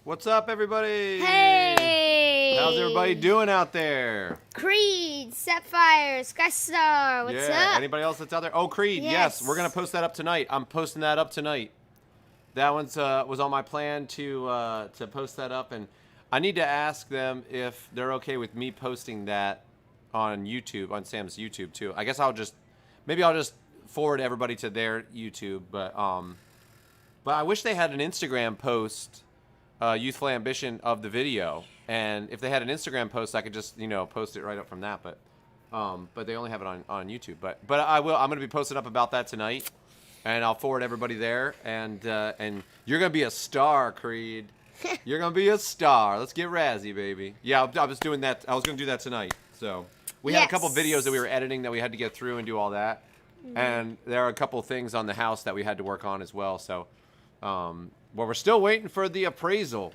What's up, everybody? Hey! How's everybody doing out there? Creed, Sapphire, Skystar, what's up? Anybody else that's out there? Oh, Creed, yes. We're going to post that up tonight. I'm posting that up tonight. That one's was on my plan to post that up, and I need to ask them if they're okay with me posting that on YouTube, on Sam's YouTube too. I guess maybe I'll just forward everybody to their YouTube, but I wish they had an Instagram post, Youthful Ambition of the video, and if they had an Instagram post, I could just post it right up from that, but they only have it on YouTube. But I'm going to be posting up about that tonight, and I'll forward everybody there, and you're going to be a star, Creed. You're going to be a star. Let's get Razzie, baby. Yeah, I was doing that. I was going to do that tonight. So we had a couple videos that we were editing that we had to get through and do all that, and there are a couple things on the house that we had to work on as well. So, well, we're still waiting for the appraisal.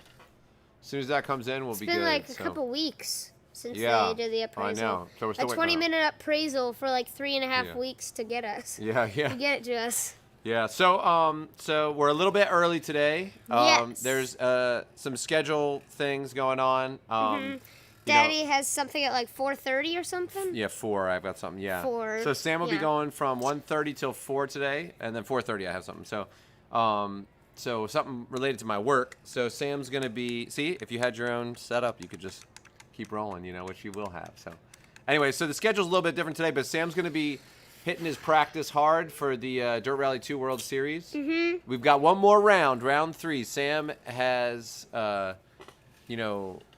As soon as that comes in, we'll be good. It's been like a couple weeks since they did the appraisal. I know. So we're still a 20-minute appraisal for like 3.5 weeks to get us. Yeah. To get it to us. Yeah. So we're a little bit early today. Yes. There's some schedule things going on. Daddy has something at like 4:30 or something. Yeah, 4. I've got something. Yeah. 4. So Sam will be going from 1:30 till 4 today, and then 4:30 I have something. So something related to my work. So Sam's gonna be. See, if you had your own setup, you could just keep rolling, which you will have. So, anyway, so the schedule's a little bit different today, but Sam's gonna be hitting his practice hard for the Dirt Rally 2 World Series. We've got one more round, round 3. Sam has,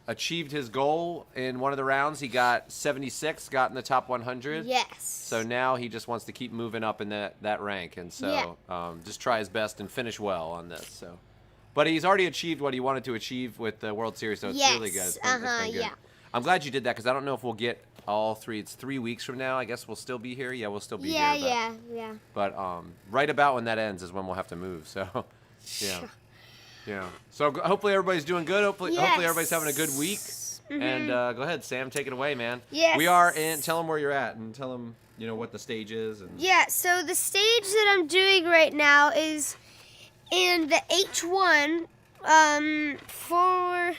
achieved his goal in one of the rounds. He got 76, got in the top 100. Yes. So now he just wants to keep moving up in that rank, and so just try his best and finish well on this. So, but he's already achieved what he wanted to achieve with the World Series, so it's really good. It's been good. Yeah. I'm glad you did that because I don't know if we'll get all 3. It's 3 weeks from now. I guess we'll still be here. Yeah, we'll still be here. Yeah. But right about when that ends is when we'll have to move. So, yeah. Yeah. So hopefully everybody's doing good. Hopefully everybody's having a good week. And go ahead, Sam, take it away, man. Yes. We are in. Tell them where you're at and tell them what the stage is. And Yeah. So the stage that I'm doing right now is in the H1 forward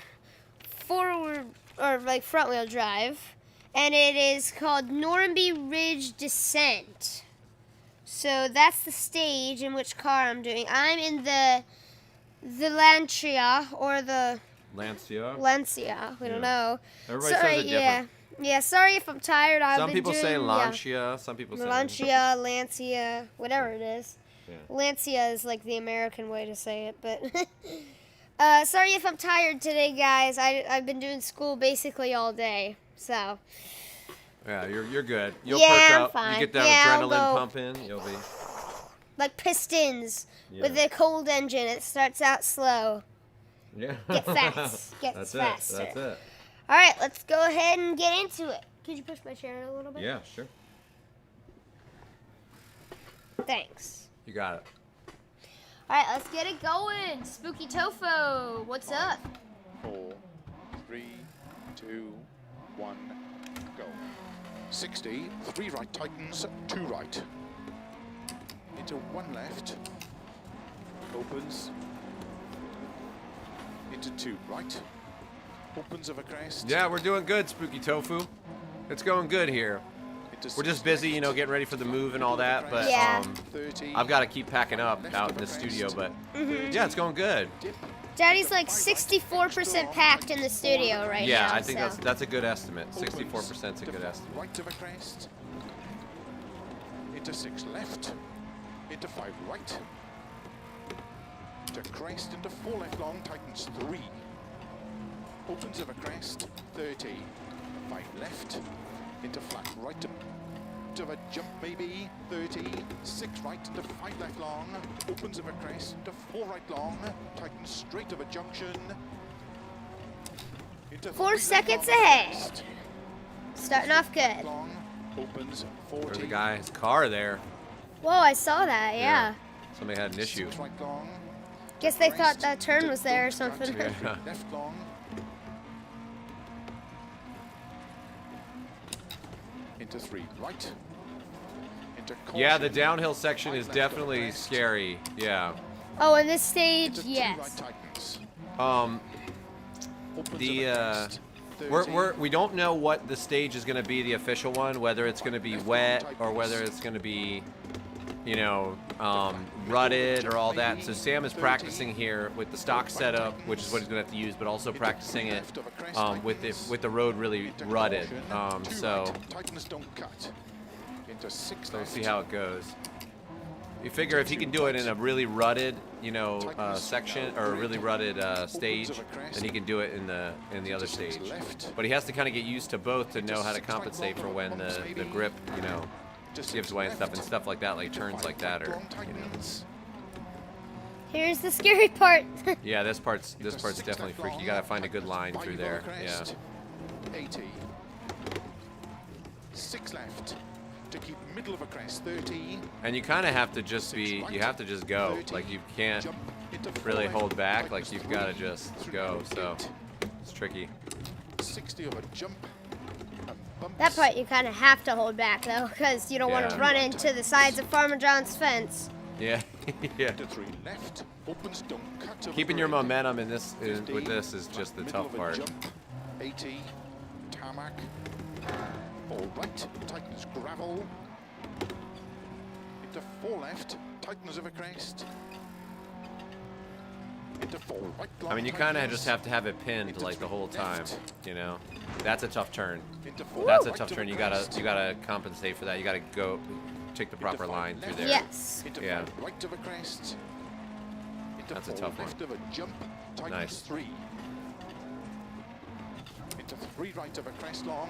or like front wheel drive, and it is called Normandy Ridge Descent. So that's the stage in which car I'm doing. I'm in the Lancia or the Lancia. We don't know. Everybody says it different. Yeah. Sorry if I'm tired. Some people say Lancia. Some people say Lancia, Lancia, whatever it is. Yeah. Lancia is like the American way to say it, but sorry if I'm tired today, guys. I've been doing school basically all day, so. Yeah, you're good. You'll perk I'm up. fine. You get that I'll adrenaline go pumping. You'll be like pistons with a cold engine. It starts out slow. Yeah. Get fast. Gets faster. That's it. All right, let's go ahead and get into it. Could you push my chair a little bit? Yeah, sure. Thanks. You got it. All right, let's get it going. Spooky Tofu, what's up? 4, 3, 2, 1, go. 60, 3 right tightens, 2 right. Into 1 left. Opens. Into 2 right. Opens of a crest. Yeah, we're doing good, Spooky Tofu. It's going good here. We're just busy, getting ready for the move and all that, but I've got to keep packing up out in the studio, but yeah, it's going good. Daddy's like 64% packed in the studio right now. Yeah, I think that's a good estimate. 64% is a good estimate. Right of a crest. Into 6 left. Into 5 right. To crest into 4 left long, tightens 3. Opens of a crest, 30. 5 left. Into flat right of a jump maybe, 30. 6 right into 5 left long. Opens of a crest into 4 right long. Tightens straight of a junction. Into 4 seconds long, ahead. crest. Starting off good. Long, opens 40. There's a guy's car there. Whoa, I saw that, yeah. Somebody had an issue. 6 right long. Guess they thought that turn was there or something. Yeah. Left long. Into 3 right. Into Yeah, the caution. downhill section is 5 left of definitely crest. scary. Yeah. Oh, and this stage, Into 2 yes. right tightens. Opens The of a crest, 30. we don't know what the stage is going to be, the official one, whether it's going to be wet or whether it's going to be, you know, rutted or all that. So Sam is practicing here with the stock setup, which is what he's going to have to use, but also practicing it with the road really rutted. So we'll see how it goes. You figure if he can do it in a really rutted, you know, section or a really rutted stage, then he can do it in the other stage. But he has to kind of get used to both to know how to compensate for when the grip, you know, gives way and stuff like that, like turns like that, or you know. Here's the scary part. Yeah, this part's definitely freaky. You gotta find a good line through there. Yeah. 80. 6 left. To keep middle of a crest, 30. And you kind of have to just go. Like you can't really hold back. Like you've got to just go. So it's tricky. 60 of a jump. That part you kind of have to hold back though, because you don't want to Yeah. run into the sides of Farmer John's fence. Yeah. Yeah. To 3 left. Opens, don't cut to Keeping your the right. momentum in this with this is just the Middle tough of a part. Jump. 80. Tarmac. All right. Tightens gravel. Into 4 left. Tightens of a crest. Into 4 right. I mean, you kind of just have to have it pinned like the whole time. You know, that's a tough turn. Into 4 That's a right tough of turn. You crest. gotta compensate for that. You gotta go take the proper Into 5 line through left. there. Yes. Into Yeah. 5 right of a crest. Into That's a 4 tough one. left of a jump. Tightens Nice. 3. Into 3 right of a crest long.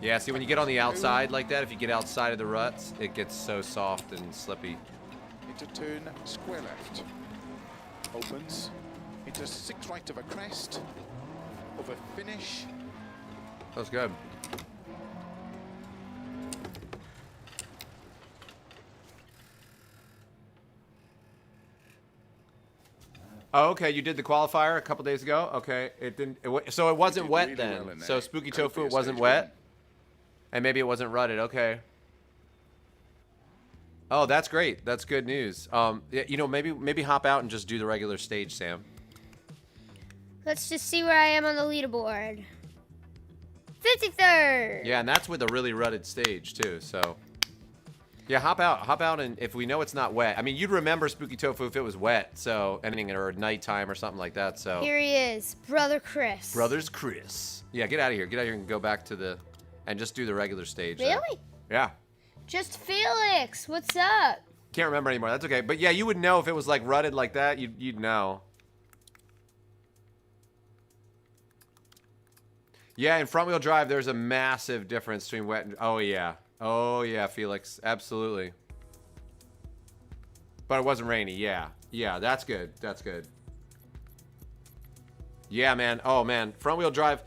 Yeah, see, when you get on the outside like that, if you get outside of the ruts, it gets so soft and slippy. Into turn square left. Opens. Into 6 right of a crest. Over finish. That was good. Oh, okay, you did the qualifier a couple days ago. Okay, it didn't. So it wasn't did wet really then. well in So there. Spooky Could Tofu be a it wasn't stage wet, win. and maybe it wasn't rutted. Okay. Oh, that's great. That's good news. Yeah, you know, maybe hop out and just do the regular stage, Sam. Let's just see where I am on the leaderboard. 53rd. Yeah, and that's with a really rutted stage too. So, yeah, hop out, and if we know it's not wet, I mean, you'd remember Spooky Tofu if it was wet. So, anything or nighttime or something like that. So, Here he is, Brother Chris. Brothers Chris. Yeah, get out of here. Get out of here and go back to and just do the regular stage. there. Really? Yeah. Just Felix. What's up? Can't remember anymore. That's okay. But yeah, you would know if it was like rutted like that. You'd know. Yeah, in front wheel drive, there's a massive difference between wet and oh yeah, Felix, absolutely. But it wasn't rainy. Yeah, that's good. That's good. Yeah, man. Oh man, front wheel drive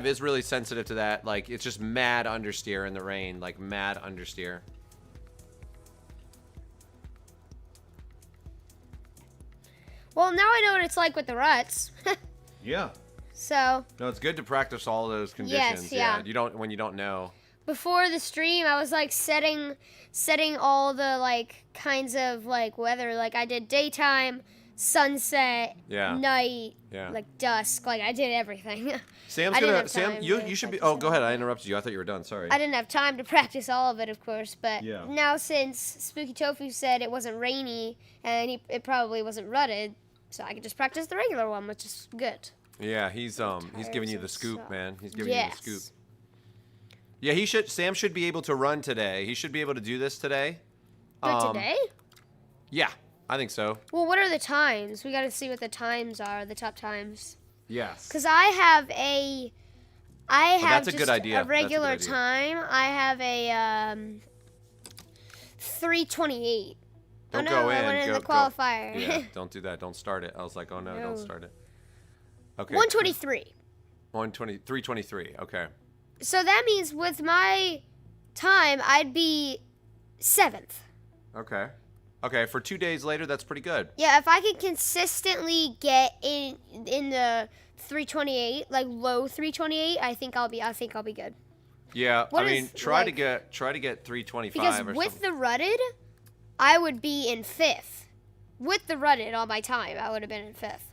is really sensitive to that. Like it's just mad understeer in the rain, like mad understeer. Well, now I know what it's like with the ruts. Yeah. So, No, it's good to practice all those conditions. yeah. You when you don't know. before the stream, I was like setting all the like kinds of like weather. Like I did daytime, sunset, Yeah. night, Yeah. like dusk. Like I did everything. Sam's I didn't gonna have Sam, time you to should be. practice Oh, go it. ahead. I interrupted you. I thought you were done. Sorry. I didn't have time to practice all of it, of course, but Yeah. now since Spooky Tofu said it wasn't rainy and it probably wasn't rutted, so I could just practice the regular one, which is good. Yeah, he's giving you the and scoop, stuff. man. He's giving you the Yes. scoop. Yeah, Sam should be able to run today. He should be able to do this today. For today? Yeah, I think so. Well, what are the times? We got to see what the times are, the top times. Yes. Because I have that's a just good idea. a That's a good regular idea. time. I have a 3:28. Don't oh, no, go I in. went in Go- the qualifier. Yeah, don't do that. Don't start it. I was like, oh no, No. don't start it. Okay. 1:23. 3:23. Okay. So that means with my time, I'd be 7th. Okay. Okay, for 2 days later, that's pretty good. Yeah, if I could consistently get in the 3:28, like low 3:28, I think I'll be good. Yeah, What I mean, is, try to like- get 3:25 Because or with something. the rutted, I would be in 5th. With the rutted on my time, I would have been in 5th.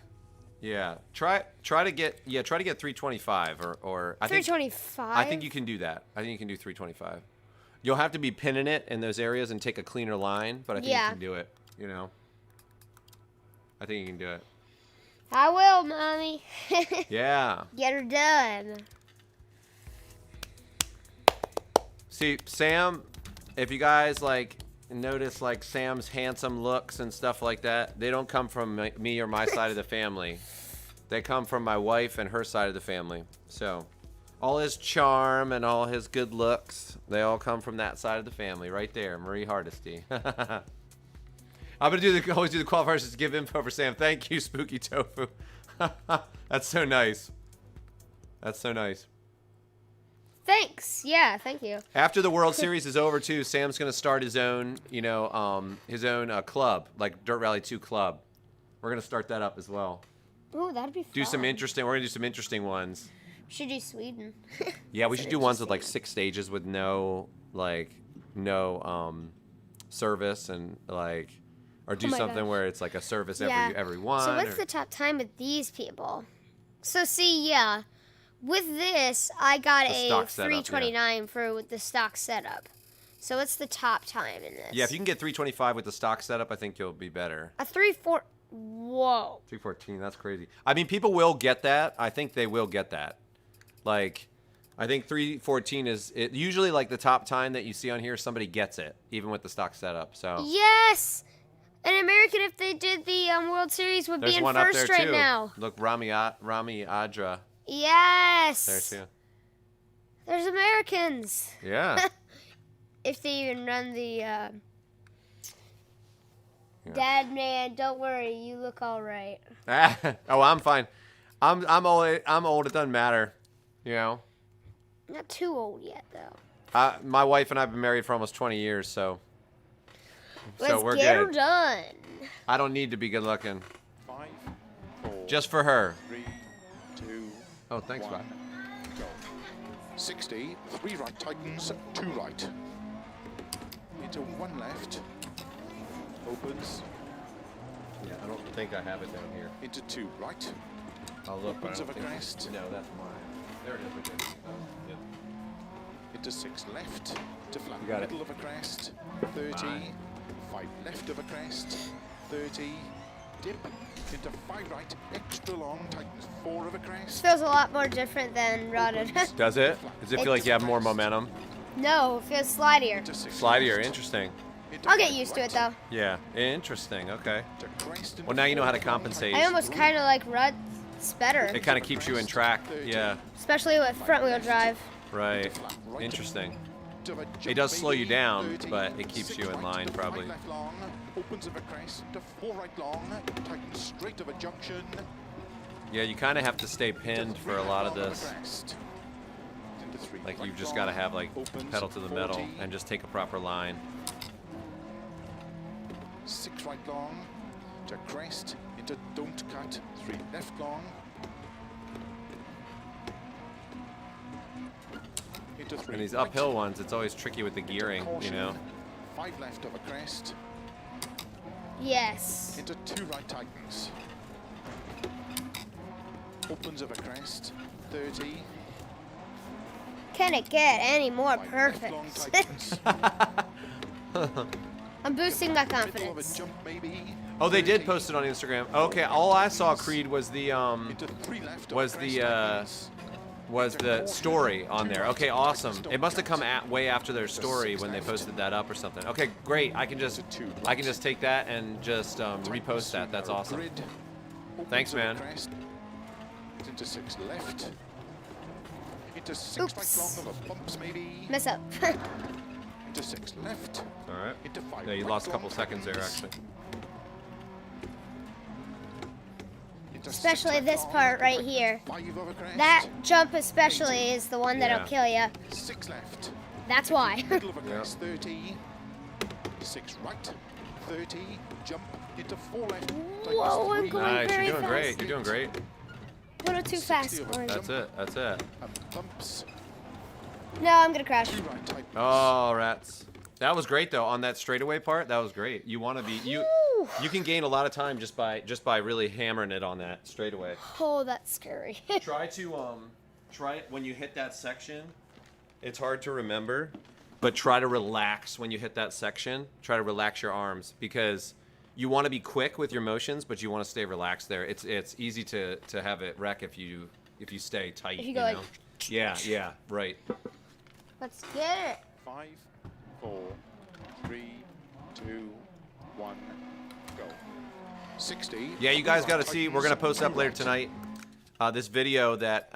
Yeah, try to get 325 or I think 325. I think you can do that. I think you can do 325. You'll have to be pinning it in those areas and take a cleaner line, but I think you can do it. You know, I think you can do it. I will, mommy. Yeah. Get her done. See, Sam, if you guys like notice like Sam's handsome looks and stuff like that, they don't come from me or my side of the family. They come from my wife and her side of the family. So all his charm and all his good looks, they all come from that side of the family right there, Marie Hardesty. I'm going to always do the qualifiers to give info for Sam. Thank you, Spooky Tofu. That's so nice. That's so nice. Thanks. Yeah, thank you. After the World Series is over, too, Sam's going to start his own, club, like Dirt Rally 2 club. We're going to start that up as well. Ooh, that'd be fun. We're going to do some interesting ones. We should do Sweden. Yeah, we should do ones with like 6 stages with no service and like, or do something where it's like a service every one. So what's the top time with these people? So see, yeah. With this, I got a 329 for the stock setup. So what's the top time in this? Yeah, if you can get 325 with the stock setup, I think you'll be better. A 3-4. Whoa. 314, that's crazy. I mean, people will get that. I think they will get that. Like, I think 314 is usually like the top time that you see on here. Somebody gets it, even with the stock setup. So yes. An American, if they did the World Series, would be in first right now. Look, Rami Adra. Yes. There too. There's Americans. Yeah. If they even run the Dad, man, don't worry, you look all right. Oh, I'm fine. I'm old. It doesn't matter. You know. Not too old yet, though. My wife and I have been married for almost 20 years, so we're get her good. done. I don't need to be good looking. 5, 4, Just for her. 3, 2. Oh, thanks, Bob. Go. 60. 3 right tightens. 2 right. Into 1 left. Opens. Yeah, I don't think I have it down here. Into 2 right. I'll look. Opens of a crest. No, that's mine. There it is. Okay. Yep. Into 6 left. To flat You got it. middle of a crest. 30. Fine. 5 left of a crest. 30. Dip. Into 5 right. Extra long. Tightens 4 of a crest. Feels a lot more different than rotted. Does it? Does it feel like you have more momentum? No, it feels slidier. Into 6 Slidier, left. interesting. Into I'll get 5 used to it, right. though. Yeah, interesting. Okay. To crest Well, now you know how to compensate. I almost kind of like ruts better, It kind of keeps you in track. Yeah, especially with front-wheel drive. right. Interesting. To a It jump does slow you maybe. down, 30. but it keeps 6 you in right. line, 5 probably. left long. Opens of a crest. To 4 right long. Tightens straight of a junction. Yeah, you kind of have to stay To pinned 3 for a lot of long this. crest. Into 3 Like, right you've just long. got to have, like, Opens pedal to the metal 40. and just take a proper line. 6 right long. To crest. Into don't cut. 3 left long. Into 3 And these right. uphill ones, it's always tricky with the Into gearing, you caution. know? 5 left of a crest. Yes. Into 2 right tightens. Opens of a crest. 30. Can it get any more 5 left long perfect? tightens. I'm boosting my Middle of a confidence. jump maybe. Oh, they did 30. post it on Instagram. Okay, all I saw, Creed, was the Into 3 left of was a the, crest tightens. story on there. Okay, awesome. It must have come way after their story when they posted that up or something. Okay, great. I can just take that and just repost that. That's awesome. Grid. Thanks, Opens of a man. crest. Into 6 left. Into 6 Oops. right long of a bumps maybe. Mess up. Into 6 left. All right. Into 5 Yeah, you right lost a long couple seconds there, tightens. actually. Into 6 Especially right this long, part right tightens here. 5 of a crest. That jump especially is the one that'll Yeah. kill you. 6 left. That's why. Middle of a Yeah. crest, 30. 6 right. 30. Jump into 4 left. Whoa, I'm going Nice. very You're doing fast. great. You're doing great. A little too 60 fast of a for me. That's it. That's it. And bumps. No, I'm gonna crash. 2 right tightens. Oh, rats. That was great though. On that straightaway part, that was great. You want to be Whew. You can gain a lot of time just by really hammering it on that straightaway. Oh, that's scary. Try it when you hit that section. It's hard to remember, but try to relax when you hit that section. Try to relax your arms because you want to be quick with your motions, but you want to stay relaxed there. It's easy to have it wreck if you stay tight. If you go like, yeah, right. Let's get it. 5, 4, 3, 2, 1, go. 60. Yeah, you guys got to see. We're gonna post up later tonight. This video that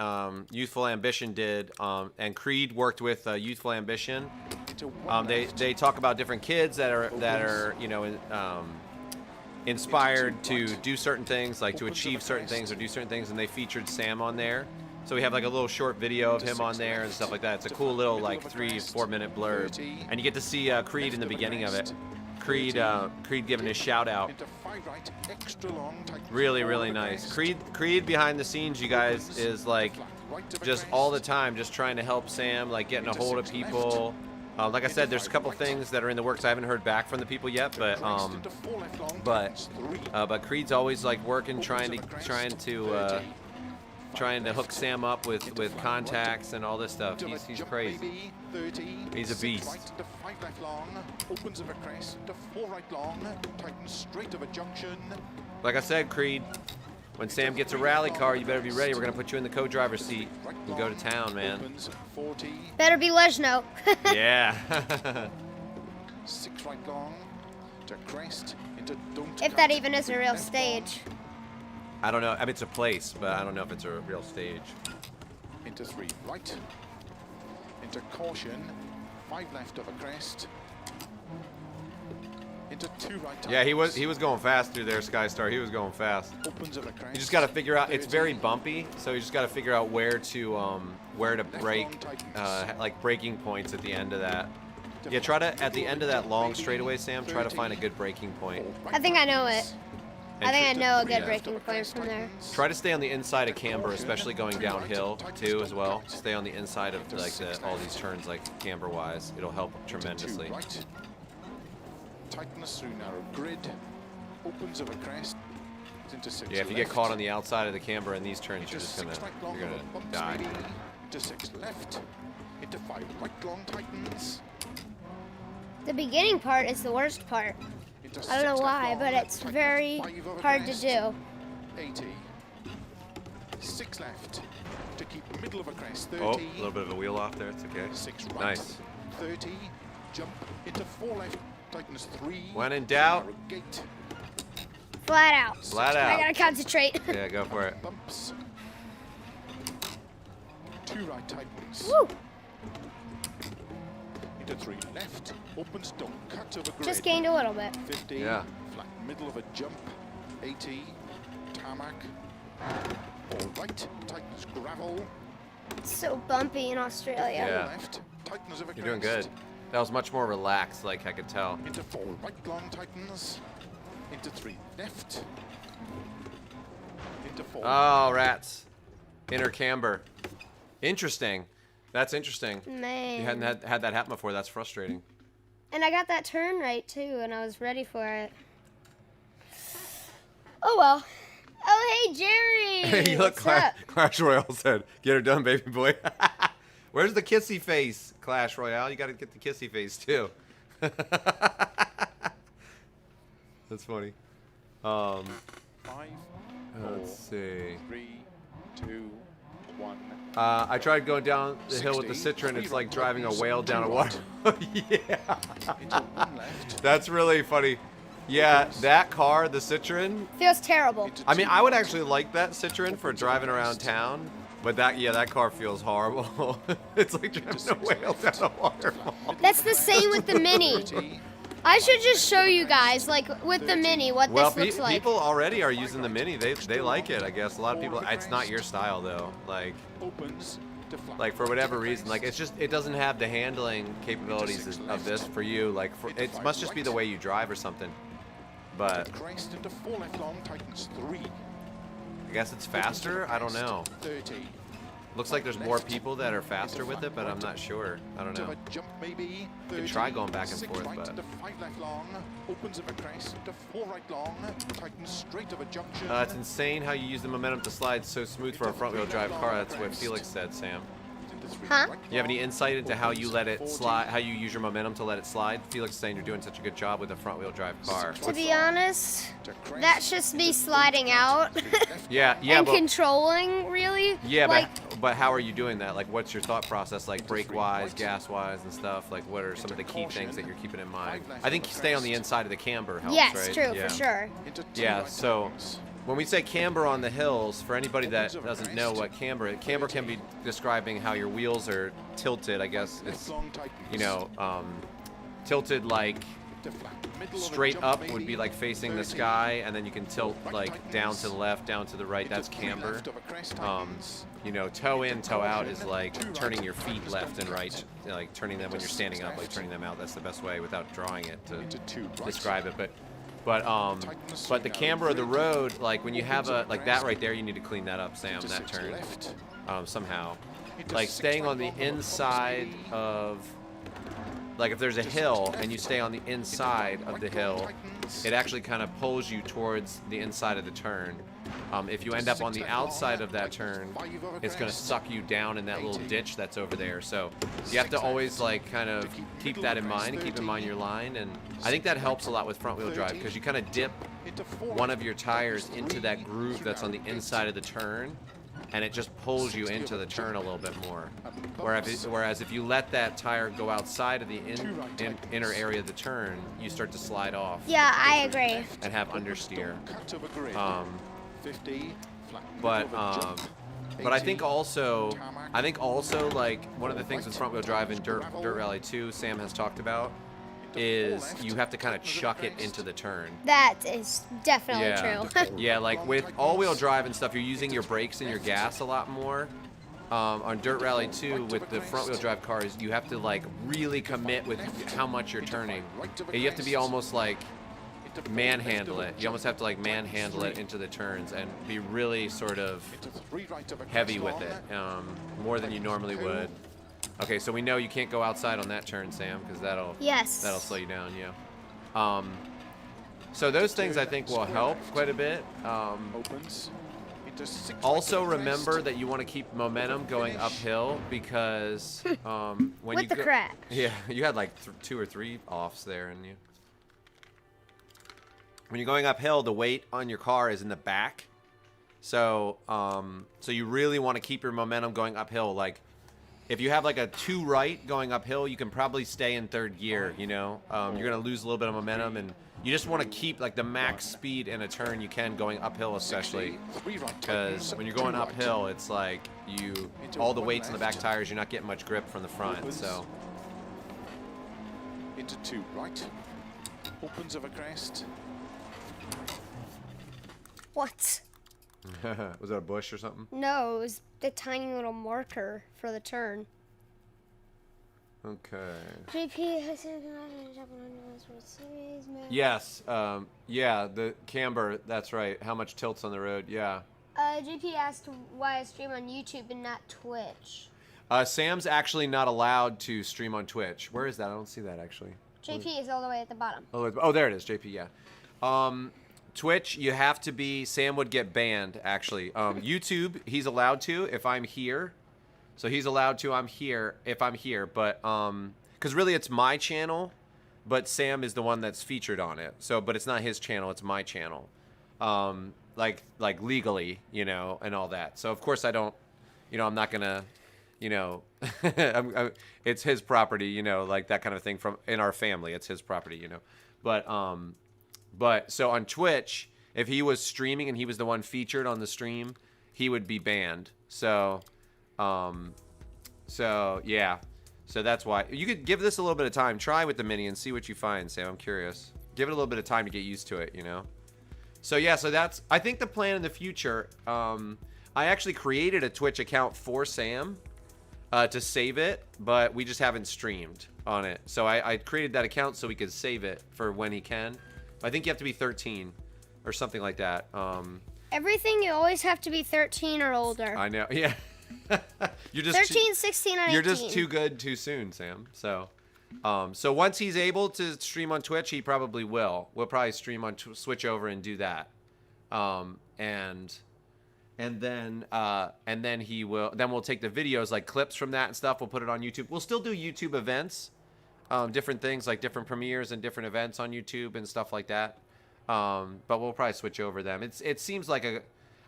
Youthful Ambition did, and Creed worked with Youthful Ambition. They talk about different kids that are inspired to do certain things, like to achieve certain things or do certain things, and they featured Sam on there. So we have like a little short video of him on there and stuff like that. It's a cool little like 3-4 minute blurb, and you get to see Creed in the beginning of it. Creed giving his shout out. Really, really nice. Creed behind the scenes, you guys, is like just all the time just trying to help Sam, like getting a hold of people. Like I said, there's a couple things that are in the works. I haven't heard back from the people yet, but Creed's always like working, trying to hook Sam up with contacts and all this stuff. He's crazy. He's a beast. Like I said, Creed, when Sam gets a rally car, you better be ready. We're gonna put you in the co-driver's seat and go to town, man. Better be Lejno. Yeah. 6 right long to crest into don't. If that even is a real stage. I don't know. I mean, it's a place, but I don't know if it's a real stage. Into 3 right. Into caution. 5 left of a crest. Into 2 right. Yeah, he was going fast through there, Skystar. He was going fast. Opens of a crest. You just got to figure out. It's very bumpy, so you just got to figure out where to brake, like braking points at the end of that. Yeah, try to at the end of that long straightaway, Sam. Try to find a good braking point. I think I know it. I think I know a good braking point from there. Try to stay on the inside of camber, especially going downhill too, as well. Stay on the inside of like all these turns, like camber-wise. It'll help tremendously. Tightness through narrow grid. Opens of a crest. Into 6 Yeah, if you get caught on the outside of the camber in these turns, you're gonna die. Into 6 left. Into 5 right long tightens. The beginning part is the worst part. I don't know why, but it's very hard to do. 80. 6 left. To keep middle of a crest. 30. Oh, a little bit of a wheel off there. It's okay. 6 right. Nice. 30. Jump into 4 left. Tightens 3. When in doubt. Gate. Flat out. Flat out. I gotta concentrate. Yeah, go for it. Bumps. 2 right tightens. Woo! Into 3 left. Opens, don't cut over grid. Just gained a little bit. 50. Yeah. Flat middle of a jump. 80. Tarmac. All right. Tightens gravel. It's so bumpy in Australia. Yeah. Left. Tightens of a You're doing crest. good. That was much more relaxed, like I could tell. Into 4 right long tightens. Into 3 left. Into 4. Oh, rats. Inner camber. Interesting. That's interesting. Man. You hadn't had that happen before. That's frustrating. And I got that turn right too, and I was ready for it. Oh well. Oh hey Jerry. You look, What's up? Clash Royale said, "Get her done, baby boy." Where's the kissy face, Clash Royale? You got to get the kissy face too. That's funny. 5. Let's see. 3, 2, 1. I tried going down the hill with the Citroen. It's like driving a whale down a water. Yeah. Into 1 left. That's really funny. Yeah, that car, the Citroen. Feels terrible. I mean, I would actually like that Citroen for driving around town, but that car feels horrible. It's like driving a whale down a waterfall. That's the same with the Mini. I should just show you guys, like with the Mini, what Well, this looks like. people already are using the Mini. They like it, I guess. A lot of people. It's not your style though. Opens to flat. Like for whatever reason, like it doesn't have the handling capabilities of this for you. Like it must just be the way you drive or something. But Crest into 4 left long tightens 3. I guess it's faster. I don't know. 30. Looks like there's more people that are faster with it, but I'm not sure. I don't know. Jump maybe. Could try going back and 6 forth, right but into 5 left long. Opens of a crest into 4 right long. Tightens straight of a junction. It's insane how you use the momentum to slide so smooth for a front-wheel drive car. That's what Felix said, Sam. Huh? You have any insight into how you let it slide, how you use your momentum to let it slide? Felix is saying you're doing such a good job with a front-wheel drive car. To be honest, that's just me sliding out Yeah, and but controlling, really. yeah, like, but how are you doing that? Like, what's your thought process, like brake-wise, gas-wise, and stuff? Like, what are some of the key things that you're keeping in mind? I think you stay on the inside of the camber helps, yes, right? true, Yeah. for sure. Yeah, so when we say camber on the hills, for anybody that doesn't know what camber can be describing how your wheels are tilted, I guess. It's, you know, tilted like straight up would be like facing the sky, and then you can tilt like down to the left, down to the right. That's camber. You know, toe in, toe out is like turning your feet left and right, like turning them when you're standing up, like turning them out. That's the best way without drawing it to describe it. But the camber of the road, like when you have a like that right there, you need to clean that up, Sam. That turn somehow, like staying on the inside of, like if there's a hill and you stay on the inside of the hill, it actually kind of pulls you towards the inside of the turn. If you end up on the outside of that turn, it's going to suck you down in that little ditch that's over there. So you have to always like kind of keep that in mind, keep in mind your line. And I think that helps a lot with front wheel drive because you kind of dip one of your tires into that groove that's on the inside of the turn, and it just pulls you into the turn a little bit more. Whereas if you let that tire go outside of the inner area of the turn, you start to slide off. Yeah, I agree. And have understeer. 50, But I think also like one of the things with front wheel drive in Dirt Rally 2, Sam has talked about, is you have to kind of chuck it into the turn. That is definitely true. Yeah, like with all-wheel drive and stuff, you're using your brakes and your gas a lot more. On Dirt Rally 2, with the front-wheel drive cars, you have to like really commit with how much you're turning. You have to be almost like manhandle it. You almost have to like manhandle it into the turns and be really sort of heavy with it, more than you normally would. Okay, so we know you can't go outside on that turn, Sam, because that'll slow you down. Yeah. So those things I think will help quite a bit. Also remember that you want to keep momentum going uphill because when With you the crash. Yeah, you had like 2 or 3 offs there, and you. When you're going uphill, the weight on your car is in the back, so you really want to keep your momentum going uphill. Like, if you have like a 2 right going uphill, you can probably stay in 3rd gear. You know, you're gonna lose a little bit of momentum, and you just want to keep like the max speed in a turn you can going uphill, especially because when you're going uphill, it's like all the weight's in the back tires. You're not getting much grip from the front. So into 2 right, opens of a crest. What? Was that a bush or something? No, it was the tiny little marker for the turn. Okay. JP has series, man. Yes. Yeah, the camber. That's right. How much tilts on the road? Yeah. JP asked why I stream on YouTube and not Twitch. Sam's actually not allowed to stream on Twitch. Where is that? I don't see that actually. JP is all the way at the bottom. Oh, there it is. JP. Yeah. Twitch, you have to be. Sam would get banned actually. YouTube, he's allowed to if I'm here. So he's allowed to. I'm here if I'm here, but because really it's my channel, but Sam is the one that's featured on it. So, but it's not his channel; it's my channel, like legally, you know, and all that. So of course I don't, you know, I'm not gonna, you know, it's his property, you know, like that kind of thing from in our family. It's his property, you know, but so on Twitch, if he was streaming and he was the one featured on the stream, he would be banned. So yeah, so that's why you could give this a little bit of time. Try with the Mini and see what you find, Sam. I'm curious. Give it a little bit of time to get used to it, you know. So yeah, so that's I think the plan in the future. I actually created a Twitch account for Sam to save it, but we just haven't streamed on it. So I created that account so we could save it for when he can. I think you have to be 13 or something like that. Everything, you always have to be 13 or older. I know, yeah. You're just 13, 16, and 18. You're just too good too soon, Sam. So, so once he's able to stream on Twitch, he probably will. We'll probably stream on switch over and do that. And then he will. Then we'll take the videos, like clips from that and stuff. We'll put it on YouTube. We'll still do YouTube events, different things like different premieres and different events on YouTube and stuff like that. But we'll probably switch over them. It seems like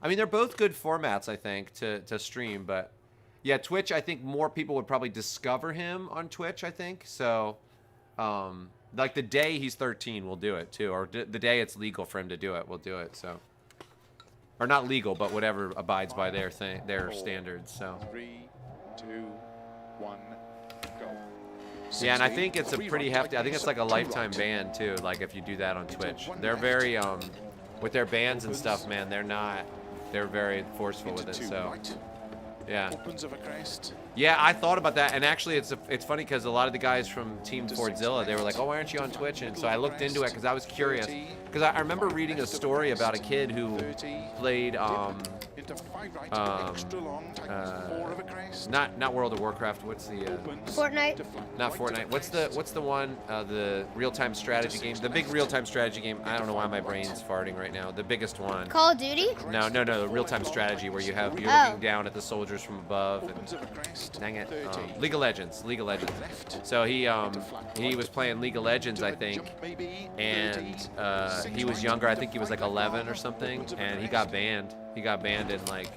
I mean, they're both good formats, I think, to stream. But yeah, Twitch, I think more people would probably discover him on Twitch, I think. So, like the day he's 13, we'll do it too, or the day it's legal for him to do it, we'll do it. So. Or not legal, but whatever abides by their standards. So. 3, 2, 1, go. Yeah, and I think it's a pretty hefty. I think it's like a lifetime ban too. Like if you do that on Twitch, they're very with their bans and stuff, man. They're very forceful with it. So. Yeah. Opens of a crest. Yeah, I thought about that, and actually, it's funny because a lot of the guys from Team Fordzilla, they were like, "Oh, why aren't you on Twitch?" And so I looked into it because I was curious. Because I remember reading a story about a kid who played not World of Warcraft. What's the Fortnite? Not Fortnite. What's the one the real-time strategy game? The big real-time strategy game. I don't know why my brain's farting right now. The biggest one. Call of Duty? No. The real-time strategy where you're looking down at the soldiers from above. And, dang it. League of Legends. So he was playing League of Legends, I think, and he was younger. I think he was like 11 or something, and he got banned. He got banned in like,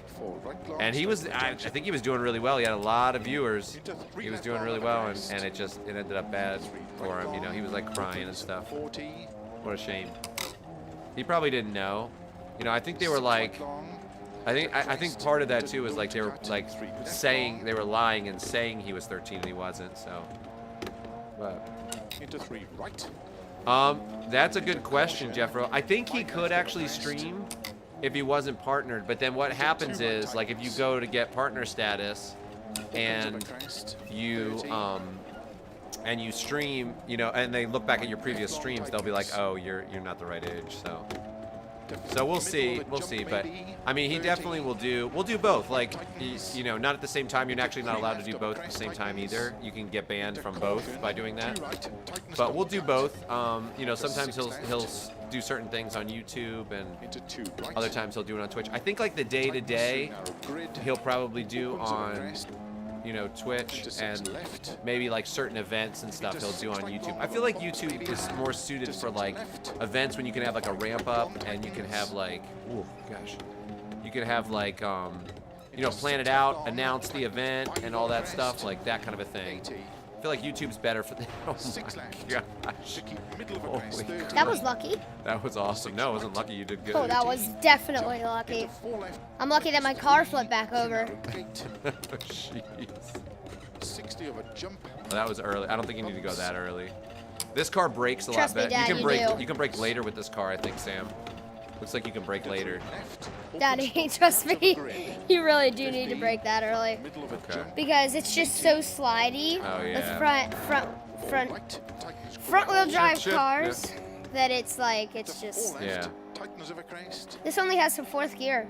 and he was, I think he was doing really well. He had a lot of viewers. He was doing really well, and it ended up bad for him. You know, he was like crying and stuff. What a shame. He probably didn't know. You know, I think they were like, I think part of that too is like they were like saying, they were lying and saying he was 13 and he wasn't. So, but Into 3 right. that's a good question, Jeffro. I think he could actually stream if he wasn't partnered, but then what happens is, like, if you go to get partner status and you stream, you know, and they look back at your previous streams, they'll be like, oh, you're not the right age. So we'll see, but I mean, he definitely will do. We'll do both. Like, you know, not at the same time. You're actually not allowed to do both at the same time either. You can get banned from both by doing that. But we'll do both. You know, sometimes he'll do certain things on YouTube, and other times he'll do it on Twitch. I think like the day-to-day, he'll probably do on, you know, Twitch, and maybe like certain events and stuff he'll do on YouTube. I feel like YouTube is more suited for like events when you can have like a ramp up, and you can have like, oh gosh, you can have like, you know, plan it out, announce the event, and all that stuff, like that kind of a thing. I feel like YouTube's better for that. Oh my gosh. Holy crap. That was lucky. That was awesome. No, it wasn't lucky. You did good. Oh, that was definitely lucky. I'm lucky that my car flipped back over. Jeez. 60 of a jump. Well, that was early. I don't think you need to go that early. This car brakes a Trust lot me, better. Dad, You can brake. do. You can brake later with this car, I think, Sam. Looks like you can brake later. Daddy, trust me, you really do need to brake that early. Okay. Because it's just so slidey. Oh, With yeah. front-wheel drive Shift, cars, that it's like, it's just... Yeah. This only has some 4th gear.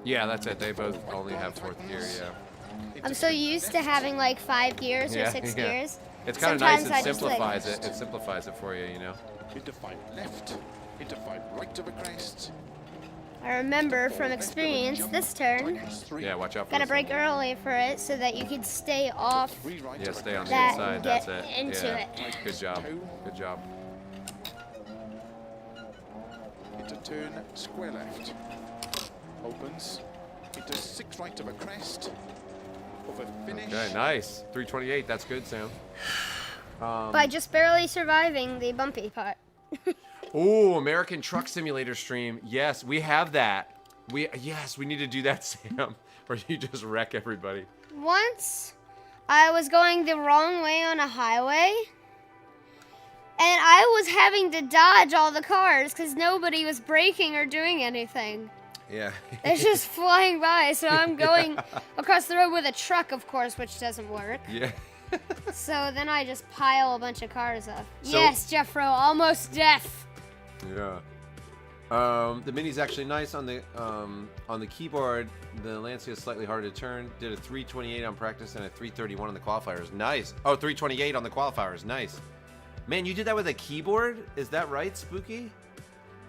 Yeah, that's it. They both only have 4th gear. Yeah. I'm so used to having like 5 gears or 6 yeah. gears. It's kind of nice. Sometimes It I just, like- simplifies it. It simplifies it for you, you know. Into 5 left. Into 5 right of a crest. I remember from experience this turn, Yeah, watch out for gotta this brake one. early for it so that you can stay off. Yeah, stay on the that inside. and That's get it. into yeah. it. Good job. Good job. Into turn square left. Opens. Into 6 right of a crest. Of a finish. Okay, nice. 328. That's good, Sam. By just barely surviving the bumpy part. Ooh, American Truck Simulator stream. Yes, we have that. Yes, we need to do that, Sam. Or you just wreck everybody. Once, I was going the wrong way on a highway, and I was having to dodge all the cars because nobody was braking or doing anything. Yeah. They're just flying by, so I'm going across the road with a truck, of course, which doesn't work. Yeah. So then I just pile a bunch of cars up. So- Yes, Jeffro, almost death. Yeah. The Mini's actually nice on the keyboard. The Lancia is slightly harder to turn. Did a 328 on practice and a 331 on the qualifiers. Nice. Oh, 328 on the qualifiers. Nice. Man, you did that with a keyboard? Is that right, Spooky?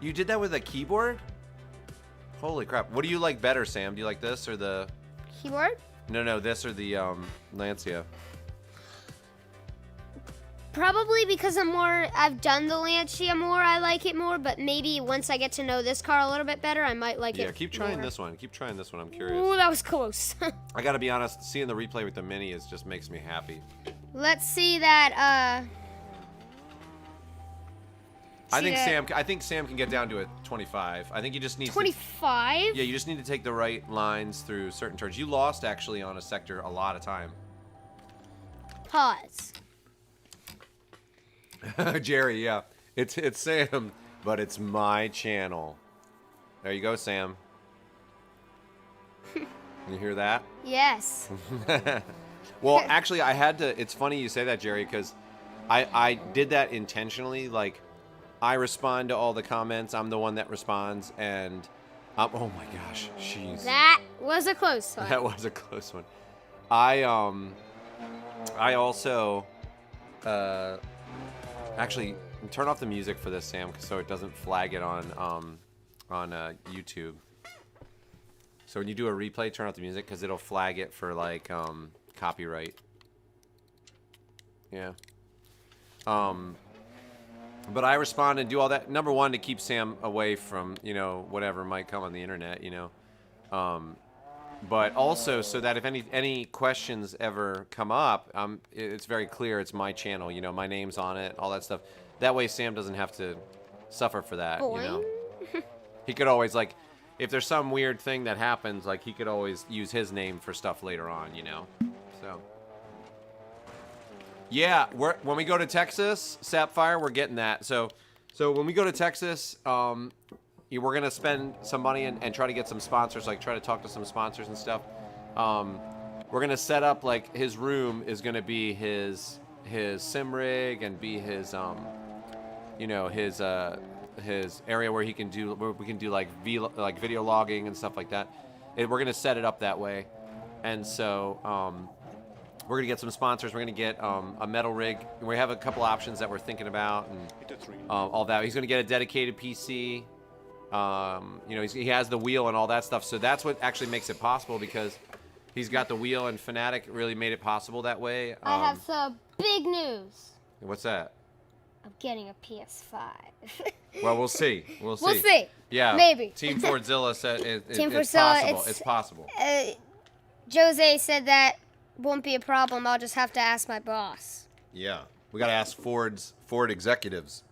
You did that with a keyboard? Holy crap. What do you like better, Sam? Do you like this or the... Keyboard? No, this or the Lancia. Probably because I've done the Lancia more, I like it more, but maybe once I get to know this car a little bit better, I might like it. Yeah, keep trying more. this one. Keep trying this one. I'm curious. Ooh, that was close. I gotta be honest, seeing the replay with the Mini just makes me happy. Let's see that, I think Sam can get down to a 25. I think you just need 25? Yeah, you just need to take the right lines through certain turns. You lost actually on a sector a lot of time. Pause. Jerry, yeah. It's Sam, but it's my channel. There you go, Sam. You hear that? Yes. Well, actually, I had to... It's funny you say that, Jerry, because I did that intentionally. Like, I respond to all the comments. I'm the one that responds, and... oh, my gosh. Jeez. That was a close one. That was a close one. I also... actually, turn off the music for this, Sam, so it doesn't flag it on YouTube. So when you do a replay, turn off the music because it'll flag it for like copyright. Yeah. But I respond and do all that. Number one, to keep Sam away from whatever might come on the internet, But also so that if any questions ever come up, it's very clear it's my channel. My name's on it, all that stuff. That way Sam doesn't have to suffer for that. Boing. He could always if there's some weird thing that happens, he could always use his name for stuff later on. So. Yeah, when we go to Texas, Sapphire, we're getting that. So when we go to Texas, we're going to spend some money and try to get some sponsors, try to talk to some sponsors and stuff. We're going to set up, his room is going to be his sim rig and be his area where we can do video logging and stuff like that. We're going to set it up that way. And so we're going to get some sponsors. We're going to get a metal rig. We have a couple options that we're thinking about and all that. He's going to get a dedicated PC. He has the wheel and all that stuff. So that's what actually makes it possible because he's got the wheel and FANATEC really made it possible that way. I have some big news. What's that? I'm getting a PS5. Well, we'll see. We'll see. We'll see. Yeah. Maybe. Team Fordzilla said it's Fordzilla, possible. It's possible. Jose said that won't be a problem. I'll just have to ask my boss. Yeah. We got to ask Ford executives.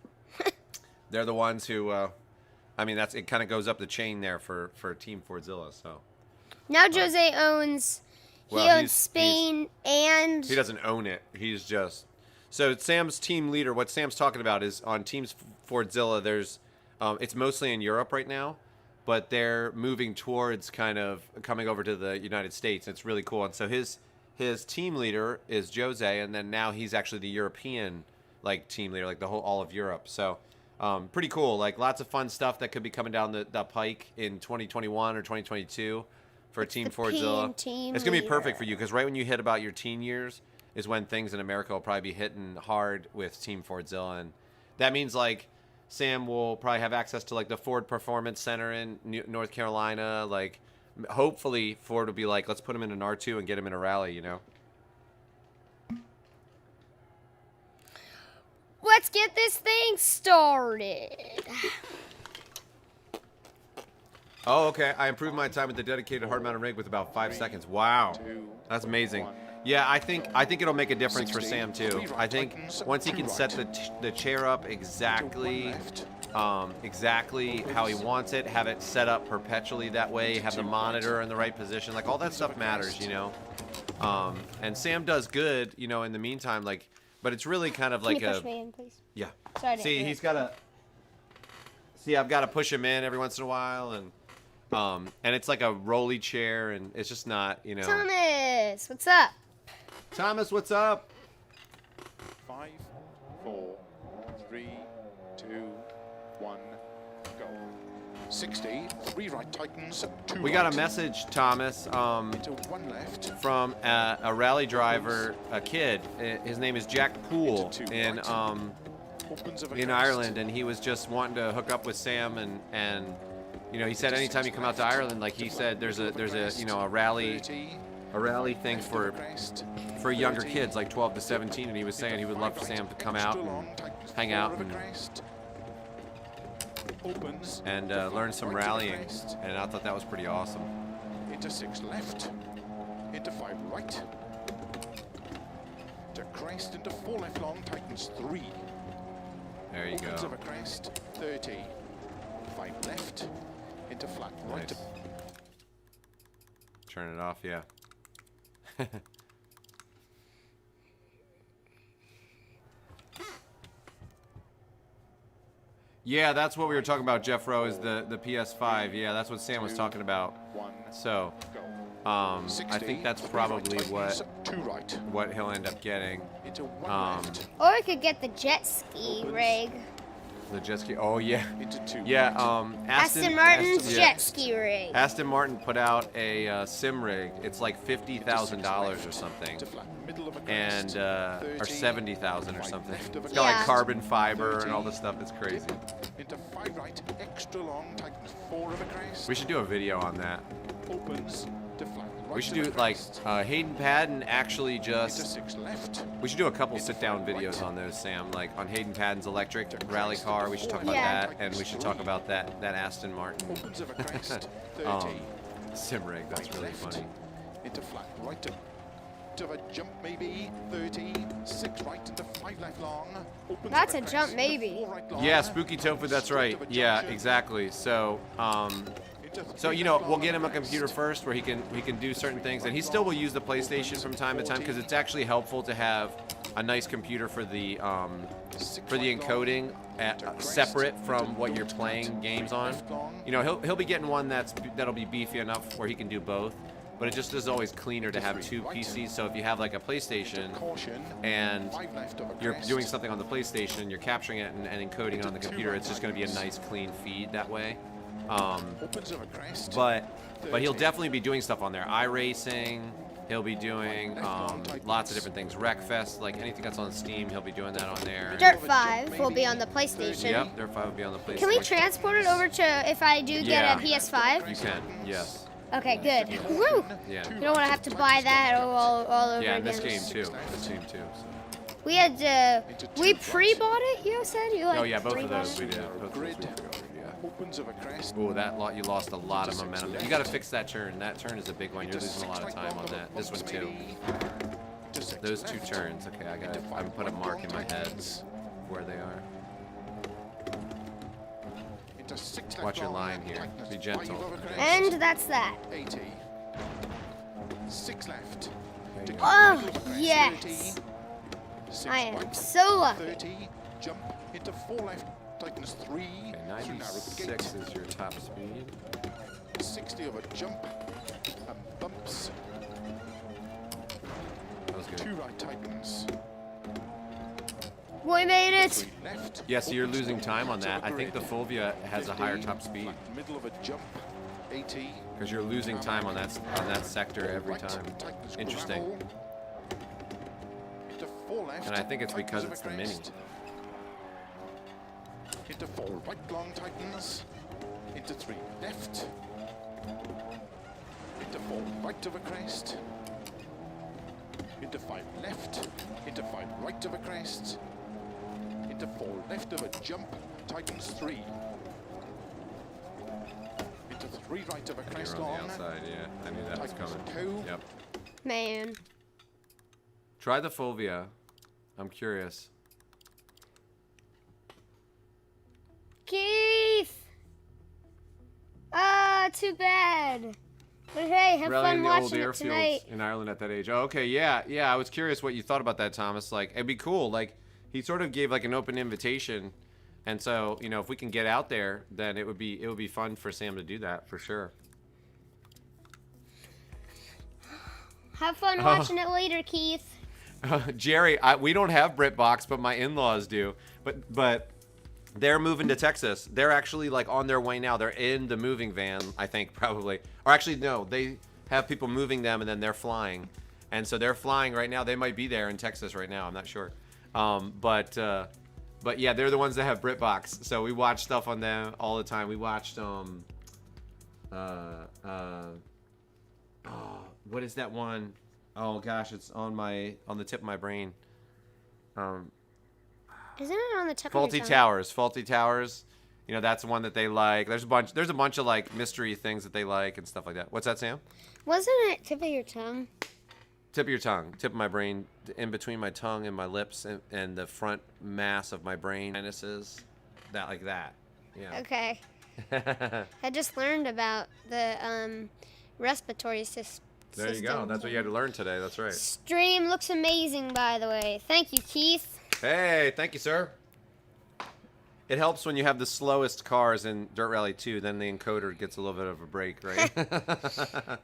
They're the ones who... it kind of goes up the chain there for Team Fordzilla. So now Jose owns. He owns Spain and. He doesn't own it. He's just. So Sam's team leader. What Sam's talking about is on Teams Fordzilla. There's, it's mostly in Europe right now, but they're moving towards kind of coming over to the United States. It's really cool. And so his team leader is Jose, and then now he's actually the European team leader, all of Europe. So. Pretty cool. Lots of fun stuff that could be coming down the pike in 2021 or 2022 for Team Fordzilla. It's going to be perfect for you because right when you hit about your teen years is when things in America will probably be hitting hard with Team Fordzilla. And that means Sam will probably have access to the Ford Performance Center in North Carolina. Hopefully Ford will be let's put him in an R2 and get him in a rally, Let's get this thing started. Oh, okay. I improved my time with the dedicated hard-mounted rig with about 5 seconds. Wow. That's amazing. Yeah, I think it'll make a difference for Sam, too. I think once he can set the chair up exactly how he wants it, have it set up perpetually that way, have the monitor in the right position, all that stuff matters, And Sam does good, in the meantime, but it's really kind of Can you push me in, please? Yeah. Sorry. See, he's got to... See, I've got to push him in every once in a while, and it's like a rolly chair, and it's just not, Thomas, what's up? Thomas, what's up? 5, 4, 3, 2, 1, go. 60, 3 right tightens, 2 We right. got a message, Thomas, Into 1 left. from a rally driver, a kid. His name is Jack Poole in Opens of a in crest. Ireland, and he was just wanting to hook up with Sam, and you know, he said anytime you come out to Ireland, like he said, there's a you know, a rally 30, thing left of a for crest, younger 30, kids like 12 to 17, and he was saying he would love for Sam to come out extra and long, tightens hang 4 out of a and crest. Opens and to learn 5 some right of a rallying, crest. and I thought that was pretty awesome. Into 6 left, into 5 right, to crest, into 4 left long, tightens 3. There you Opens go. of a crest, 30, 5 left, into flat right. Nice. Turn it off, yeah. Yeah, that's what we were talking about, Jeff Rowe, is the PS5. Yeah, that's what Sam was talking about. 1, So, go. I 60, think that's 3 probably right tightens, 2 right, what he'll end up getting. into 1 left, Or we could get the jet ski rig. The jet ski. Oh yeah, into 2 yeah. right. Aston Martin's yeah. jet ski rig. Aston Martin put out a sim rig. It's like $50,000 or something, To flat, middle of a crest, and or 30, 70,000 or 5 something. left of a It's got like Yeah. carbon fiber 30, and all this stuff. It's crazy. into 5 right, extra long, tightens 4 of a crest. We should do a video on that. Opens to flat. Right We should of do a like crest. Hayden Padden actually Into just. 6 left. We should do a couple Into sit-down 5 right. videos on those, Sam. Like on Hayden Padden's electric rally car. We should talk about Yeah. that, and we should talk about that Aston Martin Opens of a crest. 30. sim rig. That's right really left. funny. Into flat right. To a jump maybe. 30. 6 right into 5 left long. Opens That's of a crest, jump into maybe. 4 right long. Yeah, Spooky Tofu, that's right. Straight of a Yeah, junction. exactly. So, Into so 3 you know, left we'll long get him a of a computer crest. first where he can do certain things, and he still will use the PlayStation from time to time because it's actually helpful to have a nice computer for the 6 right long. encoding separate from what you're playing games on. You know, he'll be getting one that'll be beefy enough where he can do both. But it just is always cleaner to have 2 PCs. So if you have like a PlayStation Caution. and 5 left of a you're crest. doing something on the PlayStation, you're capturing it and encoding it on the computer, it's just going to be a nice clean feed that way. Opens of a crest. But he'll 30. definitely be doing stuff on there. iRacing, he'll be doing lots of different things. Wreckfest, like anything that's on Steam, he'll be doing that on there. Dirt 5 will be on the PlayStation. Yep, Dirt 5 will be on the PlayStation. Can we transport it over to if I do Yeah. get a PS5? You can, yes. Okay, good. Woo! Yeah. You don't want to have to buy that all over Yeah, in again. this game too. This game too. So. We had we pre-bought it. You said you like. Oh yeah, both of pre-bought those it? we did. Both of those we pre-ordered, yeah. Opens of a crest. Ooh, you lost a lot of momentum. You got to fix that turn. That turn is a big one. You're losing a lot of time on that. This one too. Those 2 turns. Okay, I put a mark in my head where they are. Watch your line here. Be gentle. And that's that. 80. 6 left. There you go. Oh, Middle of a crest, yes. 30. 6 I am right, so lucky. 30. Jump into 4 left. Tightens 3. Okay, Through narrow 96 gate. is your top speed. 60 of a jump. And bumps. That was 2 good. right tightens. We made it. 3 left. Yeah, so you're Opens losing long time on to that. a I think the grid. Fulvia has a higher 50, top speed flat middle of a jump. 80. because you're losing time on that sector every Right, time. tightens Interesting. gravel. Into 4 left. And I think it's because tightens it's of the a Mini. crest. Into 4 right long tightens. Into 3 left. Into 4 right of a crest. Into 5 left. Into 5 right of a crest. Into 4 left of a jump. Tightens 3. Into 3 right of a crest You're on long. the outside, yeah. I knew that was Tightens coming. 2. Yep. Man. Try the Fulvia. I'm curious. Keith. Too bad. But hey, have Rallying fun the old watching it tonight. airfields in Ireland at that age. Oh, okay, yeah. I was curious what you thought about that, Thomas. Like, it'd be cool. Like, he sort of gave like an open invitation, and so you know, if we can get out there, then it would be fun for Sam to do that for sure. Have fun watching it later, Keith. Jerry, we don't have BritBox, but my in-laws do. But They're moving to Texas. They're actually like on their way now. They're in the moving van, I think, probably. Or actually, no, they have people moving them and then they're flying. And so they're flying right now. They might be there in Texas right now. I'm not sure. But yeah, they're the ones that have BritBox. So we watch stuff on them all the time. We watched what is that one? Oh gosh, it's on the tip of my brain. Isn't it on the tip Faulty of your tongue? Towers. Faulty Towers. You know, that's one that they like. There's a bunch of like mystery things that they like and stuff like that. What's that, Sam? Wasn't it tip of your tongue? Tip of your tongue. Tip of my brain. In between my tongue and my lips and the front mass of my brain. Sinuses. That like that. Yeah. Okay. I just learned about the respiratory system. There you go. That's what you had to learn today. That's right. Stream looks amazing, by the way. Thank you, Keith. Hey, thank you, sir. It helps when you have the slowest cars in Dirt Rally 2, then the encoder gets a little bit of a break, right?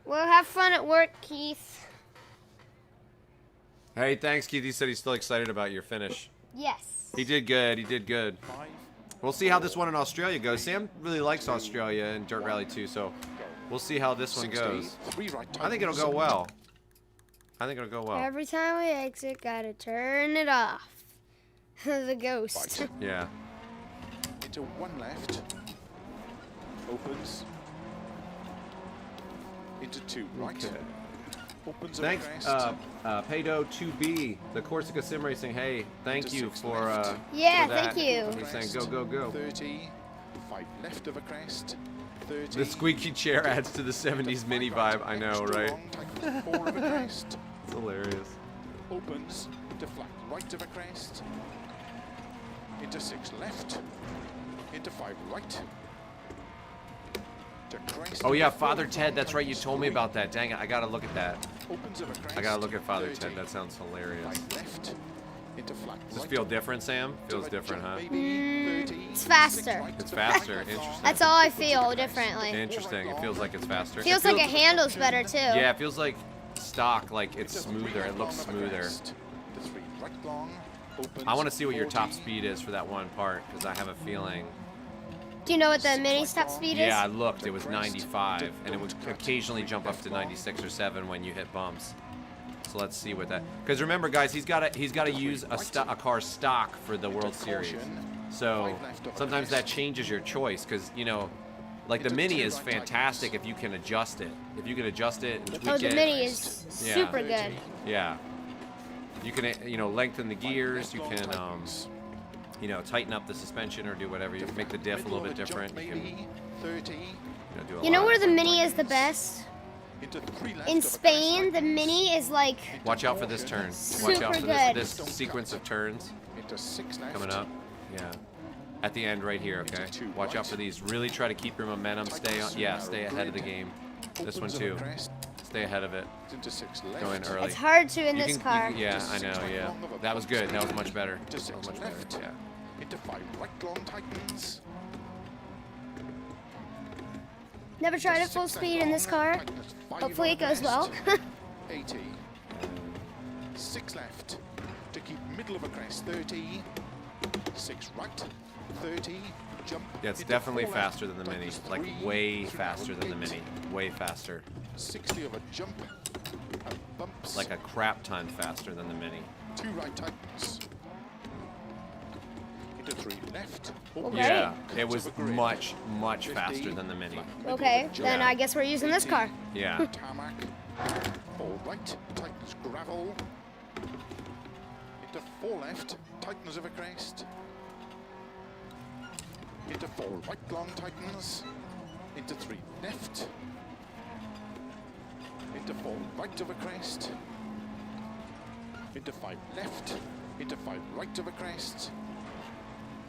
Well, have fun at work, Keith. Hey, thanks, Keith. He said he's still excited about your finish. Yes. He did good. He did good. We'll see how this one in Australia goes. Sam really likes Australia and Dirt Rally 2, so we'll see how this one goes. I think it'll go well. I think it'll go well. Every time we exit, gotta turn it off. The ghost. Right. Yeah. Into one left. Opens. Into two right. Okay. Opens Thanks, over crest. Paydo 2B, the Corsica Sim Racing. Hey, thank Into you six for left. Yeah, for that. thank you. He's saying go, go, go. 30. 5 left of a crest. 30. The squeaky chair adds to the 70s mini vibe. I know, Extra right? long, tightens 4 of a crest. It's hilarious. Opens into flat right of a crest. Into 6 left. Into 5 right. To crest. Oh yeah, into Father 4, Ted. That's right. You tightens told me 3. about that. Dang it, I gotta look at that. Opens of a crest. I gotta look at Father 30. Ted. That sounds hilarious. 5 left. Into flat Does this right. feel different, Sam? Feels To a different, jump, huh? maybe. 30. It's 6 faster. right It's to faster. right. Interesting. That's all I feel differently. Interesting. It feels like it's faster. Feels like it handles better too. Yeah, it feels like stock. Like it's smoother. It looks smoother. I want to see what your top speed is for that one part because I have a feeling. Do you know what the mini stop speed is? Yeah, I looked. It was 95, and it would occasionally jump up to 96 or 7 when you hit bumps. So let's see what that. Because remember, guys, he's got to use a car stock for the World Series. So sometimes that changes your choice because you know, like the mini is fantastic if you can adjust it. If you can adjust it and tweak Oh, it. the mini is Yeah. super good. Yeah. You can lengthen the gears. You can tighten up the suspension or do whatever. You can make the diff a little bit different. You can do a You know lot. where the mini is the best? In Spain, the mini is like Watch out for this turn. Watch Super out for good. this sequence of turns coming up. Yeah. At the end right here, okay? Watch out for these. Really try to keep your momentum. Stay ahead of the game. This one too. Stay ahead of it. Go in early. it's hard to in You this can- car. yeah, I know, yeah. That was good. That was much better. That was much better, yeah. Into 5 right long tightens. Never tried at full speed in this car. Hopefully it goes well. 80. 6 left. To keep middle of a crest. 30. 6 right. 30. Jump. Yeah, it's into definitely 4 left, faster than the mini. tightens Like 3, way 3 faster than the 8. mini. Way faster. 60 of a jump. And bumps. Like a crap ton faster than the mini. 2 right tightens. Into 3 left. Okay. Yeah, Cuts it was of a grid. much 50, faster than the mini. flat middle Okay, of a jump. then I guess we're using this car. Yeah. Tarmac. 4 right. Tightens gravel. Into 4 left. Tightens of a crest. Into 4 right long tightens. Into 3 left. Into 4 right of a crest. Into 5 left. Into 5 right of a crest.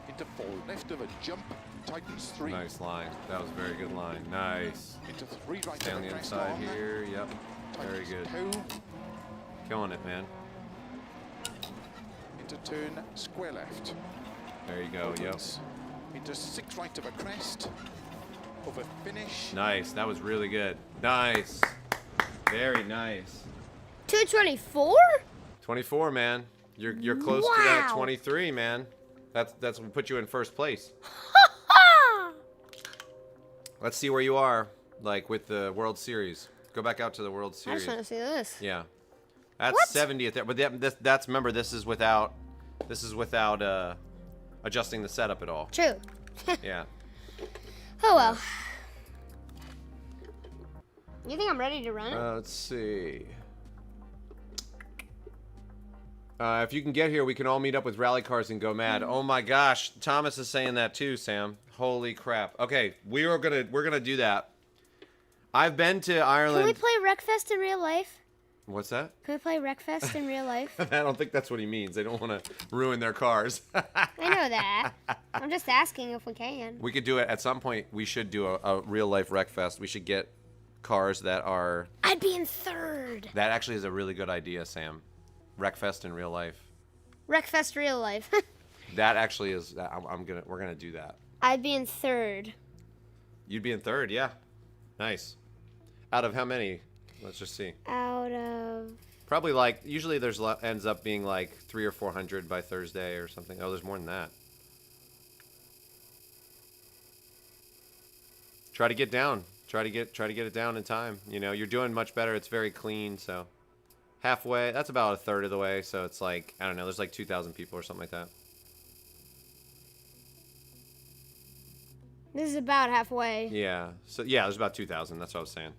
Into 4 left of a jump. Tightens 3. Nice line. That was a very good line. Nice. Into 3 right Stay of on a the crest inside long. here. Yep. Very Tightens good. 2. Killing it, man. Into turn square left. There you go. Yep. Opens. Into 6 right of a crest. Over finish. Nice. That was really good. Nice. Very nice. 224? 24, man. You're close to that Wow. 23, man. That's what put you in first place. Let's see where you are, like with the World Series. Go back out to the World I Series. just want to see this. Yeah, that's What? 70th there. But that's remember this is without adjusting the setup at all. True. Yeah. Oh well. You think I'm ready to run it? Let's see. If you can get here, we can all meet up with rally cars and go mad. Oh my gosh, Thomas is saying that too, Sam. Holy crap. Okay, we're gonna do that. I've been to Ireland. Can we play Wreckfest in real life? What's that? Can we play Wreckfest in real life? I don't think that's what he means. They don't want to ruin their cars. I know that. I'm just asking if we can. We could do it at some point. We should do a real life Wreckfest. We should get cars that are. I'd be in third. That actually is a really good idea, Sam. Wreckfest in real life. Wreckfest real life. That actually is. We're gonna do that. I'd be in third. You'd be in third, yeah. Nice. Out of how many? Let's just see. Out of. Probably like usually there's ends up being like 300 or 400 by Thursday or something. Oh, there's more than that. Try to get down. Try to get it down in time. You know, you're doing much better. It's very clean, so halfway. That's about a third of the way. So it's like I don't know. There's like 2,000 people or something like that. This is about halfway. Yeah. So yeah, there's about 2,000. That's what I was saying.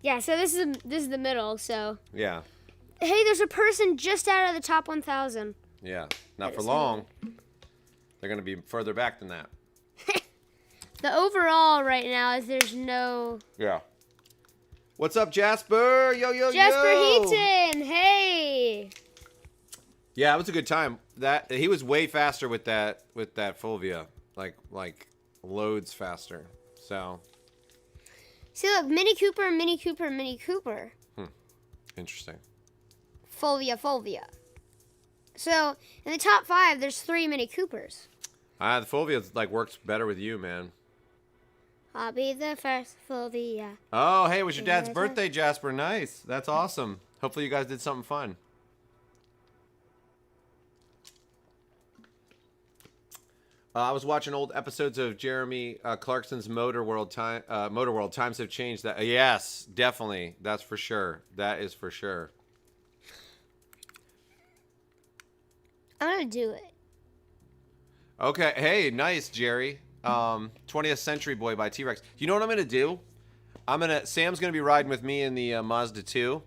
Yeah, so this is the middle, so. Yeah. Hey, there's a person just out of the top 1,000. Yeah. Not That for is long. They're gonna be further back than that. The overall right now is there's no. Yeah. What's up, Jasper? Yo, yo, Jasper yo. Heaton, hey. Yeah, it was a good time. That he was way faster with that Fulvia, like loads faster. So. See, look, Mini Cooper, Mini Cooper, Mini Cooper. Interesting. Fulvia. So in the top 5, there's 3 Mini Coopers. The Fulvia like works better with you, man. I'll be the first Fulvia. Oh, hey, it was your dad's birthday, Jasper. Nice. That's awesome. Hopefully you guys did something fun. I was watching old episodes of Jeremy Clarkson's Motor World. Times have changed. That yes, definitely. That's for sure. That is for sure. I'm gonna do it. Okay. Hey, nice, Jerry. 20th Century Boy by T-Rex. You know what I'm gonna do? Sam's gonna be riding with me in the Mazda 2,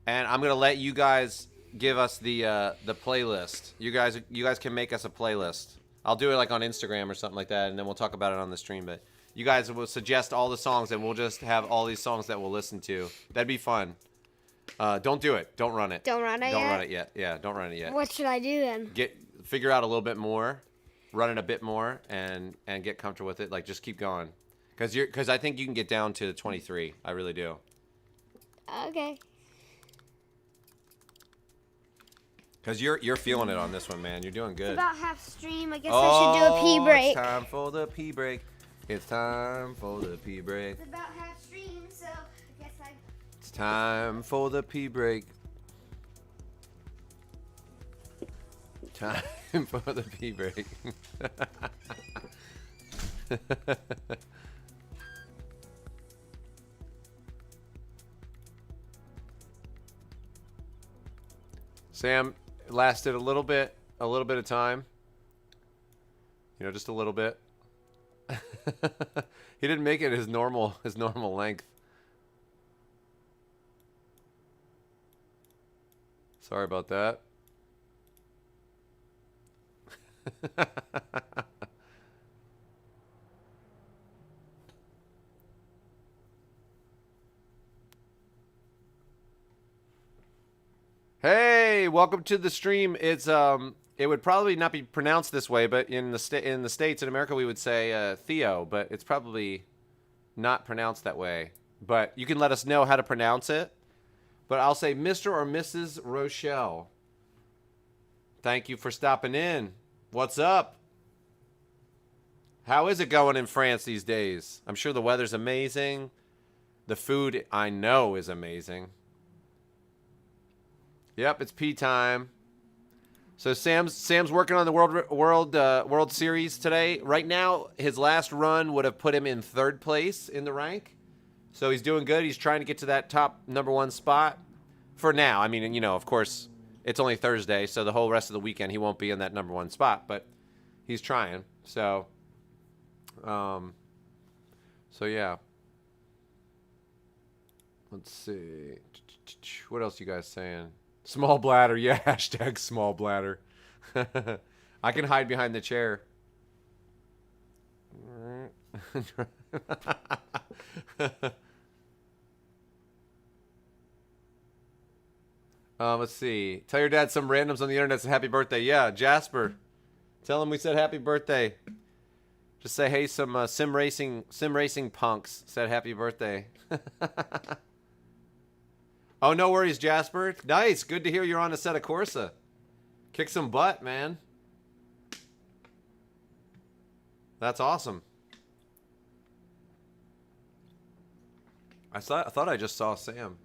and I'm gonna let you guys give us the playlist. You guys can make us a playlist. I'll do it like on Instagram or something like that, and then we'll talk about it on the stream. But you guys will suggest all the songs, and we'll just have all these songs that we'll listen to. That'd be fun. Don't do it. Don't run it. Don't run it Don't yet? run it yet. Yeah, don't run it yet. What should I do then? Figure out a little bit more, run it a bit more, and get comfortable with it. Like just keep going, because I think you can get down to 23. I really do. Okay. Because you're feeling it on this one, man. You're doing good. It's about half stream. I guess I should do a pee break. It's time for the pee break. It's time for the pee break. It's about half stream, so I guess I. It's time for the pee break. Time for the pee break. Sam lasted a little bit of time. You know, just a little bit. He didn't make it his normal length. Sorry about that. Hey, welcome to the stream. It's it would probably not be pronounced this way, but in the States in America we would say Theo, but it's probably not pronounced that way. But you can let us know how to pronounce it. But I'll say Mr. or Mrs. Rochelle. Thank you for stopping in. What's up? How is it going in France these days? I'm sure the weather's amazing. The food, I know, is amazing. Yep, it's pee time. So Sam's working on the World Series today. Right now, his last run would have put him in 3rd place in the rank. So he's doing good. He's trying to get to that top #1 spot for now. I mean, you know, of course, it's only Thursday, so the whole rest of the weekend he won't be in that #1 spot, but he's trying. So yeah. Let's see. What else you guys saying? Small bladder, yeah, hashtag small bladder. I can hide behind the chair. Let's see. Tell your dad some randoms on the internet said happy birthday. Yeah, Jasper. Tell him we said happy birthday. Just say, hey, some sim racing punks said happy birthday. Oh, no worries, Jasper. Nice. Good to hear you're on Assetto Corsa. Kick some butt, man. That's awesome. I thought I just saw Sam.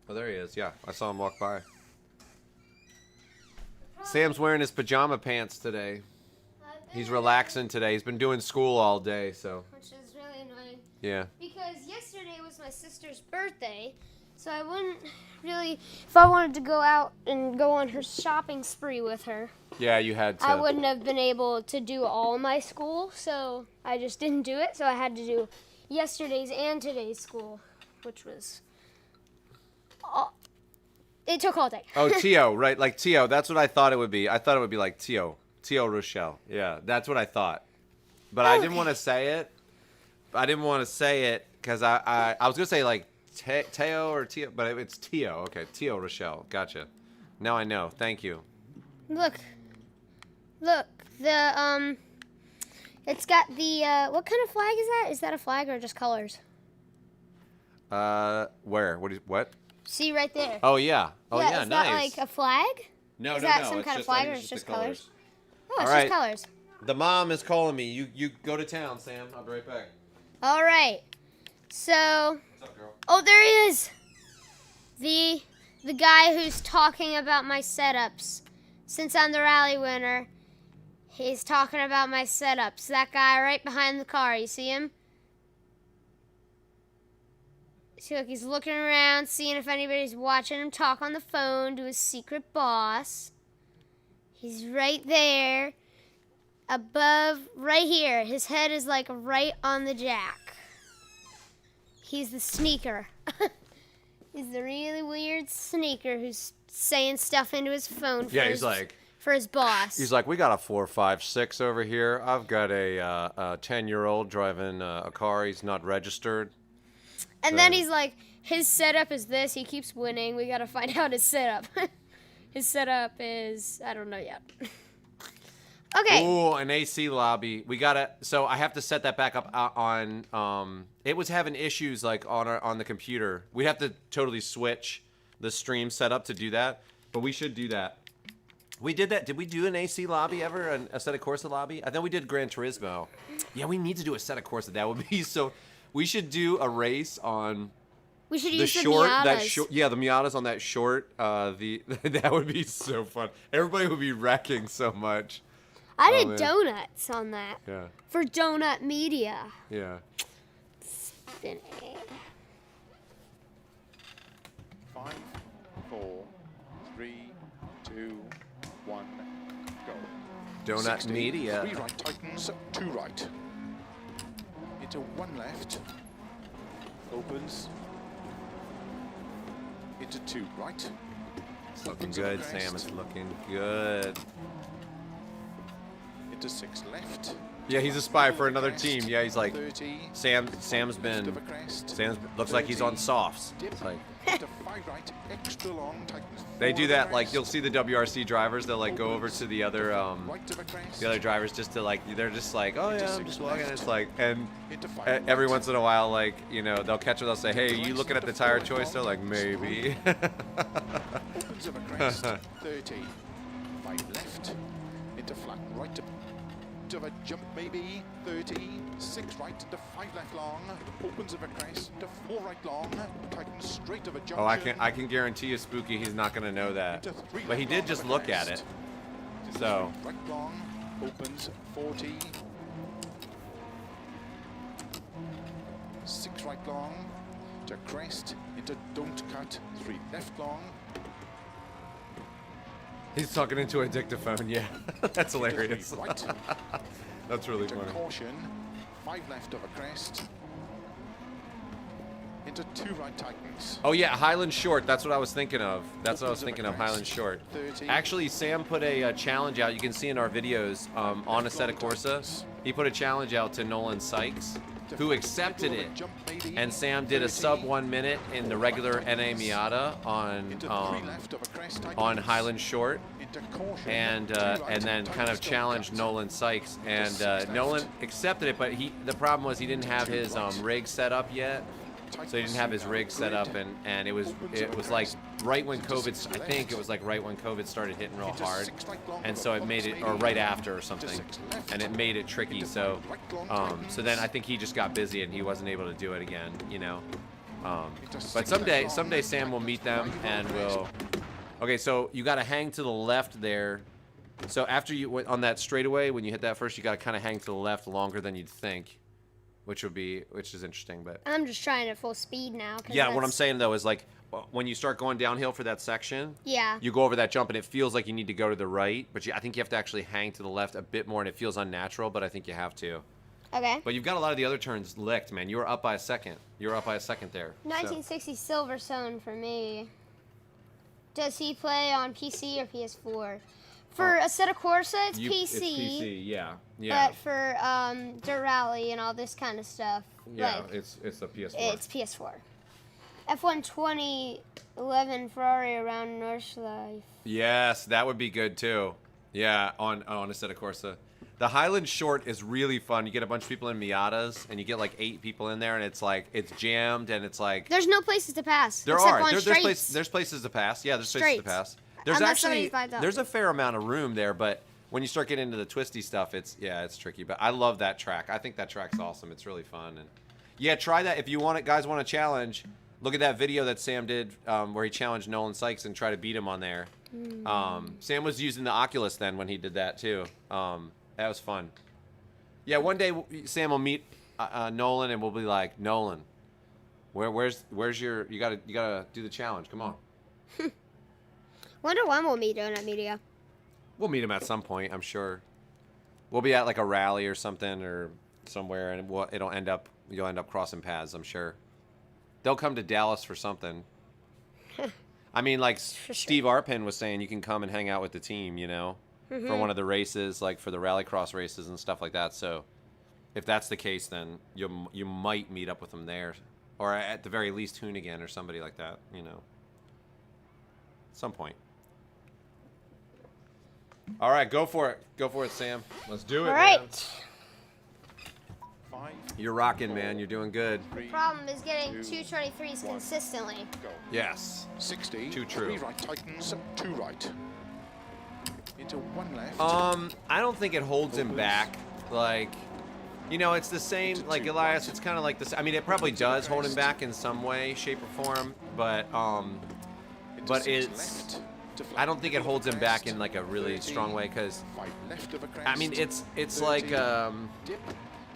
Oh, there he is. Yeah, I saw him walk by. Sam's wearing his pajama pants today. He's relaxing today. He's been doing school all day, so. Which is really annoying. Yeah. Because yesterday was my sister's birthday. So I wouldn't really, if I wanted to go out and go on her shopping spree with her. Yeah, you had to. I wouldn't have been able to do all my school, so I just didn't do it. So I had to do yesterday's and today's school, which was, it took all day. Oh, Tio, right? Like Tio, that's what I thought it would be. I thought it would be like Tio Rochelle. Yeah, that's what I thought. But I didn't want to say it. I didn't want to say it because I was going to say like, Teo or Tio, but it's Tio. Okay, Tio Rochelle. Gotcha. Now I know. Thank you. Look, the, it's got the, what kind of flag is that? Is that a flag or just colors? Where? What? See right there. Oh, yeah. Oh, yeah, is nice. that like a flag? No, is no, that no. some It's kind of just, flag I or think it's just the colors? Oh, All it's right. just colors. The mom is calling me. You go to town, Sam. I'll be right back. All right. So, What's up, girl? oh, there he is. The guy who's talking about my setups. Since I'm the rally winner, he's talking about my setups. That guy right behind the car, you see him? See, look, he's looking around, seeing if anybody's watching him talk on the phone to his secret boss. He's right there, above, right here. His head is like right on the jack. He's the sneaker. He's the really weird sneaker who's saying stuff into his phone for his boss. He's like, we got a 456 over here. I've got a 10-year-old driving a car. He's not registered. And then he's like, his setup is this. He keeps winning. We got to find out his setup. His setup is, I don't know yet. Okay. Ooh, an AC lobby. We gotta. So I have to set that back up on. It was having issues like on the computer. We have to totally switch the stream setup to do that. But we should do that. We did that. Did we do an AC lobby ever? A Assetto Corsa lobby? I think we did Gran Turismo. Yeah, we need to do a Assetto Corsa. That would be so. We should do a race on. We should The use short, the Miatas. that short, yeah, the Miatas on that short. That would be so fun. Everybody would be wrecking so much. I did man. donuts on that. Yeah. For Donut Media. Yeah. Spin it. 5, 4, 3, 2, 1, go. Donut 60, Media. 3 right tightens, 2 right. Into 1 left. Opens. Into 2 right. It's looking Opens up good, crest. Sam. It's looking good. Into 6 left. Yeah, he's a spy for another team. Yeah, he's like 30. Sam's been. Of a crest. Sam's looks like he's on 30. softs. Dip. It's like Into 5 right. Extra long. Tightens. they 4 do of a that. Like crest. you'll see the WRC drivers. They'll like go over to the other Right of a crest. the other drivers just to like they're just like, oh yeah, I'm just walking. It's like and Into 5 every right. once in a while, like you know, they'll catch it. They'll say, hey, you looking at the tire choice? They're like, maybe. Opens of a crest. 30. 5 left. Into flat right. bit of a jump maybe, 30, 6 right into 5 left long, opens of a crest to 4 right long, tightens straight of a junction. Oh, I can guarantee you, Spooky, he's not going to know that. Into 3 But he left did long just of a look at crest. it. So, Right long, opens 40, 6 right long, to crest, into don't cut, 3 left long, he's talking into a dictaphone, yeah. That's into 3 hilarious. right, That's really into funny. caution, 5 left of a crest, into 2 right tightens. Oh yeah, Highland Short. That's what I was thinking of. That's what I was Opens of a thinking of, crest, Highland Short. 30. Actually, Sam put a challenge out. You can see in our videos on Assetto Corsa. He put a challenge out to Nolan Sykes, who accepted it. And Sam did a sub 1 minute in the regular NA Miata on Highland Short, and then kind of challenged Nolan Sykes. And Nolan accepted it, but the problem was he didn't have his rig set up yet. So he didn't have his rig set up, and it was like right when COVID, I think it was like right when COVID started hitting real hard, and so it made it, or right after or something, and it made it tricky. So then I think he just got busy and he wasn't able to do it again, you know. But someday Sam will meet them and we'll. Okay, so you got to hang to the left there. So after you on that straightaway, when you hit that first, you got to kind of hang to the left longer than you'd think. Which is interesting, but I'm just trying at full speed now. yeah, what I'm saying though is like when you start going downhill for that section, Yeah. you go over that jump and it feels like you need to go to the right, but I think you have to actually hang to the left a bit more, and it feels unnatural, but I think you have to. Okay. But you've got a lot of the other turns licked, man. You were up by a second. You were up by a second there. so. 1960 Silverstone for me. Does he play on PC or PS4? For Assetto Corsa, it's PC. It's PC, yeah. But for Dirt Rally and all this kind of stuff, Yeah, like, it's a PS4. it's PS4. F1 2011 Ferrari around Nordschleife. Yes, that would be good too. Yeah, on Assetto Corsa. The Highland Short is really fun. You get a bunch of people in Miatas, and you get like 8 people in there, and it's like it's jammed, and it's like There's no places to pass. there except are on there's straights. there's places to pass. Yeah, there's places to Straights. pass. There's Unless actually somebody's lined up. there's a fair amount of room there, but when you start getting into the twisty stuff, it's tricky. But I love that track. I think that track's awesome. It's really fun, and yeah, try that if you want it. Guys want a challenge? Look at that video that Sam did where he challenged Nolan Sykes and tried to beat him on there. Sam was using the Oculus then when he did that too. That was fun. Yeah, one day Sam will meet Nolan and we'll be like, Nolan, where's your you gotta do the challenge. Come on. Wonder when we'll meet Donut Media. We'll meet him at some point, I'm sure. We'll be at like a rally or something or somewhere, and you'll end up crossing paths, I'm sure. They'll come to Dallas for something. I mean, like sure. Steve Arpin was saying, you can come and hang out with the team, you know, for one of the races, like for the rallycross races and stuff like that. So if that's the case, then you might meet up with them there, or at the very least Hoonigan or somebody like that, you know, at some point. All right, go for it, Sam. Let's do it. All man. right. 5, You're rocking, man. You're doing good. 3, Problem is getting 223s One. consistently. go. Yes. 60. Too true. 3 right tightens, 2 right. Into 1 left. I don't think it holds him back. Like, you know, it's the same. Like Elias, it's kind of like this. I mean, it probably does hold him back in some way, shape, or form. But Into 6 it's. left, to flat I don't think it holds him back in crest, like a really 30, strong way, because 5 left of a crest, I mean, it's 30, like dip,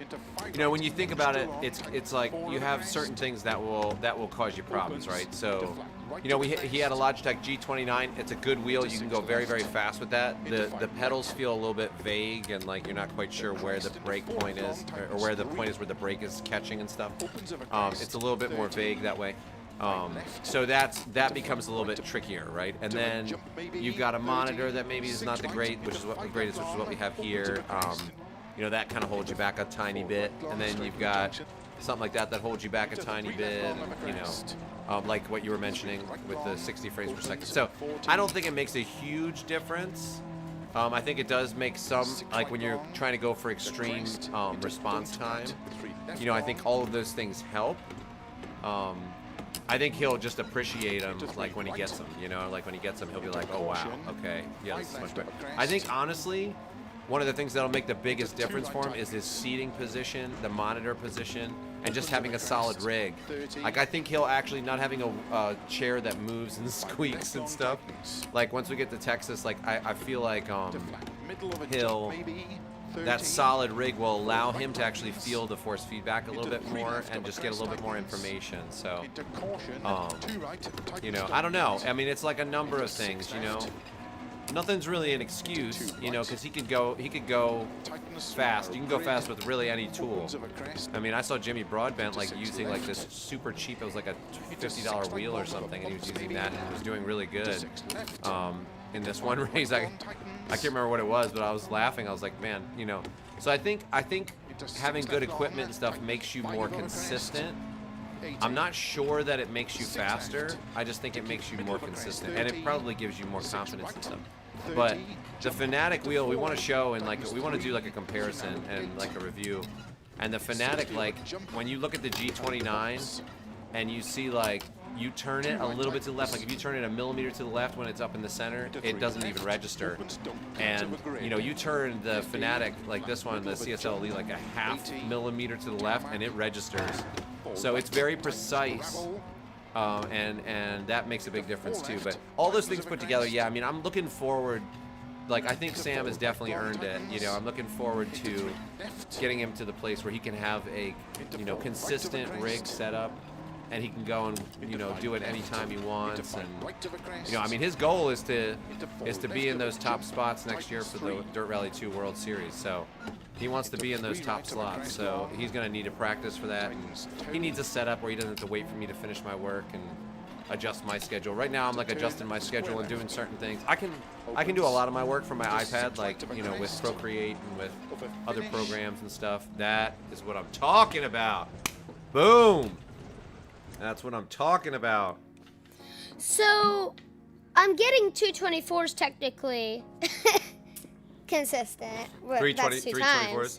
into 5 you know, when right, you think about it, still on, it's tightens like 4 you of a have crest, certain things that will cause you problems, right? opens, So, to flat right you know, to the he had a crest, Logitech G29. It's a good wheel. You can go very, very fast with that. The pedals feel a little bit vague, and like you're not quite sure where the brake point is, or where the point is where the brake is catching and stuff. opens of a crest, It's a little bit more 30, vague that way. So that becomes a little bit trickier, right? And then you've got a monitor that maybe is not the greatest, which is what we have here. You know, that kind of holds you back a tiny bit, and then you've got something like that holds you back a tiny bit, and, you know, like what you were mentioning with the 60 frames per second. So I don't think it makes a huge difference. I think it does make some, like when you're trying to go for extreme response time, you know, I think all of those things help. I think he'll just appreciate them, like when he gets them, you know, like when he gets them, he'll be like, oh wow, okay, yeah, this is much better. I think honestly, one of the things that'll make the biggest difference for him is his seating position, the monitor position, and just having a solid rig. Like, I think he'll actually, not having a chair that moves and squeaks and stuff, like once we get to Texas, like I feel like that solid rig will allow him to actually feel the force feedback a little bit more and just get a little bit more information. So you know, I don't know, I mean, it's like a number of things, you know. Nothing's really an excuse, you know, because he could go fast. You can go fast with really any tool. I mean, I saw Jimmy Broadbent like using like this super cheap, it was like a $50 wheel or something, and he was using that and was doing really good. In this one race, I can't remember what it was, but I was laughing. I was like, man, you know. So I think having good equipment and stuff makes you more consistent. I'm not sure that it makes you faster. I just think it makes you more consistent, and it probably gives you more confidence and stuff. But the FANATEC wheel, we want to show, and like we want to do like a comparison and like a review. And the FANATEC, like when you look at the G29 and you see like you turn it a little bit to the left, like if you turn it a millimeter to the left when it's up in the center, it doesn't even register. And you know, you turn the FANATEC like this one, the CSL Elite, like a half millimeter to the left, and it registers. So it's very precise, and that makes a big difference too. But all those things put together, yeah, I mean, I'm looking forward. Like, I think Sam has definitely earned it. You know, I'm looking forward to getting him to the place where he can have a, you know, consistent rig setup, and he can go and, you know, do it anytime he wants. And, you know, I mean, his goal is to be in those top spots next year for the Dirt Rally 2 World Series. So he wants to be in those top slots. So he's going to need to practice for that. And he needs a setup where he doesn't have to wait for me to finish my work and adjust my schedule. Right now, I'm like adjusting my schedule and doing certain things. I can do a lot of my work from my iPad, like, you know, with Procreate and with other programs and stuff. That is what I'm talking about. Boom. That's what I'm talking about. So, I'm getting 224s technically consistent. That's 324s.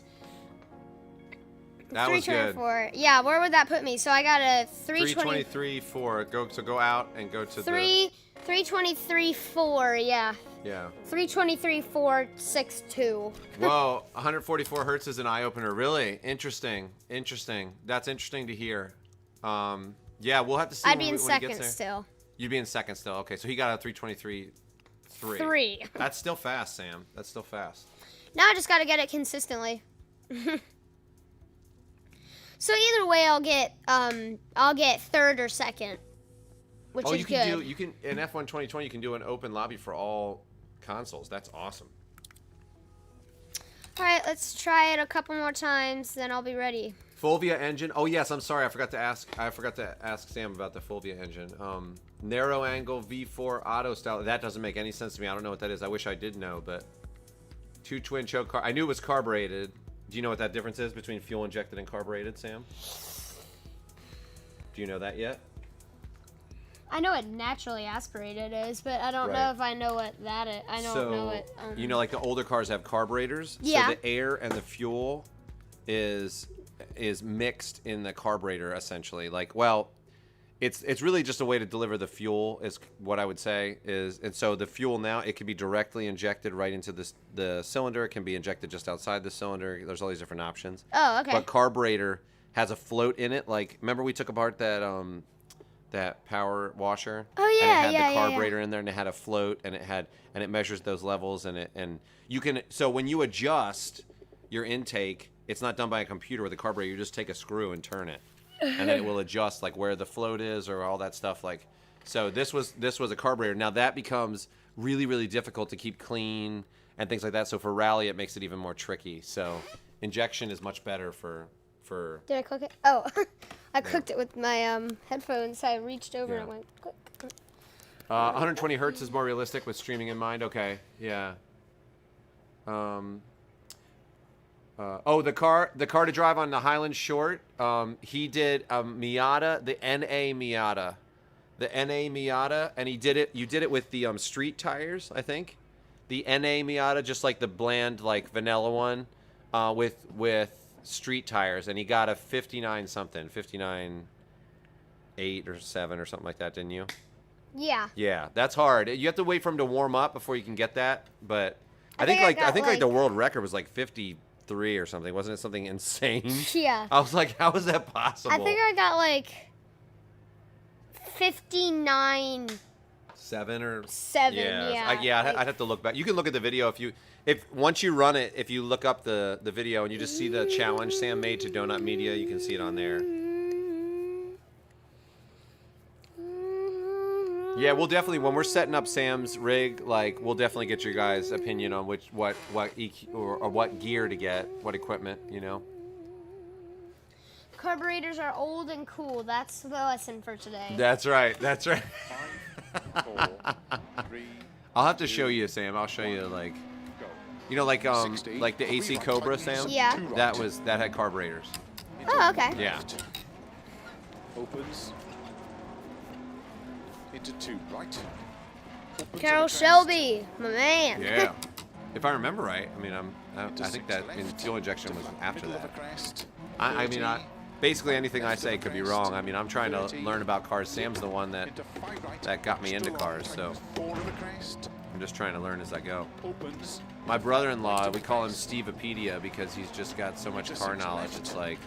That was good. Yeah, where would that put me? So I got a 323.4. Go out and go to 323.4. Yeah. Yeah. 323.462. Whoa, 144 hertz is an eye opener. Really interesting. Interesting. That's interesting to hear. Yeah, we'll have to see. I'd be in second still. You'd be in second still. Okay, so he got a 323.3. 3. That's still fast, Sam. That's still fast. Now I just got to get it consistently. So either way, I'll get third or second, which is good. You can in F1 2020 you can do an open lobby for all consoles. That's awesome. All right, let's try it a couple more times, then I'll be ready. Fulvia engine. Oh yes, I'm sorry. I forgot to ask Sam about the Fulvia engine. Narrow angle V4 auto style. That doesn't make any sense to me. I don't know what that is. I wish I did know, but 2 twin choke car. I knew it was carbureted. Do you know what that difference is between fuel injected and carbureted, Sam? Do you know that yet? I know what naturally aspirated is, but I don't know if I know what that is. I don't know what. You know, like the older cars have carburetors. Yeah. So the air and the fuel is mixed in the carburetor essentially. Like, well, it's really just a way to deliver the fuel is what I would say is, and so the fuel now, it can be directly injected right into the cylinder. It can be injected just outside the cylinder. There's all these different options. Oh, okay. But carburetor has a float in it. Like, remember we took apart that power washer? Oh yeah, and it had the carburetor in there, and it had a float, and it measures those levels, and you can, so when you adjust your intake, it's not done by a computer with a carburetor. You just take a screw and turn it, and then it will adjust like where the float is or all that stuff. Like, so this was a carburetor. Now that becomes really, really difficult to keep clean and things like that. So for rally, it makes it even more tricky. So injection is much better for. Did I click it? Oh, I clicked it with my headphones. I reached over and it went click. 120 hertz is more realistic with streaming in mind. Okay, yeah. The car to drive on the Highland Short. He did a Miata, the NA Miata, and he did it. You did it with the street tires, I think. The NA Miata, just like the bland, like vanilla one, with street tires, and he got a 59 something, 59.8 or 7 or something like that, didn't you? Yeah. Yeah, that's hard. You have to wait for him to warm up before you can get that, but I think like got, the world record was like 53 or something. Wasn't it something insane? Yeah. I was like, how is that possible? I think I got like 59. 7 or 7, yeah. yeah. I'd have to look back. You can look at the video if once you run it, if you look up the video and you just see the challenge Sam made to Donut Media, you can see it on there. Yeah, we'll definitely when we're setting up Sam's rig, like we'll definitely get your guys' opinion on what EQ, or what gear to get, what equipment, you know. Carburetors are old and cool. That's the lesson for today. That's right. That's right. 5, 4, 3, I'll have to show you, Sam. I'll show you like, go. you know, like 60, like the AC 3 right Cobra, tightens, Sam. Yeah. 2 right. That had carburetors. Oh, okay. Yeah. Left. Opens. Into 2 right. Opens Carol at the crest. Shelby, my man. Yeah. If I remember right, I mean, I Into think 6 that in left. fuel injection was after Middle of that. the crest. I mean, 30. basically anything I Left say of the could be crest. wrong. I mean, I'm trying to 30. learn about cars. Sam's the one that Into 5 right. that got me into Still cars, on, so tightens 4 of the crest. I'm just trying to learn as I go. Opens. My brother-in-law, we call him Stevepedia because he's just got so much car knowledge. It's like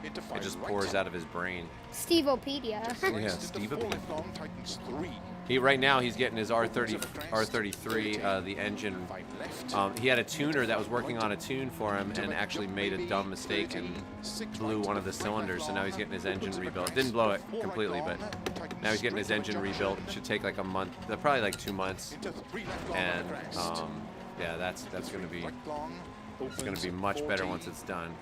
Into 5 it just right. pours out of his brain. Steveopedia. Yeah, Crest into 4 Stevepedia. left long, tightens 3. Right now he's getting his R33, the engine. 5 left. He had a tuner that was working on a tune for him and actually made a dumb mistake and blew one of the cylinders. So now he's getting his engine rebuilt. Didn't blow it completely, but now he's getting his engine rebuilt. It should take like a month, probably like 2 months. Into 3 left long And on the crest. yeah, that's gonna be Right long, it's gonna opens be at much better 40. once it's done.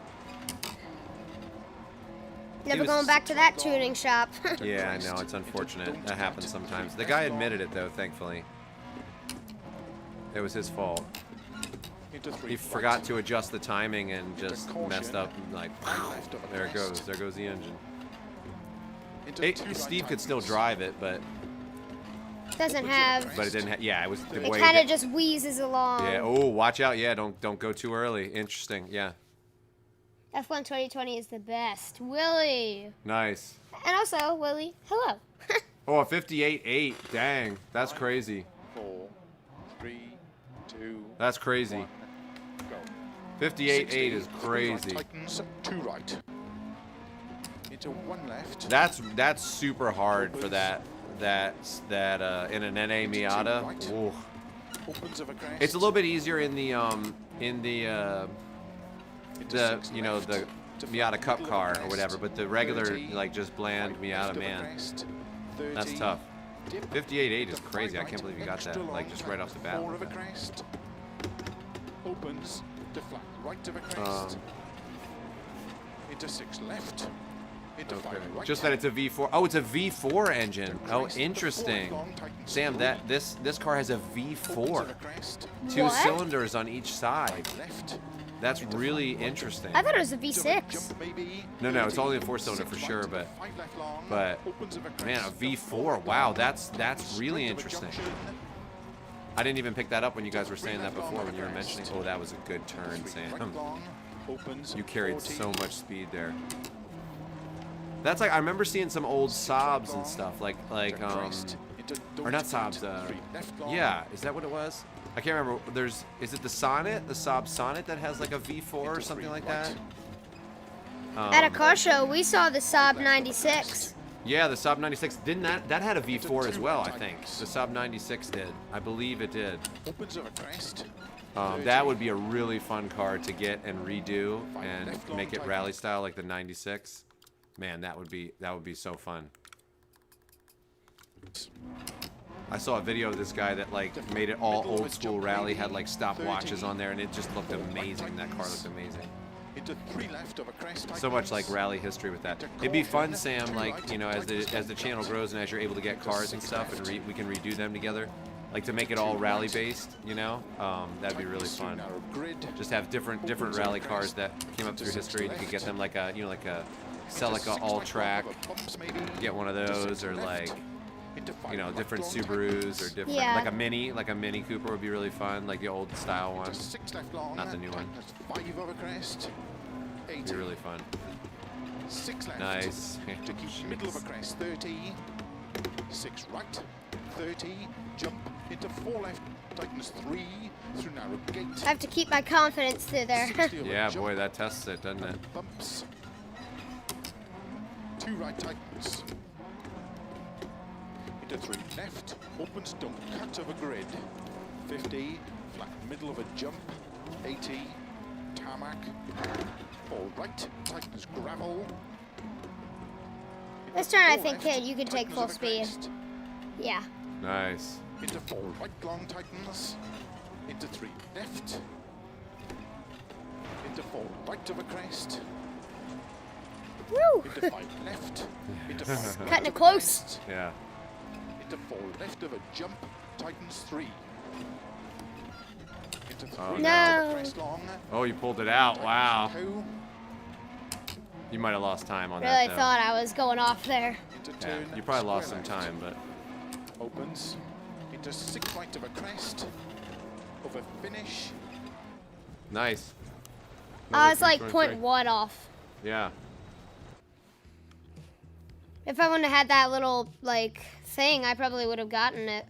Never was- going back to that tuning shop. Yeah, I know, it's unfortunate. That happens sometimes. The guy admitted it though, thankfully. It was his fault. Into 3 He right. forgot to adjust the timing and just messed up. And like, Left of the there it goes. crest. There goes the engine. Into Hey, 2 right Steve could still tightens. drive it, but Doesn't have. it didn't. Yeah, it was the It way. kind that- of just wheezes along. Yeah. Oh, watch out. Yeah, don't go too early. Interesting. Yeah. F1 2020 is the best. Willie. Nice. And also, Willie, hello. Oh, a 58.8. Dang, that's crazy. 4, 3, 2, That's crazy. 1, go. 58.8 is 3 right crazy. tightens, 2 right. Into 1 left. That's super hard for that in an NA Miata. Ooh. Opens of a crest. It's a little bit easier in the Into the 6 you know left. the To Miata Cup middle of car the or whatever, crest. but the regular 30, like just bland right Miata left of the man, crest. that's 30, tough. dip, 58.8 is to 5 crazy. I right, can't believe you got extra that long, like just right off the bat. 4 like of a that. crest. Opens to flat right of a crest. Into 6 left. Into 5 Okay. right. Just that it's a V4. Oh, it's a V4 engine. Oh, Crest, the interesting. 4 long tightens Sam, 3. that this car has a Opens V4. of a crest. 2 What? cylinders on each side. Left. That's really interesting. I thought it was a To a V6. jump, maybe. No, it's 30, only a 4-cylinder for 6 sure, right, but 5 left long, but opens of a man, a crest, V4. Wow, that's really interesting. I didn't even pick that up when you guys were saying that before when you were mentioning. Oh, that was a good turn, Sam. You carried so much speed there. That's like I remember seeing some old Saabs and stuff like or not Saabs. Yeah, is that what it was? I can't remember. Is it the Sonnet, the Saab Sonnet that has like a V4 or something like that? At a car show, we saw the Saab 96. Yeah, the Saab 96. Didn't that had a V4 as well? I think the Saab 96 did. I believe it did. Opens of a crest. That would be a really fun car to get and redo and make it rally style like the 96. Man, that would be so fun. I saw a video of this guy that like made it all old school rally, had like stopwatches on there, and it just looked amazing. That car looked amazing. Into 3 left of a crest. So much like rally history with that. It'd be fun, Sam, like, you know, as the channel grows and as you're able to get cars and stuff and we can redo them together, like to make it all rally based, you know, that'd be really fun. Just have different rally cars that came up through history, and you could get them like a, you know, like a Celica all track, get one of those, or like, you know, different Subarus or different, Yeah. like a Mini Cooper would be really fun, like the old style one. Not the new one. 5 of a crest. It'd be really fun. 6 left. Nice. To keep middle of a crest. 30. 6 right. 30. Jump into 4 left, tightens 3, through narrow gate. I have to keep my confidence through there. 60 over Yeah, jump, boy, that tests it, doesn't it? bumps. 2 right tightens. Into 3 left, opens, don't cut over grid. 50, flat middle of a jump. 80, tarmac. All right, tightens gravel. This turn, I 4 think, left, you could take tightens full over speed. crest. Yeah. Nice. Into 4 right long tightens. Into 3 left. Into 4 right over crest. Woo! Into 5 left. Into 5 right Cutting it over close. crest. Yeah. Into 4 left of a jump. Tightens 3. Into 3 Oh, left no. of a crest long. Oh, you pulled it out. Wow. Tightens 2. You might have lost time on Really that, though. thought I was going off there. Into Yeah, turn. you probably lost some square left. time, but Opens. Into 6 right of a crest. Over finish. nice. I was like 0.1. 0.1 off. Yeah. If I wouldn't have had that little, like, thing, I probably would have gotten it.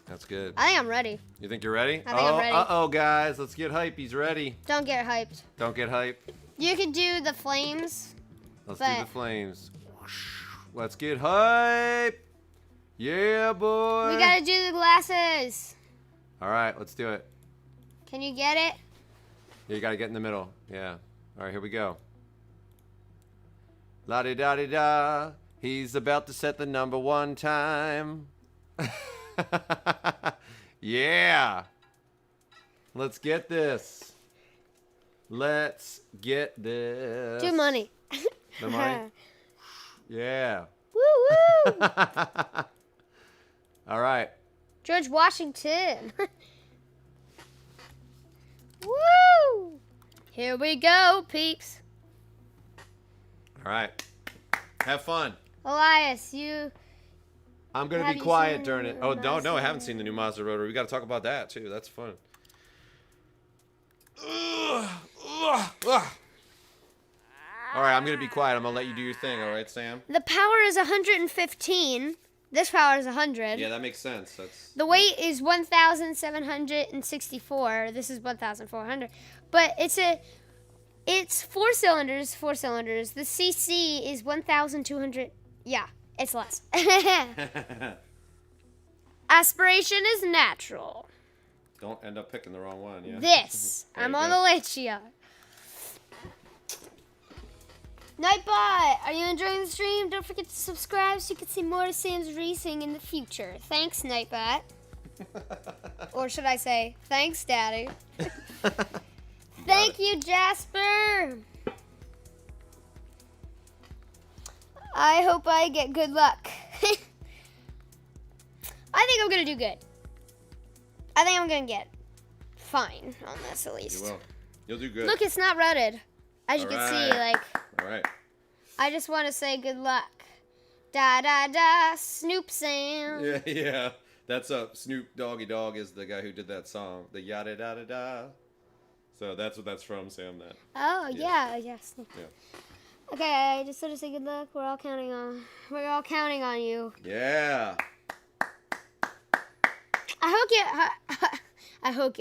That's good. I think I'm ready. You think you're ready? I think I'm ready. Uh-oh, guys. Let's get hype. He's ready. Don't get hyped. Don't get hype. You could do the flames. Let's But- do the flames. Let's get hype. Yeah, boy. We gotta do the glasses. All right, let's do it. Can you get it? Yeah, you got to get in the middle. Yeah. All right, here we go. La-di-da-di-da. He's about to set the #1 time. Yeah. Let's get this. Let's get this. Do money. The money? Yeah. Woo woo! All right. George Washington. Woo! Here we go, peeps. All right. Have fun. Elias, you. I'm going to Have be you quiet seen during the it. Oh, no, I Mazda? haven't seen the new Mazda Rotary. We got to talk about that, too. That's fun. Ugh, ugh, ugh. All right, I'm going to be quiet. I'm going to let you do your thing. All right, Sam? The power is 115. This power is 100. Yeah, that makes sense. That's The weight is 1,764. This is 1,400. But it's 4 cylinders, 4 cylinders. The CC is 1,200. Yeah, it's less. Aspiration is natural. Don't end up picking the wrong one, yeah? This. There I'm you on go. the Lancia. Nightbot, are you enjoying the stream? Don't forget to subscribe so you can see more of Sam's racing in the future. Thanks, Nightbot. Or should I say, thanks, Daddy. Thank you, Jasper. I hope I get good luck. I think I'm going to do good. I think I'm going to get fine on this at least. You will. You'll do good. Look, it's not rutted. As you All can see, right. like, All right. I just want to say good luck. Da da da, Snoop Sam. Yeah, yeah. That's Snoop Doggy Dogg is the guy who did that song, the yada da da da. So that's what that's from, Sam. That. Oh Yeah. yes. Yeah. Okay, I just want to say good luck. We're all counting on you. Yeah. I hope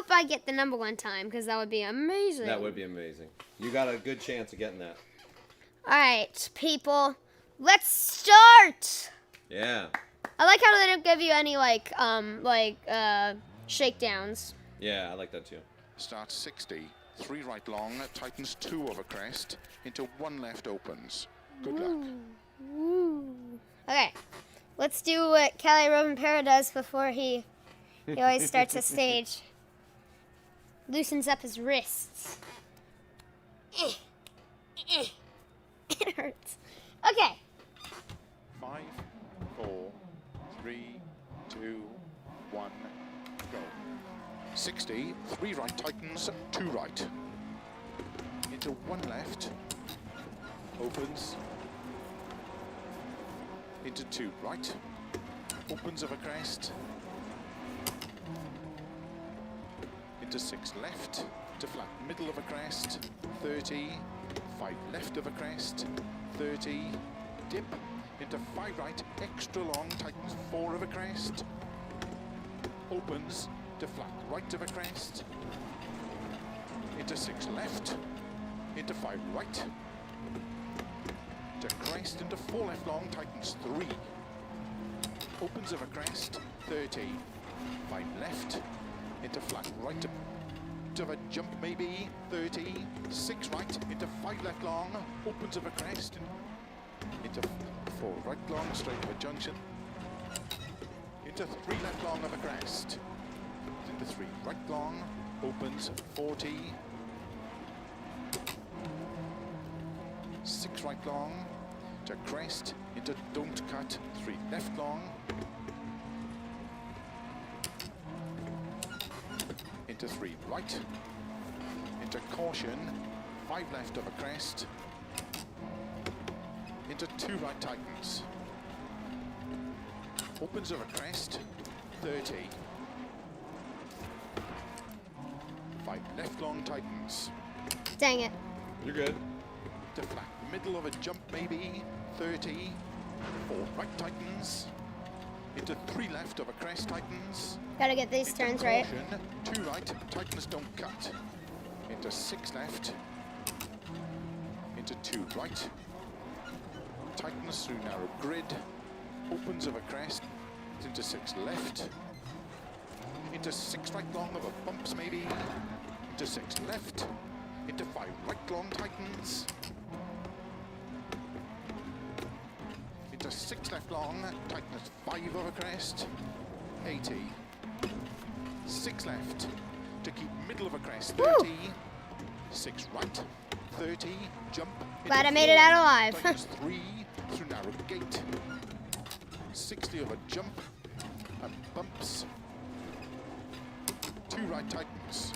I get the #1 time because that would be amazing. That would be amazing. You got a good chance of getting that. All right, people, let's start. Yeah. I like how they don't give you any shakedowns. Yeah, I like that too. Starts 60, 3 right long, tightens 2 over crest, into 1 left opens. Good luck. Woo. Okay, let's do what Kelly Robenpera does before he always starts a stage. Loosens up his wrists. It hurts. Okay. 5, 4, 3, 2, 1, go. 60, 3 right tightens, 2 right. Into 1 left. Opens. Into 2 right. Opens over crest. Into 6 left. To flat middle of a crest. 30. 5 left of a crest. 30. Dip. Into 5 right. Extra long. Tightens 4 of a crest. opens to flat right of a crest, into 6 left, into 5 right, to crest, into 4 left long, tightens 3, opens of a crest, 30, 5 left, into flat right of a jump maybe, 30, 6 right, into 5 left long, opens of a crest, into 4 right long, straight of a junction, into 3 left long of a crest, into 3 right long, opens 40, 6 right long, to crest, into don't cut, 3 left long, into 3 right, into caution, 5 left of a crest, into 2 right tightens, opens of a crest, 30, 5 left long tightens, Dang it. You're good. to flat middle of a jump maybe, 30, 4 right tightens, into 3 left of a crest tightens, Gotta get these into turns right. caution, 2 right, tightens don't cut, into 6 left, into 2 right, tightens through narrow grid, opens of a crest, into 6 left, into 6 right long of a bumps maybe, into 6 left, into 5 right long tightens, into 6 left long, tightens 5 of a crest, 80, 6 left, to keep middle of a crest, 30, 6 right, 30, jump, Glad into I made it 4, out alive. tightens 3, through narrow gate, 60 of a jump, and bumps, 2 right tightens,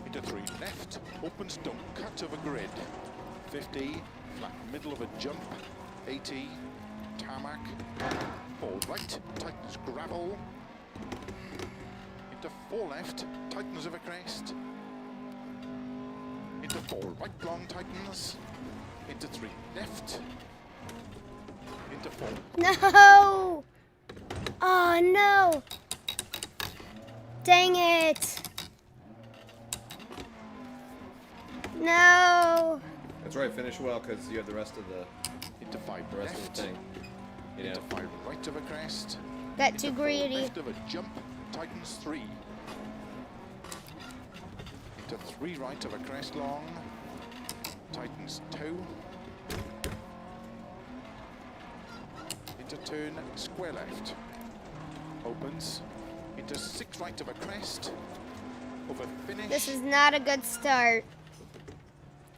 into 3 left, opens don't cut of a grid, 50, flat middle of a jump, 80, tarmac, 4 right, tightens gravel, into 4 left, tightens of a crest, into 4 right long tightens, into 3 left, into 4 No! Oh no! Dang it! No! That's right. Finish well because you have the rest of the into 5 rest of left, the thing. You know. into 5 right of a crest, Got into too 4 greedy. left of a jump, tightens 3, into 3 right of a crest long, tightens 2, into turn square left, opens, into 6 right of a crest, over finish, This is not a good start.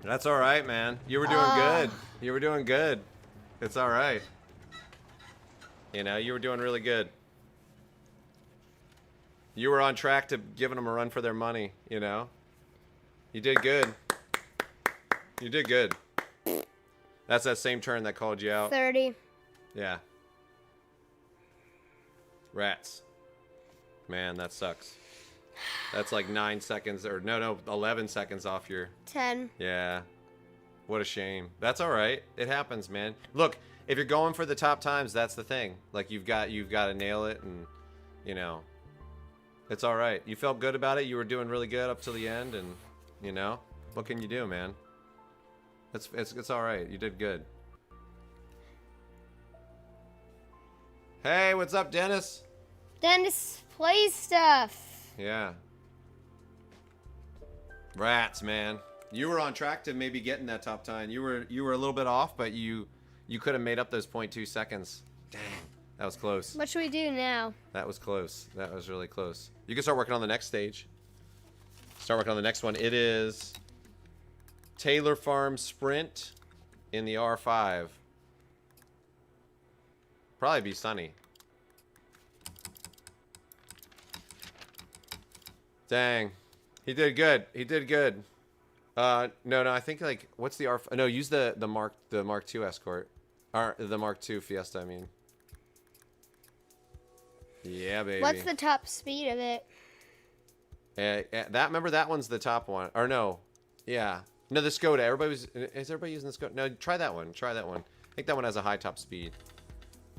That's all right, man. You were doing good. You were doing good. It's all right. You know, you were doing really good. You were on track to giving them a run for their money, you know? You did good. You did good. That's that same turn that called you out. 30. Yeah. Rats. Man, that sucks. That's like 9 seconds, or no, 11 seconds off your... 10. Yeah. What a shame. That's all right. It happens, man. Look, if you're going for the top times, that's the thing. Like you've got to nail it, and you know, it's all right. You felt good about it. You were doing really good up till the end, and you know, what can you do, man? It's all right. You did good. Hey, what's up, Dennis? Dennis plays stuff. Yeah. Rats, man. You were on track to maybe getting that top time. You were a little bit off, but you could have made up those 0.2 seconds. Dang. That was close. What should we do now? That was close. That was really close. You can start working on the next stage. Start working on the next one. It is Taylor Farm Sprint in the R5. Probably be sunny. Dang. He did good. He did good. No, I think like what's the R? No, use the Mark II Escort, or the Mark II Fiesta. I mean. Yeah, baby. What's the top speed of it? Remember that one's the top one, or no? Yeah, no, the Skoda. Is everybody using the Skoda? No, try that one. Try that one. I think that one has a high top speed,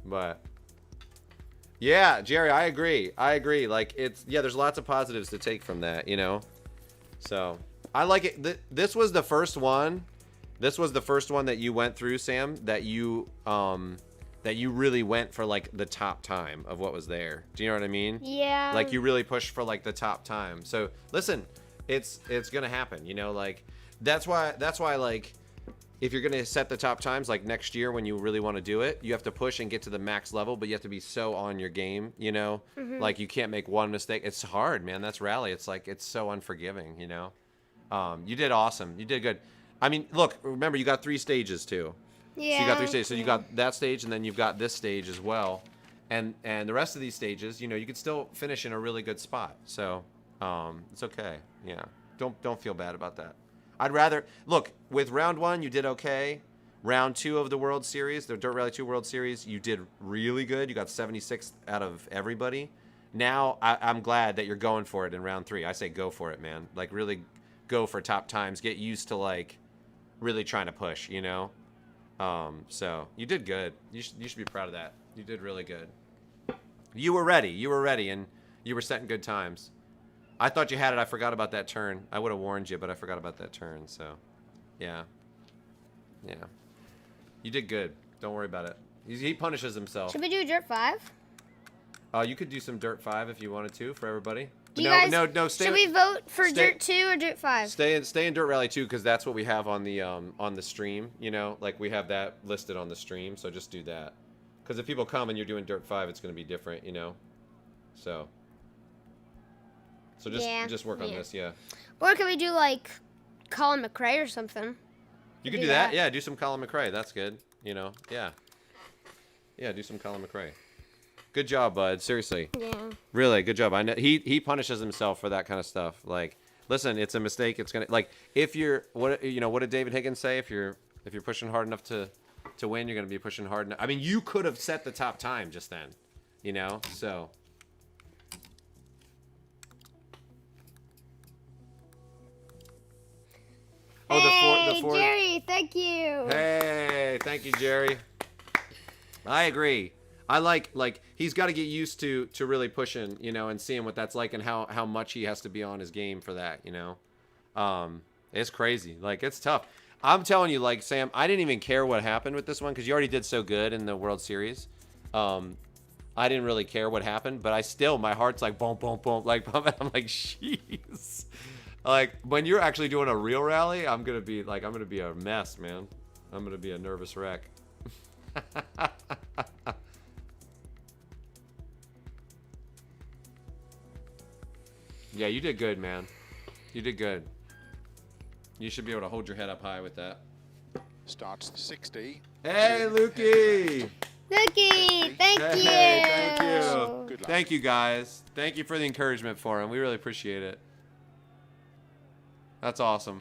but Yeah, Jerry, I agree. Like, there's lots of positives to take from that, you know? So, I like it. This was the first one. This was the first one that you went through, Sam, that you really went for, like, the top time of what was there. Do you know what I mean? Yeah. Like, you really pushed for, like, the top time. So, listen, it's gonna happen, you know? Like, that's why, like, if you're going to set the top times, like next year when you really want to do it, you have to push and get to the max level, but you have to be so on your game, you know? Like, you can't make one mistake. It's hard, man. That's rally. It's like, it's so unforgiving, you know? You did awesome. You did good. I mean, look, remember, you got 3 stages, too. Yeah. So you got 3 stages. So you got that stage, and then you've got this stage as well. And the rest of these stages, you know, you could still finish in a really good spot. So it's okay. Yeah. Don't feel bad about that. I'd rather look with round 1, you did okay. Round 2 of the World Series, the Dirt Rally 2 World Series, you did really good. You got 76th out of everybody. Now I'm glad that you're going for it in round 3. I say go for it, man. Like, really go for top times. Get used to, like, really trying to push, you know? So you did good. You should be proud of that. You did really good. You were ready, and you were setting good times. I thought you had it. I forgot about that turn. I would have warned you, but I forgot about that turn. So, yeah. You did good. Don't worry about it. He punishes himself. Should we do Dirt 5? You could do some Dirt 5 if you wanted to for everybody. No. Stay. Should we vote for Dirt 2 or Dirt 5? Stay in Dirt Rally 2 because that's what we have on the stream. You know, like we have that listed on the stream. So just do that. Because if people come and you're doing Dirt 5, it's going to be different. You know, so. So just work on this, yeah. Or can we do, like, Colin McRae or something? You could do that. Yeah, do some Colin McRae. That's good. You know, yeah. Yeah, do some Colin McRae. Good job, bud. Seriously. Yeah. Really, good job. I know he punishes himself for that kind of stuff. Like, listen, it's a mistake. It's gonna, like, if you're what did David Higgins say? If you're pushing hard enough to win, you're gonna be pushing hard enough. I mean, you could have set the top time just then. You know, so. Oh, the Ford. Jerry, thank you. Hey, thank you, Jerry. I agree. I like he's got to get used to really pushing, you know, and seeing what that's like and how much he has to be on his game for that, you know. It's crazy. Like, it's tough. I'm telling you, like, Sam, I didn't even care what happened with this one because you already did so good in the World Series. I didn't really care what happened, but my heart's like boom, boom, boom, like I'm like, jeez. Like, when you're actually doing a real rally, I'm gonna be a mess, man. I'm gonna be a nervous wreck. Yeah, you did good, man. You did good. You should be able to hold your head up high with that. Starts 60. Hey, Lukey! Lukey, thank you. Thank you. Good luck. Thank you, guys. Thank you for the encouragement for him. We really appreciate it. That's awesome.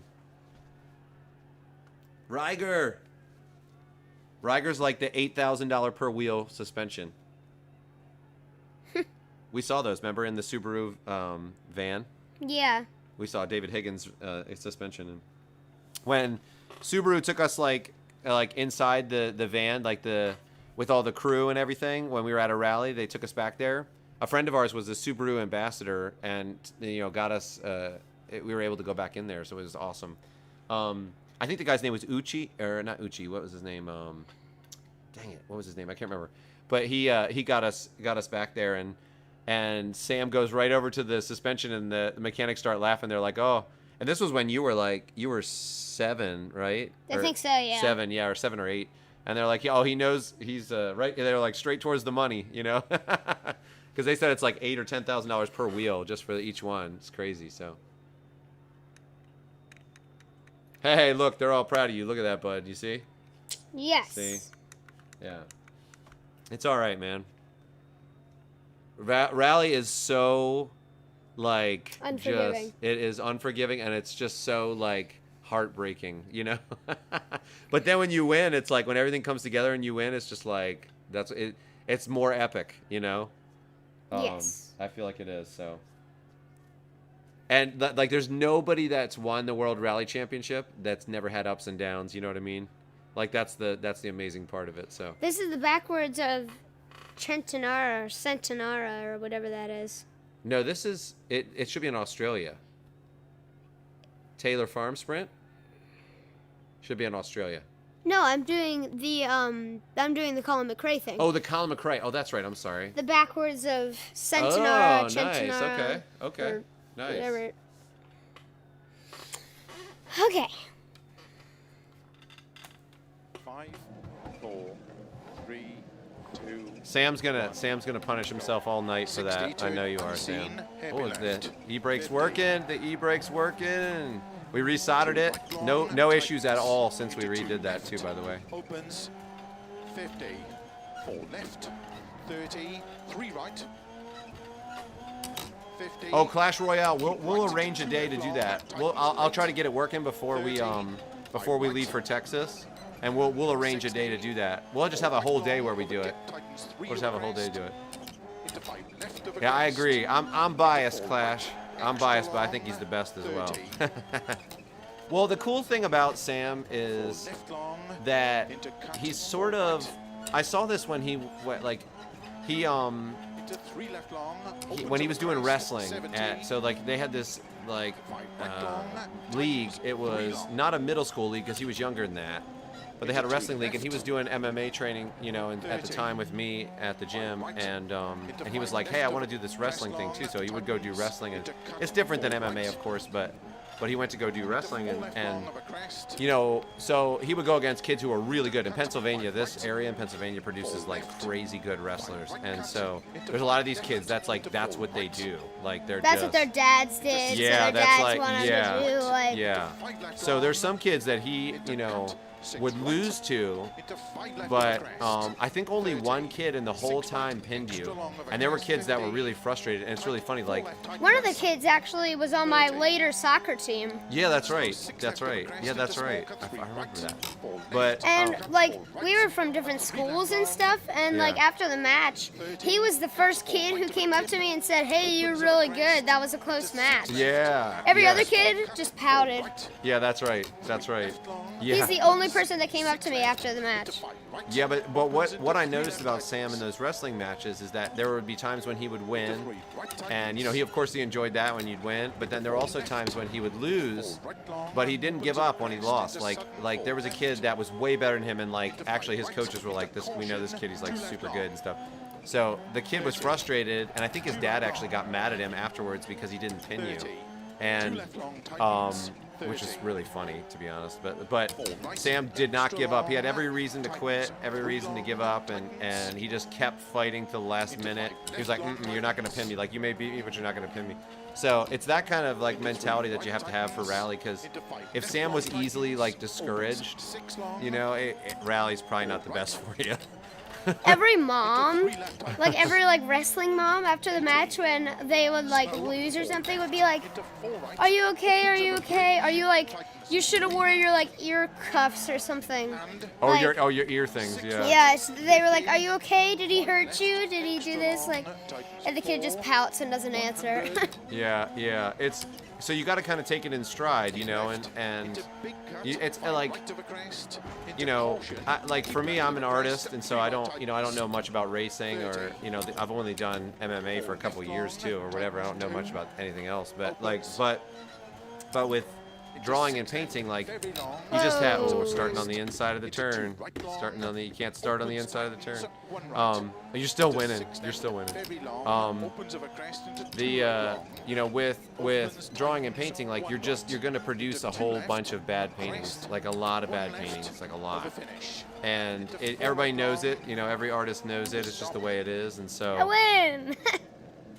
Ryger. Ryger's like the $8,000 per wheel suspension. We saw those, remember, in the Subaru van? Yeah. We saw David Higgins' suspension. And when Subaru took us like inside the van, like with all the crew and everything, when we were at a rally, they took us back there. A friend of ours was the Subaru ambassador, and got us. We were able to go back in there, so it was awesome. I think the guy's name was Uchi, or not Uchi. What was his name? Dang it, what was his name? I can't remember. But he got us back there, and Sam goes right over to the suspension, and the mechanics start laughing. They're like, "Oh!" And this was when you were 7, right? I think so, yeah. 7, yeah, or 7 or 8. And they're like, "Oh, he knows he's right." They're like straight towards the money, you know, because they said it's like $8,000 or $10,000 per wheel just for each one. It's crazy. So. Hey, look, they're all proud of you. Look at that, bud. You see? Yes. See? Yeah. It's all right, man. Rally is so, like, Unforgiving. it is unforgiving, and it's just so, like, heartbreaking, you know? But then when you win, it's like when everything comes together and you win, it's just like, it's more epic, you know? Yes. I feel like it is, so. And like, there's nobody that's won the World Rally Championship that's never had ups and downs. You know what I mean? Like, that's the amazing part of it. So This is the backwards of Centenara or Centenara or whatever that is. No, this is it. It should be in Australia. Taylor Farm Sprint should be in Australia. No, I'm doing the Colin McRae thing. Oh, the Colin McRae. Oh, that's right. I'm sorry. The backwards of Centenara, Oh, nice. Centenara, Okay. or Nice. whatever. Okay. 5, 4, 3, 2. Sam's gonna punish himself all night for that. I know you are, Sam. Oh, the e-brake's working. The e-brake's working. We resoldered it. No issues at all since we redid that too, by the way. Opens 50, 4 left, 30, 3 right, 50. Oh, Clash Royale. We'll arrange a day to do that. I'll try to get it working before we leave for Texas, and we'll arrange a day to do that. We'll just have a whole day where we do it. We'll just have a whole day to do it. Yeah, I agree. I'm biased, Clash. I'm biased, but I think he's the best as well. Well, the cool thing about Sam is that he's sort of. I saw this when he went like he when he was doing wrestling. So like they had this like league. It was not a middle school league because he was younger than that. But they had a wrestling league, and he was doing MMA training, you know, at the time with me at the gym, and he was like, hey, I want to do this wrestling thing too. So he would go do wrestling, and it's different than MMA, of course, but he went to go do wrestling, and you know, so he would go against kids who are really good. In Pennsylvania, this area in Pennsylvania produces like crazy good wrestlers, and so there's a lot of these kids that's what they do. Like That's what their dads did. Yeah, so their that's dads like wanted to do like. yeah. So there's some kids that he, you know, would lose to, but I think only one kid in the whole time pinned you, and there were kids that were really frustrated, and it's really funny, like One of the kids actually was on my later soccer team. yeah, that's right, yeah, that's right, I remember that, but And like we were from different schools and stuff, and like Yeah. after the match, he was the first kid who came up to me and said, "Hey, you're really good. That was a close match." yeah, Every yeah. other kid just pouted. Yeah, that's right, yeah. He's the only person that came up to me after the match. Yeah, but what I noticed about Sam in those wrestling matches is that there would be times when he would win, and you know, he enjoyed that when you'd win, but then there were also times when he would lose, but he didn't give up when he lost. Like there was a kid that was way better than him, and like actually his coaches were like, we know this kid, he's like super good and stuff. So the kid was frustrated, and I think his dad actually got mad at him afterwards because he didn't pin you, and which is really funny, to be honest. But Sam did not give up. He had every reason to quit, every reason to give up, and he just kept fighting till the last minute. He was like, you're not going to pin me. Like, you may beat me, but you're not going to pin me. So it's that kind of like mentality that you have to have for rally, because if Sam was easily like discouraged, you know, rally's probably not the best for you. Every mom, like every like wrestling mom, after the match when they would like lose or something, would be like, "Are you okay? Are you okay? Are you like, you should have worn your like ear cuffs or something." Oh, Like, your ear things, yeah. Yeah, so they were like, "Are you okay? Did he hurt you? Did he do this?" Like, and the kid just pouts and doesn't answer. Yeah. It's so you got to kind of take it in stride, you know, and it's like, you know, like for me, I'm an artist, and so I don't know much about racing, or you know, I've only done MMA for a couple of years too, or whatever. I don't know much about anything else, but with drawing and painting, like you just have starting on the inside of the turn, you can't start on the inside of the turn. You're still winning. You know, with drawing and painting, like you're going to produce a whole bunch of bad paintings, like a lot of bad paintings, like a lot. And everybody knows it. You know, every artist knows it. It's just the way it is, and so. I win.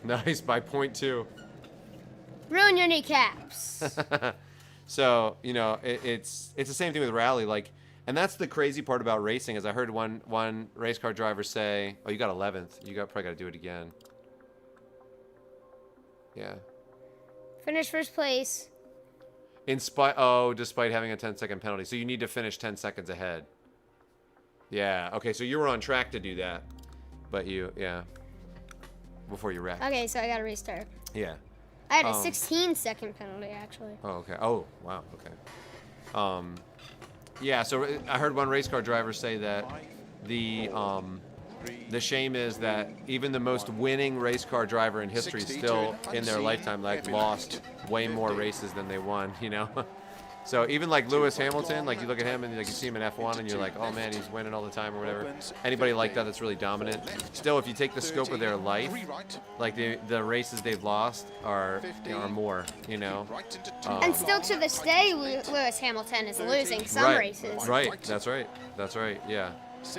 Nice, by point 2. Ruin your kneecaps. So, you know, it's the same thing with rally, like, and that's the crazy part about racing, is I heard one race car driver say, "Oh, you got 11th. You probably got to do it again." Yeah. Finish first place. Despite having a 10-second penalty, so you need to finish 10 seconds ahead. Yeah. Okay, so you were on track to do that, but before you wrecked. Okay, so I gotta restart. Yeah. I had a 16-second penalty, actually. Oh, okay. Oh, wow. Okay. Yeah, so I heard one race car driver say that the the shame is that even the most winning race car driver in history still in their lifetime like lost way more races than they won, you know. So even like Lewis Hamilton, like you look at him and like you see him in F1 and you're like, oh man, he's winning all the time or whatever. Anybody like that that's really dominant. Still, if you take the scope of their life, like the races they've lost are more, you know. And still to this day, Lewis Hamilton is losing some races. Right, that's right. That's right, yeah.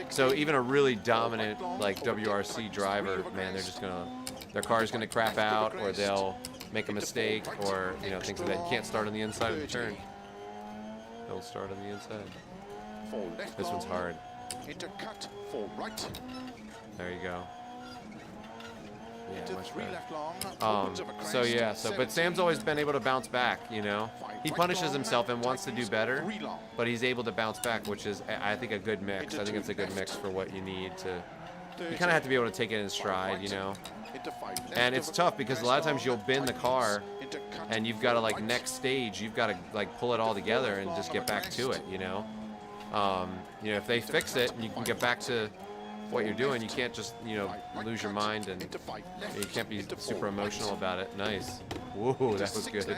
So even a really dominant like WRC driver, man, their car's gonna crap out, or they'll make a mistake, or you know, things like that. You can't start on the inside of the turn. Don't start on the inside. This one's hard. Into cut for right. There you go. Yeah, much Three better. left long. So yeah, but Sam's always been able to bounce back, you know. He punishes himself and wants to do better, but he's able to bounce back, which is, I think, a good mix. I think it's a good mix for what you need to. You kind of have to be able to take it in stride, you know. And it's tough because a lot of times you'll bend the car, and you've got to like next stage, you've got to like pull it all together and just get back to it, you know. You know, if they fix it and you can get back to what you're doing, you can't just, you know, lose your mind, and you can't be super emotional about it. Nice. Whoa, that was good.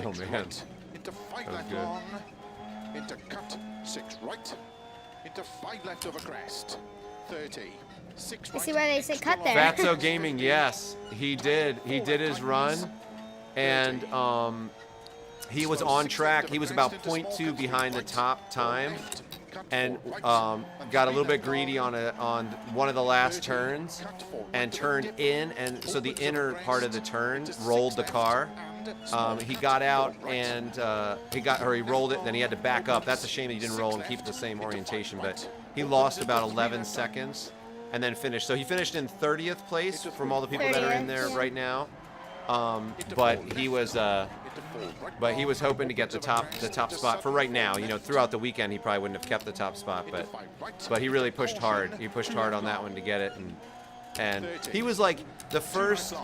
Oh man, Into five that was left good. long. Into cut 6 right. Into 5 left over crest. 30. 6 I right. see why they say cut there. Fatso Gaming, yes, he did his run, and he was on track. He was about 0.2 behind the top time, and got a little bit greedy on one of the last turns, and turned in, and so the inner part of the turn rolled the car. He got out and he rolled it. Then he had to back up. That's a shame that he didn't roll and keep the same orientation, but he lost about 11 seconds and then finished. So he finished in 30th place from all the people that are in there right now. But he was hoping to get the top spot for right now. You know, throughout the weekend he probably wouldn't have kept the top spot, but he really pushed hard. He pushed hard on that one to get it, and he was like the first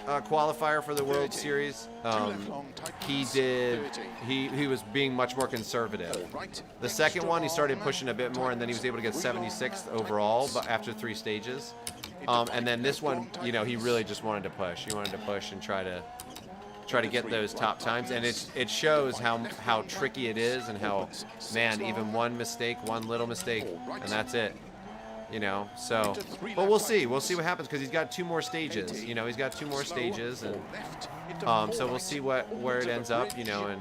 qualifier for the World Series. He was being much more conservative. The second one he started pushing a bit more, and then he was able to get 76th overall, but after 3 stages. And then this one, you know, he really just wanted to push. He wanted to push and try to get those top times, and it shows how tricky it is, and how, man, even one little mistake, and that's it. You know, so, but we'll see what happens, because he's got 2 more stages. You know, he's got 2 more stages, and so we'll see where it ends up. You know, and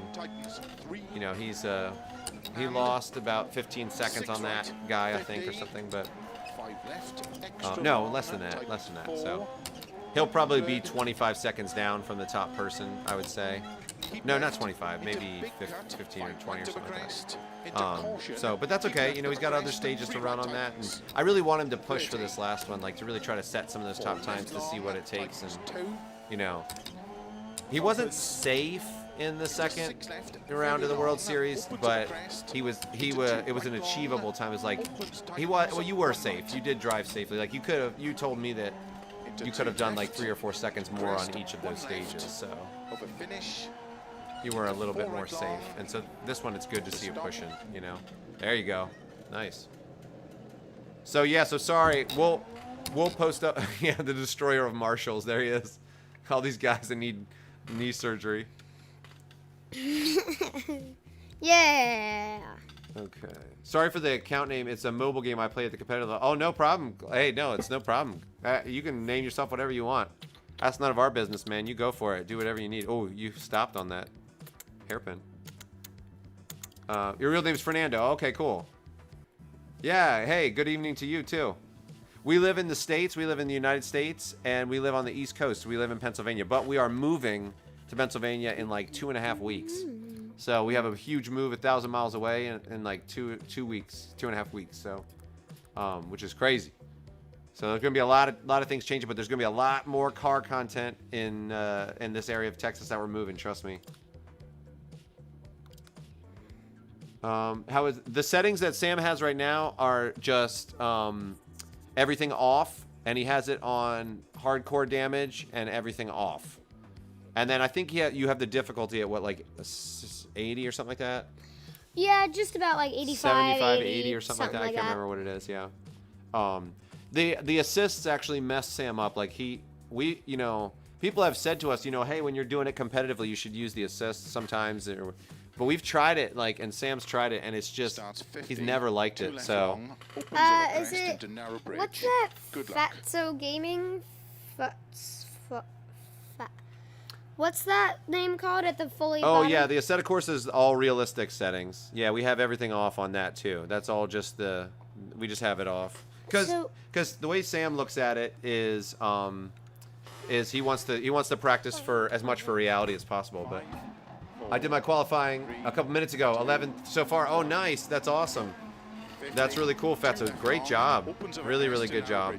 you know he lost about 15 seconds on that guy, I think, or something, but no, less than that. So he'll probably be 25 seconds down from the top person, I would say. No, not 25, maybe 15 or 20 or something like that. So, but that's okay. You know, he's got other stages to run on that, and I really want him to push for this last one, like to really try to set some of those top times to see what it takes. And you know, he wasn't safe in the second round of the World Series, but it was an achievable time. It was like well, you were safe. You did drive safely. Like you told me that you could have done like 3 or 4 seconds more on each of those stages. So you were a little bit more safe, and so this one, it's good to see you pushing, you know. There you go. Nice. So yeah, so sorry, we'll post up yeah, the destroyer of marshals. There he is. All these guys that need knee surgery. Yeah. Okay. Sorry for the account name. It's a mobile game I play at the competitive level. Oh, no problem. Hey, no, it's no problem. You can name yourself whatever you want. That's none of our business, man. You go for it. Do whatever you need. Oh, you stopped on that hairpin. Your real name's Fernando. Okay, cool. Yeah, hey, good evening to you, too. We live in the States. We live in the United States, and we live on the East Coast. We live in Pennsylvania, but we are moving to Pennsylvania in like 2.5 weeks. So we have a huge move 1,000 miles away in like 2 weeks, 2.5 weeks. So, which is crazy. So there's going to be a lot of things changing, but there's going to be a lot more car content in this area of Texas that we're moving. Trust me. How is the settings that Sam has right now are just everything off, and he has it on hardcore damage and everything off. And then I think you have the difficulty at what, like 80 or something like that? Yeah, just about like 85, 75, 80 or something like that. I can't that. remember what it is, yeah. The assists actually messed Sam up. Like people have said to us, hey, when you're doing it competitively, you should use the assists sometimes. But we've tried it, and Sam's tried it, and it's just he's never liked it. So is it what's that? Fatso Gaming? What's that name called at the fully? Oh bottom? yeah, the Assetto Corsa is all realistic settings. Yeah, we have everything off on that too. That's all just we just have it off because the way Sam looks at it is he wants to practice for as much for reality as possible. But I did my qualifying a couple minutes ago. 11th so far. Oh, nice. That's awesome. That's really cool, Fatso. Great job. Really, really good job.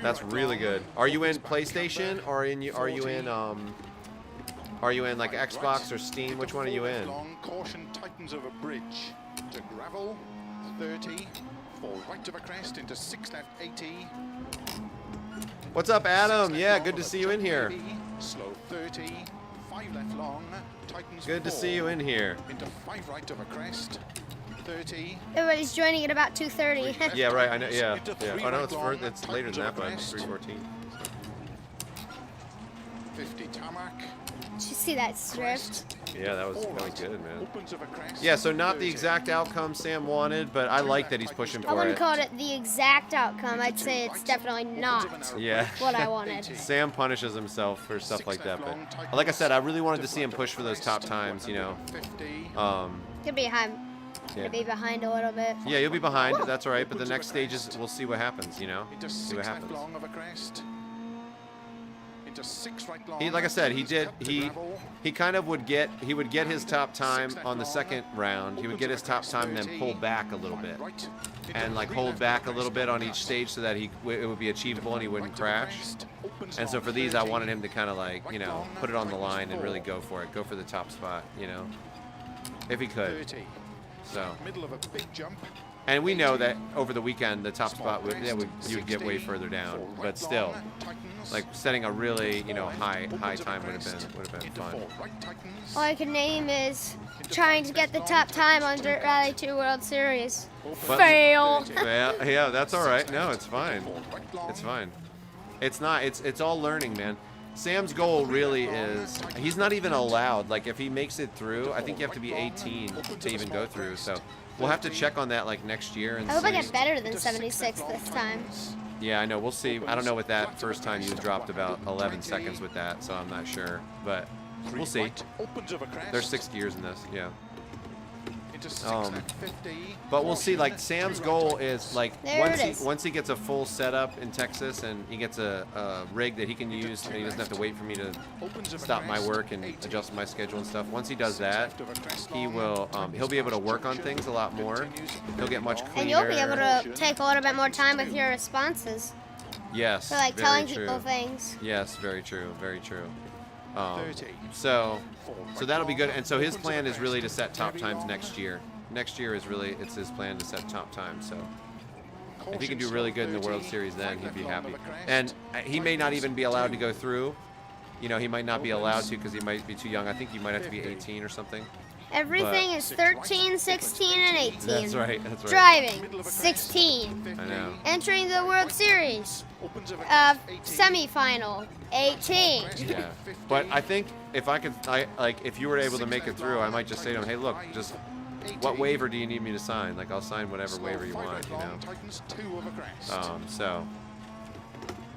That's really good. Are you in PlayStation or are you in like Xbox or Steam? Which one are you in? Caution tightens over bridge to gravel 30, 4 right of a crest into 6 left 80. What's up, Adam? Yeah, good to see you in here. Slow 30, 5 left long, tightens Good to see you in here. into 5 right of a crest. 30. Everybody's joining at about 2:30. Yeah, right. I know. Yeah. Oh no, it's later than that, but 3:14. 50 tarmac. Did you see that drift? Yeah, that was really good, man. Opens of a crest. Yeah, so not the exact outcome Sam wanted, but I like that he's pushing I for wouldn't it. call it the exact outcome. I'd say it's definitely not Yeah. what I wanted. Sam punishes himself for stuff like that, but like I said, I really wanted to see him push for those top times, 50. Could be behind. Yeah. Could be behind a little bit. Yeah, you'll be behind. That's all right. But the next stages, we'll see what happens. Into See what 6 left happens. long of a crest. Into 6 right long. He, like I said, he tightens cut to gravel. kind of would get his top time on the second round. He would get his top time and then pull back a little bit Right. and like hold back a little bit on each stage so that it would be achievable and he wouldn't crash. And so for these, I wanted him to kind of like put it on the line and really go for it, go for the top spot, if he could. 30. So. Middle of a big jump. And we know that over the weekend, the top spot you would get way further down, but still, like setting a really high time would have been fun. All I can name is trying to get the top time on Dirt Rally 2 World Series. But- Fail. Yeah, that's all right. No, it's fine. It's fine. It's not. It's all learning, man. Sam's goal really is he's not even allowed. Like if he makes it through, I think you have to be 18 to even go through. So we'll have to check on that like next year and I hope I see. get better than 76 this time. Yeah, I know. We'll see. I don't know with that first time you dropped about 11 seconds with that, so I'm not sure. But we'll see. There's 6 gears in this. Yeah. But we'll see. Like Sam's goal is like once he gets a full setup in Texas and he gets a rig that he can use and he doesn't have to wait for me to stop my work and adjust my schedule and stuff. Once he does that, he'll be able to work on things a lot more. He'll get much cleaner. And you'll be able to take a little bit more time with your responses. Yes. So like very telling true. people things. Yes, very true. Very true. So that'll be good. And so his plan is really to set top times next year. Next year is really it's his plan to set top times. So if he can do really good in the World Series, then he'd be happy. And he may not even be allowed to go through. He might not be allowed to because he might be too young. I think he might have to be 18 or something. Everything is 13, 16, and 18. That's right. That's right. Driving, 16. I know. Entering the World Series, semifinal, 18. Yeah. But I think if if you were able to make it through, I might just say to him, hey, look, just what waiver do you need me to sign? Like I'll sign whatever waiver you want, So.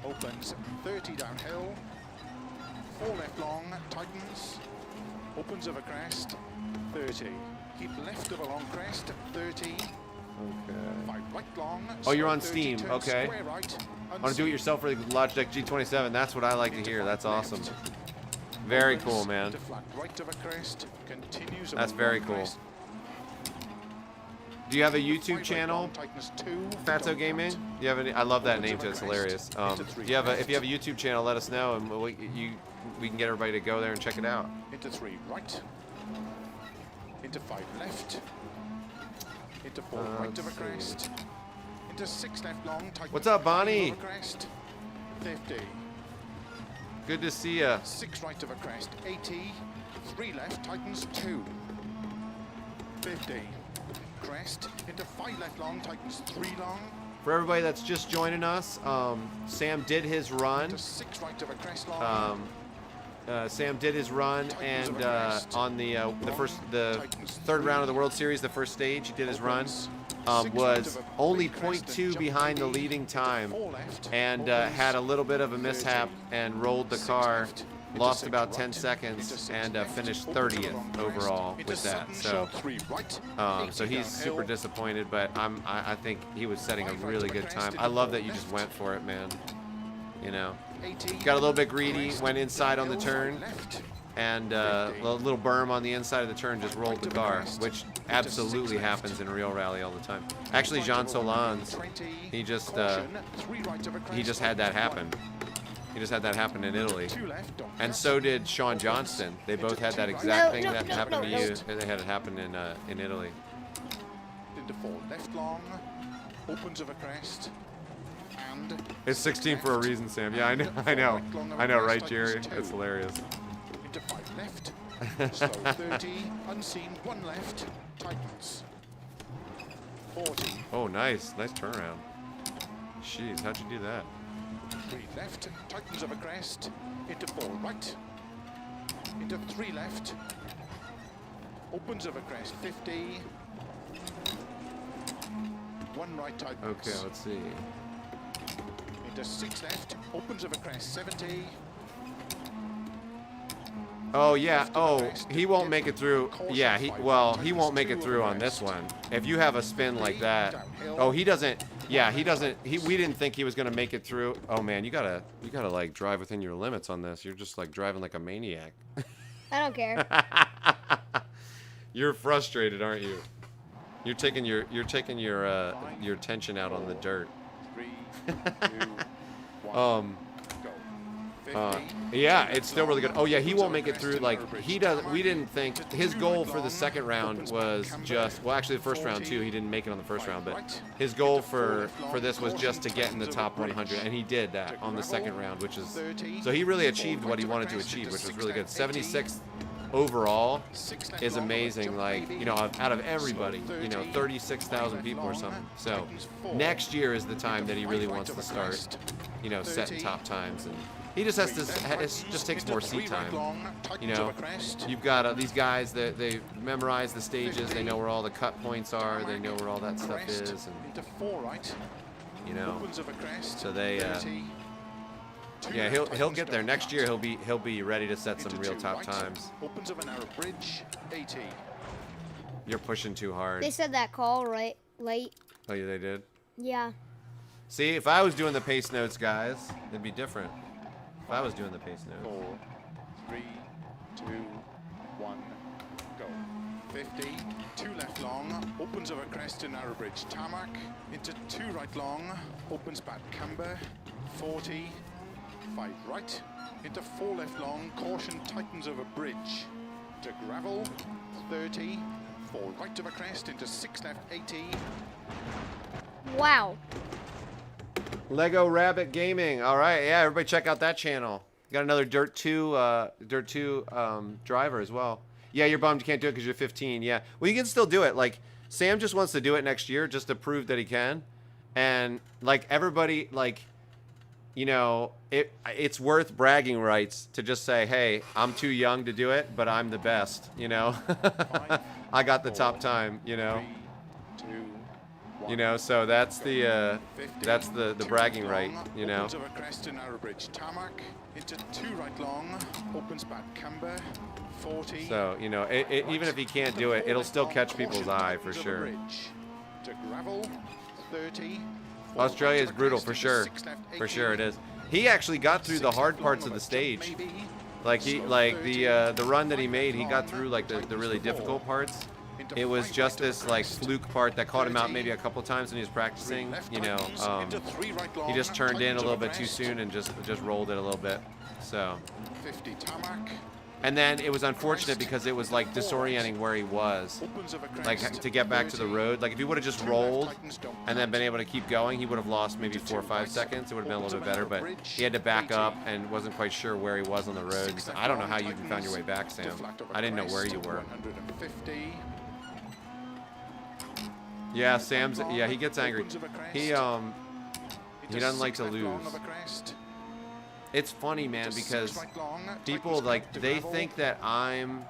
Opens 30 downhill. 4 left long, tightens. Opens of a crest. 30. Keep left of a long crest. 30. Okay. 5 right long. Oh, you're on 30, Steam. turn Okay. square right, I want to do it yourself for the Logitech G27. That's what I like to hear. That's awesome. Very cool, man. Flat right of a crest. Continues That's over very long cool. crest. Do you have a 5 YouTube right channel? long, tightens 2. Fatso Gaming? Do you have any? I love that name too. It's hilarious. If you have a YouTube channel, let us know, and we can get everybody to go there and check it out. Into 3 right. Into 5 left. Into 4 right of a crest. Into 6 left long. Tightens What's up, 5 Bonnie? of a crest. 50. Good to see ya. 6 right of a crest. 80. 3 left. Tightens 2. 50. Crest. Into 5 left long. Tightens 3 long. For everybody that's just joining us, Sam did his run. Into 6 right of a crest long. Sam did his run, and on the third round of the World Series, the first stage, he did his run. Was only 0.2 behind the leading time, and had a little bit of a mishap and rolled the car, lost about 10 seconds, and finished 30th overall with that. So, so he's super disappointed, but I think he was setting a really good time. I love that you just went for it, man. You know, got a little bit greedy, went inside on the turn, and a little berm on the inside of the turn, just rolled the car, which absolutely happens in real rally all the time. Actually, Jean Solans, he just had that happen. He just had that happen in Italy, and so did Sean Johnston. They both had that exact thing that happened to you. They had it happen in Italy. Into 4 left long, opens of a crest, and It's 16 for a reason, Sam. Yeah, I know, right, Jerry? It's hilarious. into 5 left, slow 30, unseen 1 left, tightens 40. Oh, nice turnaround. Jeez, how'd you do that? 3 left, tightens of a crest, into 4 right, into 3 left, opens of a crest 50, 1 right tightens. Okay, let's see. Into 6 left, opens of a crest 70. Oh yeah. Oh, he won't make it through. Yeah. He won't make it through on this one. If you have a spin like that. Oh, he doesn't. Yeah, he doesn't. We didn't think he was gonna make it through. Oh man, you gotta like drive within your limits on this. You're just like driving like a maniac. I don't care. You're frustrated, aren't you? You're taking your tension out on the dirt. 3, 2, 1. Yeah, it's still really good. Oh yeah, he won't make it through. Like he does. We didn't think his goal for the second round was just. Well, actually the first round too. He didn't make it on the first round, but his goal for this was just to get in the top 100, and he did that on the second round, which is. So he really achieved what he wanted to achieve, which was really good. 76th overall is amazing. Like, you know, out of everybody, you know, 36,000 people or something. So next year is the time that he really wants to start, you know, setting top times, and he just has to. It just takes more seat time. You know, you've got these guys that they memorize the stages. They know where all the cut points are. They know where all that stuff is, and you know, so they. Yeah, he'll get there next year. He'll be ready to set some real top times. Opens of a narrow bridge, 80. You're pushing too hard. They said that call right late. Oh yeah, they did. Yeah. See, if I was doing the pace notes, guys, it'd be different. If I was doing the pace notes. 4, 3, 2, 1, go. 50, 2 left long, opens over crest to narrow bridge tarmac, into 2 right long, opens back camber, 40, 5 right, into 4 left long, caution tightens over bridge, to gravel, 30, 4 right over crest, into 6 left, 80. Wow. Lego Rabbit Gaming. All right, yeah, everybody check out that channel. Got another Dirt 2 driver as well. Yeah, you're bummed you can't do it because you're 15. Yeah, well, you can still do it. Like, Sam just wants to do it next year just to prove that he can. And, like, everybody, like, you know, it's worth bragging rights to just say, hey, I'm too young to do it, but I'm the best, you know. I got the top time, you know. You know, so that's the bragging right, you know. Opens over crest to narrow bridge tarmac, into 2 right long, opens back camber, 40. So, you know, even if he can't do it, it'll still catch people's eye for sure. To gravel, 30. Australia is brutal for sure. For sure it is. He actually got through the hard parts of the stage. Like the run that he made, he got through like the really difficult parts. It was just this like fluke part that caught him out maybe a couple times when he was practicing. You know, he just turned in a little bit too soon and just rolled it a little bit. So. 50 tarmac. And then it was unfortunate because it was like disorienting where he was, like to get back to the road. Like if he would have just rolled and then been able to keep going, he would have lost maybe 4 or 5 seconds. It would have been a little bit better, but he had to back up and wasn't quite sure where he was on the road. So I don't know how you even found your way back, Sam. I didn't know where you were. Yeah, Sam's. Yeah, he gets angry. He doesn't like to lose. It's funny, man, because people like they think that I'm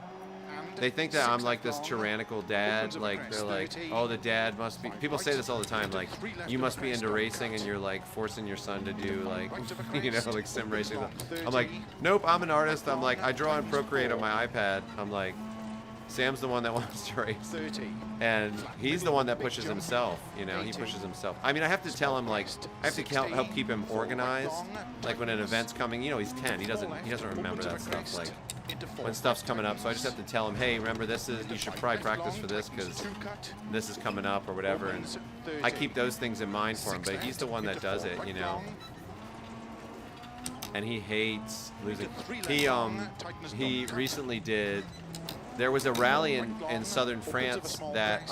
like this tyrannical dad. Like they're like, oh, the dad must be. People say this all the time. Like, you must be into racing, and you're like forcing your son to do like, you know, like sim racing. I'm like, nope. I'm an artist. I'm like, I draw and Procreate on my iPad. I'm like, Sam's the one that wants to race, and he's the one that pushes himself. You know, he pushes himself. I mean, I have to tell him like, I have to help keep him organized. Like when an event's coming, you know, he's 10. He doesn't remember that stuff. Like when stuff's coming up, so I just have to tell him, hey, remember this is, you should probably practice for this because this is coming up or whatever. And I keep those things in mind for him. But he's the one that does it, you know. And he hates losing. He recently did. There was a rally in southern France that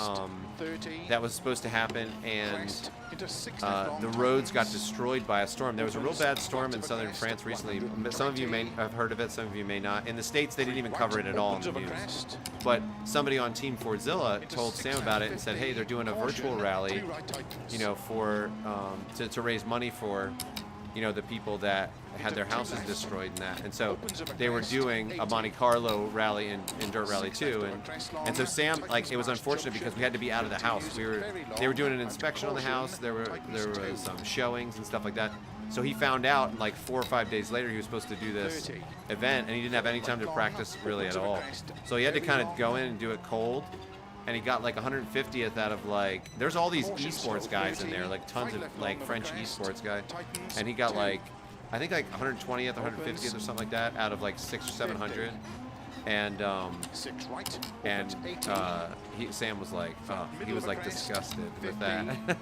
was supposed to happen, and the roads got destroyed by a storm. There was a real bad storm in southern France recently. Some of you may have heard of it, some of you may not. In the States, they didn't even cover it at all in the news. But somebody on Team Fordzilla told Sam about it and said, hey, they're doing a virtual rally, you know, for to raise money for, you know, the people that had their houses destroyed and that. And so they were doing a Monte Carlo rally in Dirt Rally 2. And so Sam, like, it was unfortunate because we had to be out of the house. They were doing an inspection on the house. There was some showings and stuff like that. So he found out, and like 4 or 5 days later, he was supposed to do this event, and he didn't have any time to practice really at all. So he had to kind of go in and do it cold. And he got like 150th out of like, there's all these esports guys in there, like tons of like French esports guys. And he got like, I think like 120th, 150th or something like that out of like 600 or 700. And Sam was like, he was like disgusted with that.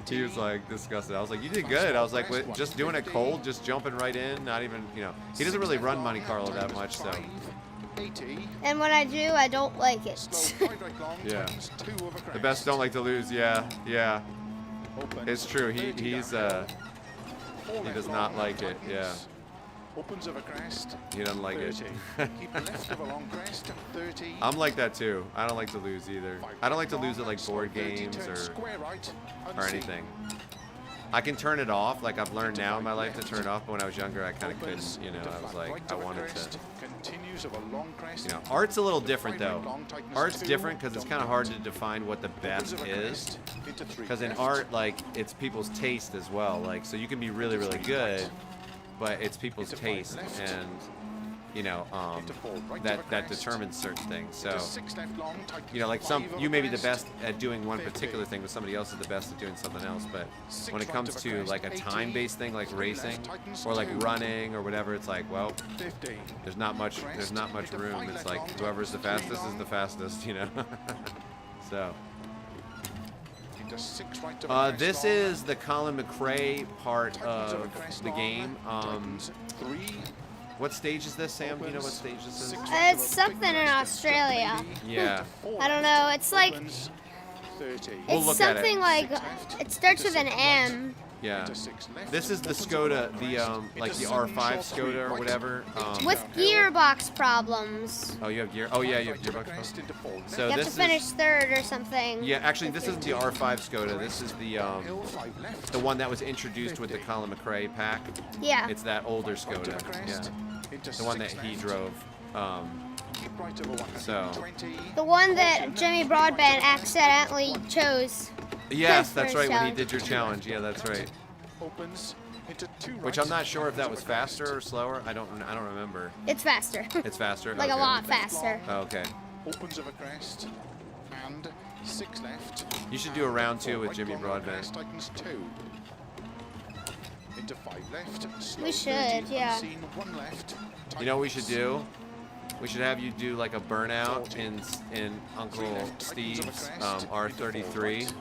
He was like disgusted. I was like, you did good. I was like, just doing it cold, just jumping right in, not even, you know, he doesn't really run Monte Carlo that much, so. And when I do, I don't like it. Yeah. The best don't like to lose. Yeah, yeah. It's true. He does not like it. Yeah. He doesn't like it. I'm like that too. I don't like to lose either. I don't like to lose at like board games or anything. I can turn it off. Like I've learned now in my life to turn it off, but when I was younger, I kind of couldn't. You know, I was like, I wanted to. You know, art's a little different though. Art's different because it's kind of hard to define what the best is. Because in art, like it's people's taste as well. Like so, you can be really, really good, but it's people's taste, and you know, that determines certain things. So, you know, like you may be the best at doing one particular thing, but somebody else is the best at doing something else. But when it comes to like a time-based thing, like racing or like running or whatever, it's like, well, there's not much room. It's like whoever's the fastest is the fastest, you know. So. This is the Colin McRae part of the game. What stage is this, Sam? Do you know what stage this is? It's something in Australia. Yeah. I don't know. It's like it's something like it starts with an M. Yeah. This is the Skoda, the like the R5 Skoda or whatever. With gearbox problems. Oh, you have gear. Oh yeah, you have gearbox problems. So you have to finish third or something. Yeah, actually, this isn't the R5 Skoda. This is the one that was introduced with the Colin McRae pack. Yeah. It's that older Skoda. Yeah. The one that he drove. So. The one that Jimmy Broadbent accidentally chose. Yes, that's right. When he did your challenge. Yeah, that's right. Which I'm not sure if that was faster or slower. I don't remember. It's faster. It's faster. Like okay. a lot faster. Oh, okay. Opens of a crest and 6 left. You should do a round 2 with Jimmy Broadbent. Tightens 2. Into 5 left. We should, yeah. 1 left. You know what we should do? We should have you do like a burnout in Uncle Steve's R33,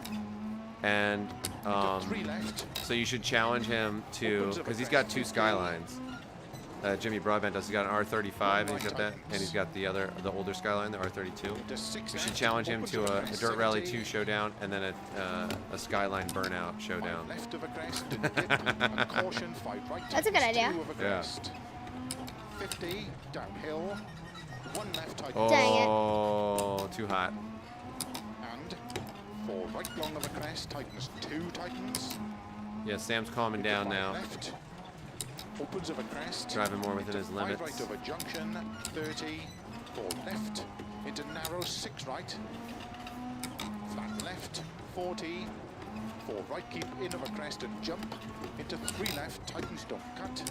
and so you should challenge him to, because he's got 2 Skylines. Jimmy Broadbent does. He's got an R35, and he's got that, and he's got the older Skyline, the R32. We should challenge him to a Dirt Rally 2 showdown, and then a Skyline burnout showdown. That's a good idea. Yeah. 50 downhill. 1 left. Oh, too hot. 4 right long of a crest, tightens 2, tightens. Yeah, Sam's calming Into down 5 now. left, opens of a crest. Driving more within his into 5 limits. right of a junction, 30, 4 left, into narrow, 6 right, flat left, 40, 4 right, keep in of a crest and jump, into 3 left, tightens, don't cut,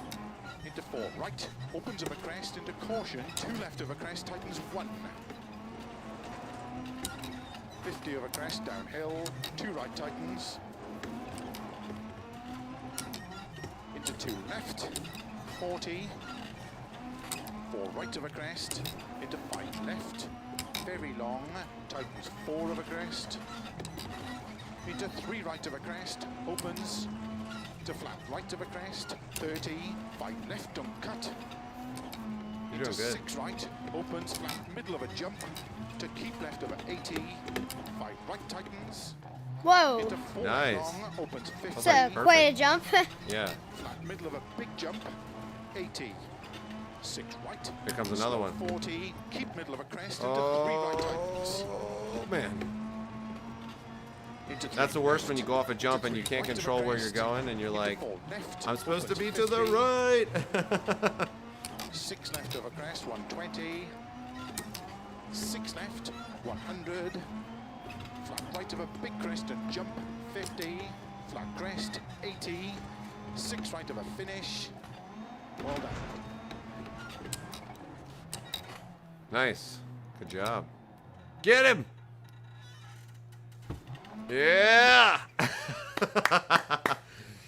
into 4 right, opens of a crest, into caution, 2 left of a crest, tightens 1. 50 of a crest, downhill, 2 right tightens, into 2 left, 40, 4 right of a crest, into 5 left, very long, tightens 4 of a crest, into 3 right of a crest, opens, to flat right of a crest, 30, 5 left, don't cut, You're into doing good. 6 right, opens, flat middle of a jump, to keep left of a 80, 5 right tightens, Whoa. into 4 Nice. long, opens 50, It's like quite a jump. Yeah. flat middle of a big jump, 80, 6 right, Here comes another slow one. 40, keep middle of a crest, into 3 right tightens, Oh, man. into That's the 3 worst when left, you go off a jump to and you 3 can't right of a control where you're crest, going and you're into like, 4 left, I'm supposed to opens be to the 50, right. 6 left of a crest, 120, 6 left, 100, flat right of a big crest and jump, 50, flat crest, 80, 6 right of a finish, well done. Nice. Good job. Get him. Yeah.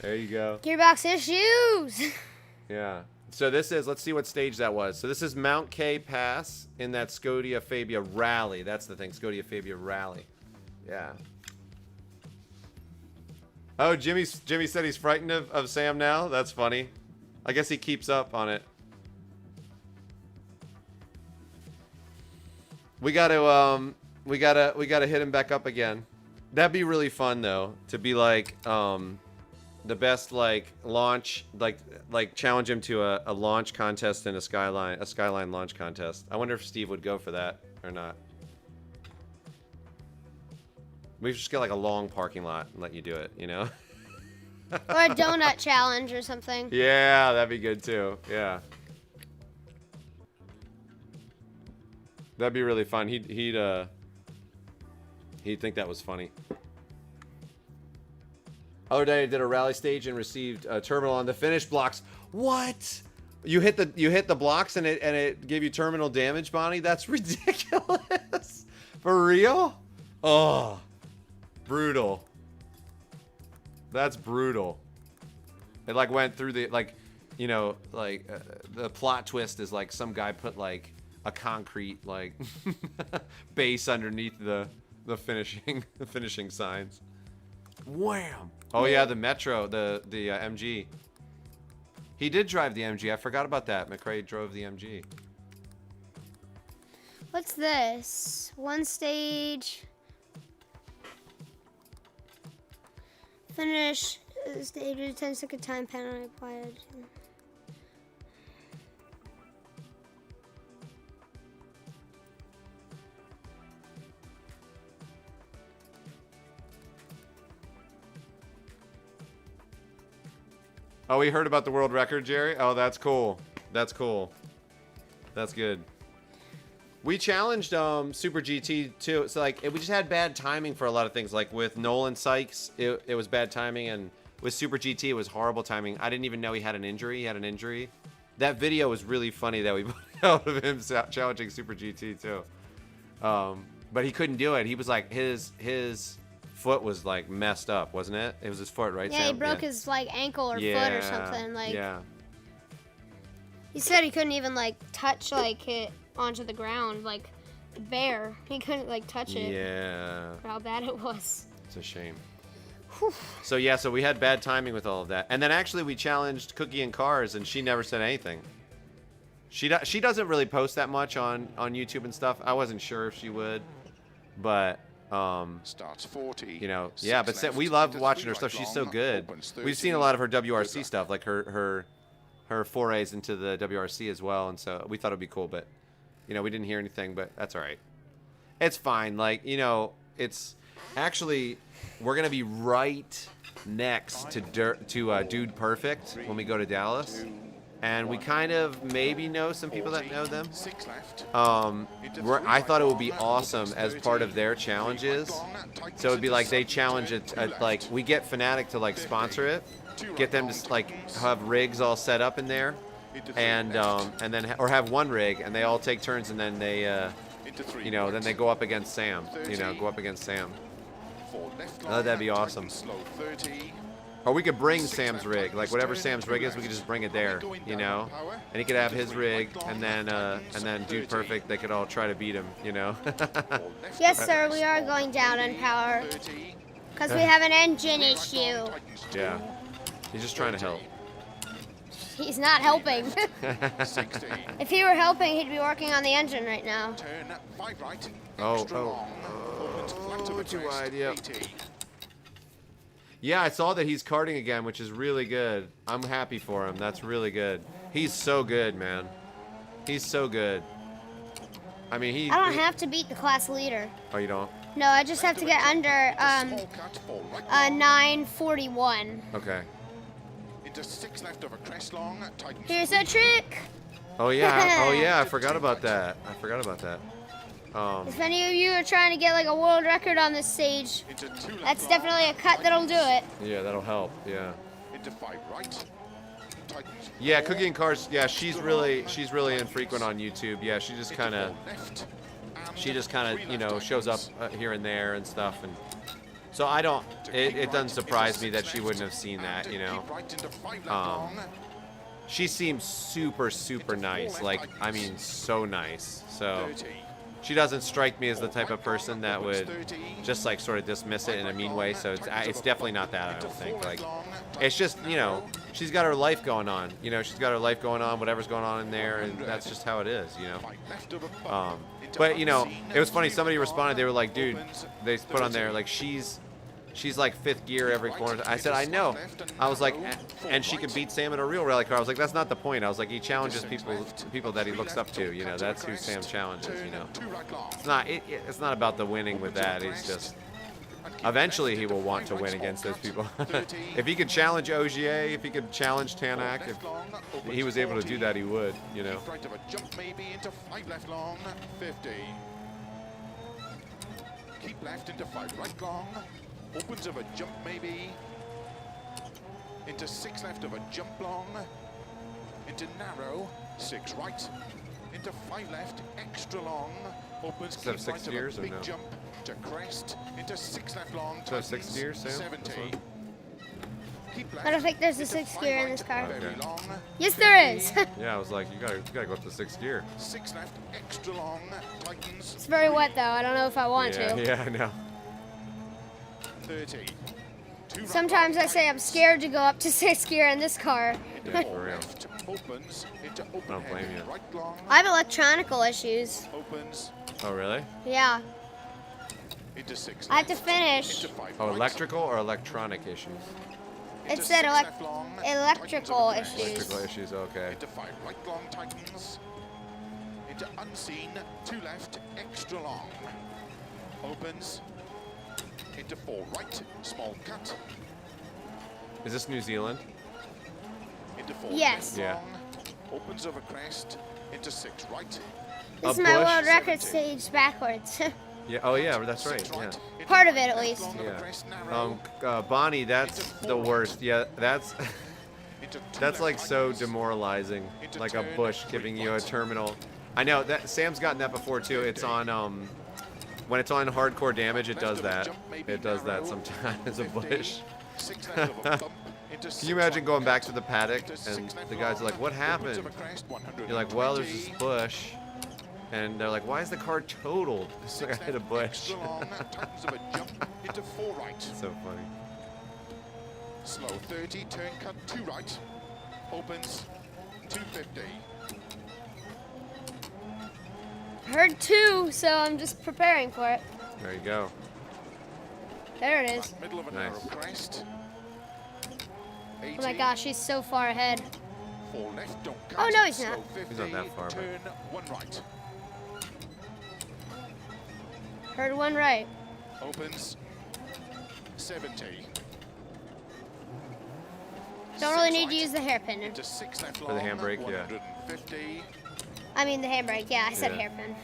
There you go. Gearbox issues. Yeah. So this is, let's see what stage that was. So this is Mount K Pass in that Scotia Fabia Rally. That's the thing, Scotia Fabia Rally. Yeah. Oh, Jimmy said he's frightened of Sam now. That's funny. I guess he keeps up on it. We gotta hit him back up again. That'd be really fun though, to be like the best like launch, like challenge him to a launch contest and a skyline launch contest. I wonder if Steve would go for that or not. We just get like a long parking lot and let you do it, you know? Or a donut challenge or something. Yeah, that'd be good too. Yeah. That'd be really fun. He'd think that was funny. Other day I did a rally stage and received a terminal on the finish blocks. What? You hit the blocks and it gave you terminal damage, Bonnie? That's ridiculous. For real? Oh. Brutal. That's brutal. It like went through the the plot twist is like some guy put like a concrete like base underneath the finishing signs. Wham! Oh yeah, the Metro, the MG. He did drive the MG. I forgot about that. McRae drove the MG. What's this? One stage. Finish stage with a 10-second time penalty applied. Oh, we heard about the world record, Jerry? Oh, that's cool. That's cool. That's good. We challenged Super GT too. So like we just had bad timing for a lot of things. Like with Nolan Sykes, it was bad timing, and with Super GT it was horrible timing. I didn't even know he had an injury. He had an injury. That video was really funny that we put out of him challenging Super GT too. But he couldn't do it. He was like his foot was like messed up, wasn't it? It was his foot, right? Yeah, Sam? he broke his like ankle or foot or something. Like yeah. he said he couldn't even like touch like it onto the ground like bare. He couldn't like touch it. Yeah. For how bad it was. It's a shame. Whew. So yeah, so we had bad timing with all of that, and then actually we challenged Cookie in Cars, and she never said anything. She doesn't really post that much on YouTube and stuff. I wasn't sure if she would, but Starts 40. you know, yeah. But we love watching her stuff. She's so good. We've seen a lot of her WRC stuff, like her forays into the WRC as well, and so we thought it'd be cool. But you know, we didn't hear anything, but that's all right. It's fine. Like you know, it's Actually, we're gonna be right next to Dude Perfect when we go to Dallas, and we kind of maybe know some people that know them. 6 left. I thought it would be awesome as part of their challenges. So it'd be like they challenge it, like we get FANATEC to like sponsor it, get them to like have rigs all set up in there, and then or have one rig and they all take turns and then they you know, then they go up against Sam. You know, go up against Sam. Oh, that'd be awesome. Or we could bring Sam's rig, like whatever Sam's rig is, we could just bring it there, you know, and he could have his rig, and then Dude Perfect, they could all try to beat him, you know. Yes, sir, we are going down on power because we have an engine issue. Yeah, he's just trying to help. He's not helping. If he were helping, he'd be working on the engine right now. Oh, too wide, yep. Yeah, I saw that he's karting again, which is really good. I'm happy for him. That's really good. He's so good, man. He's so good. I mean, I don't have to beat the class leader. Oh, you don't? No, I just have to get under 941. Okay. Into 6 left of a crest long. Here's a trick. Oh yeah. Oh yeah. I forgot about that. If any of you are trying to get like a world record on this stage, that's definitely a cut that'll do it. Yeah, that'll help. Yeah. Into 5 right. Yeah, Cookie and Cars. Yeah, she's really infrequent on YouTube. Yeah, she just kind of you know shows up here and there and stuff, and so I don't. It doesn't surprise me that she wouldn't have seen that. You know. She seems super nice. Like I mean, so nice. So. She doesn't strike me as the type of person that would just like sort of dismiss it in a mean way. So it's definitely not that, I don't think. Like, it's just, you know, she's got her life going on. You know, she's got her life going on, whatever's going on in there, and that's just how it is, you know. But, you know, it was funny. Somebody responded. They were like, dude, they put on there, like, she's like 5th gear every corner. I said, I know. I was like, and she can beat Sam in a real rally car. I was like, that's not the point. I was like, he challenges people that he looks up to. You know, that's who Sam challenges. You know, it's not about the winning with that. It's just eventually he will want to win against those people. If he could challenge Ogier, if he could challenge Tanak, if he was able to do that, he would. You know. Right of a jump maybe into 5 left long, 50. Keep left into 5 right long. Opens of a jump maybe. Into 6 left of a jump long. Into narrow, 6 right. Into 5 left, extra long. Opens, keep 6 right gears of a or big no? jump to crest. Into 6 left long. So 6 gears, Sam? 70. Keep left, I don't think there's a into 6th 5 gear in right, this car. very Okay. long, Yes, there is. Yeah, I was like, you gotta go up to 6th gear. 6 left, extra long. Tightens. It's very wet though. I don't know if I want Yeah, to. yeah, I know. 30. Sometimes I say I'm scared to go up to 6th gear in this car. Yeah, for real. Opens into open I don't blame head, you. right long, I have electronical issues. opens Oh, really? Yeah. into 6 I have to left, finish. into 5 Oh, right, electrical or electronic issues? into It said 6 left long, electrical tightens of a crest, Electrical issues, okay. into 5 right long, tightens, into unseen, 2 left, extra long, opens, into 4 right, small cut, Is this New Zealand? into 4 Yes. left Yeah. long, opens over crest, into 6 right, This is A my bush? world record 70. stage backwards. Yeah. Oh, yeah. That's right. 6 Yeah. right, into Part of 5 it, at left least. long over Yeah. crest, narrow, Bonnie, that's the worst. Yeah, that's into 2 that's left, like so tightens, demoralizing. Into Like a turn, bush 3 giving you a right. terminal. I know that Sam's gotten that before too. It's on when it's on hardcore damage, it does that. It does that sometimes. A bush. 6 left of a bump, into Can you 6 imagine right, going back to the paddock into and 6 left the guys are like, long, "What opens happened?" over crest, You're like, "Well, there's 120. this bush," and they're like, "Why is the car totaled?" It's like I hit a bush. Extra long, tightens of a jump into 4 right. So funny. Slow 30, turn cut 2 right. Opens 250. Heard 2, so I'm just preparing for it. There you go. There it is. Middle of a Nice. narrow crest. 80, Oh my gosh, he's so far ahead. 4 left, don't cut. Oh, no, he's Slow not. 50, He's not that far, but- turn 1 right. Heard 1 right. Opens 70. Don't really 6 need to right, use the hairpin. into 6 left For the long, handbrake, yeah. 150. I mean the handbrake. Yeah, I said Yeah. hairpin.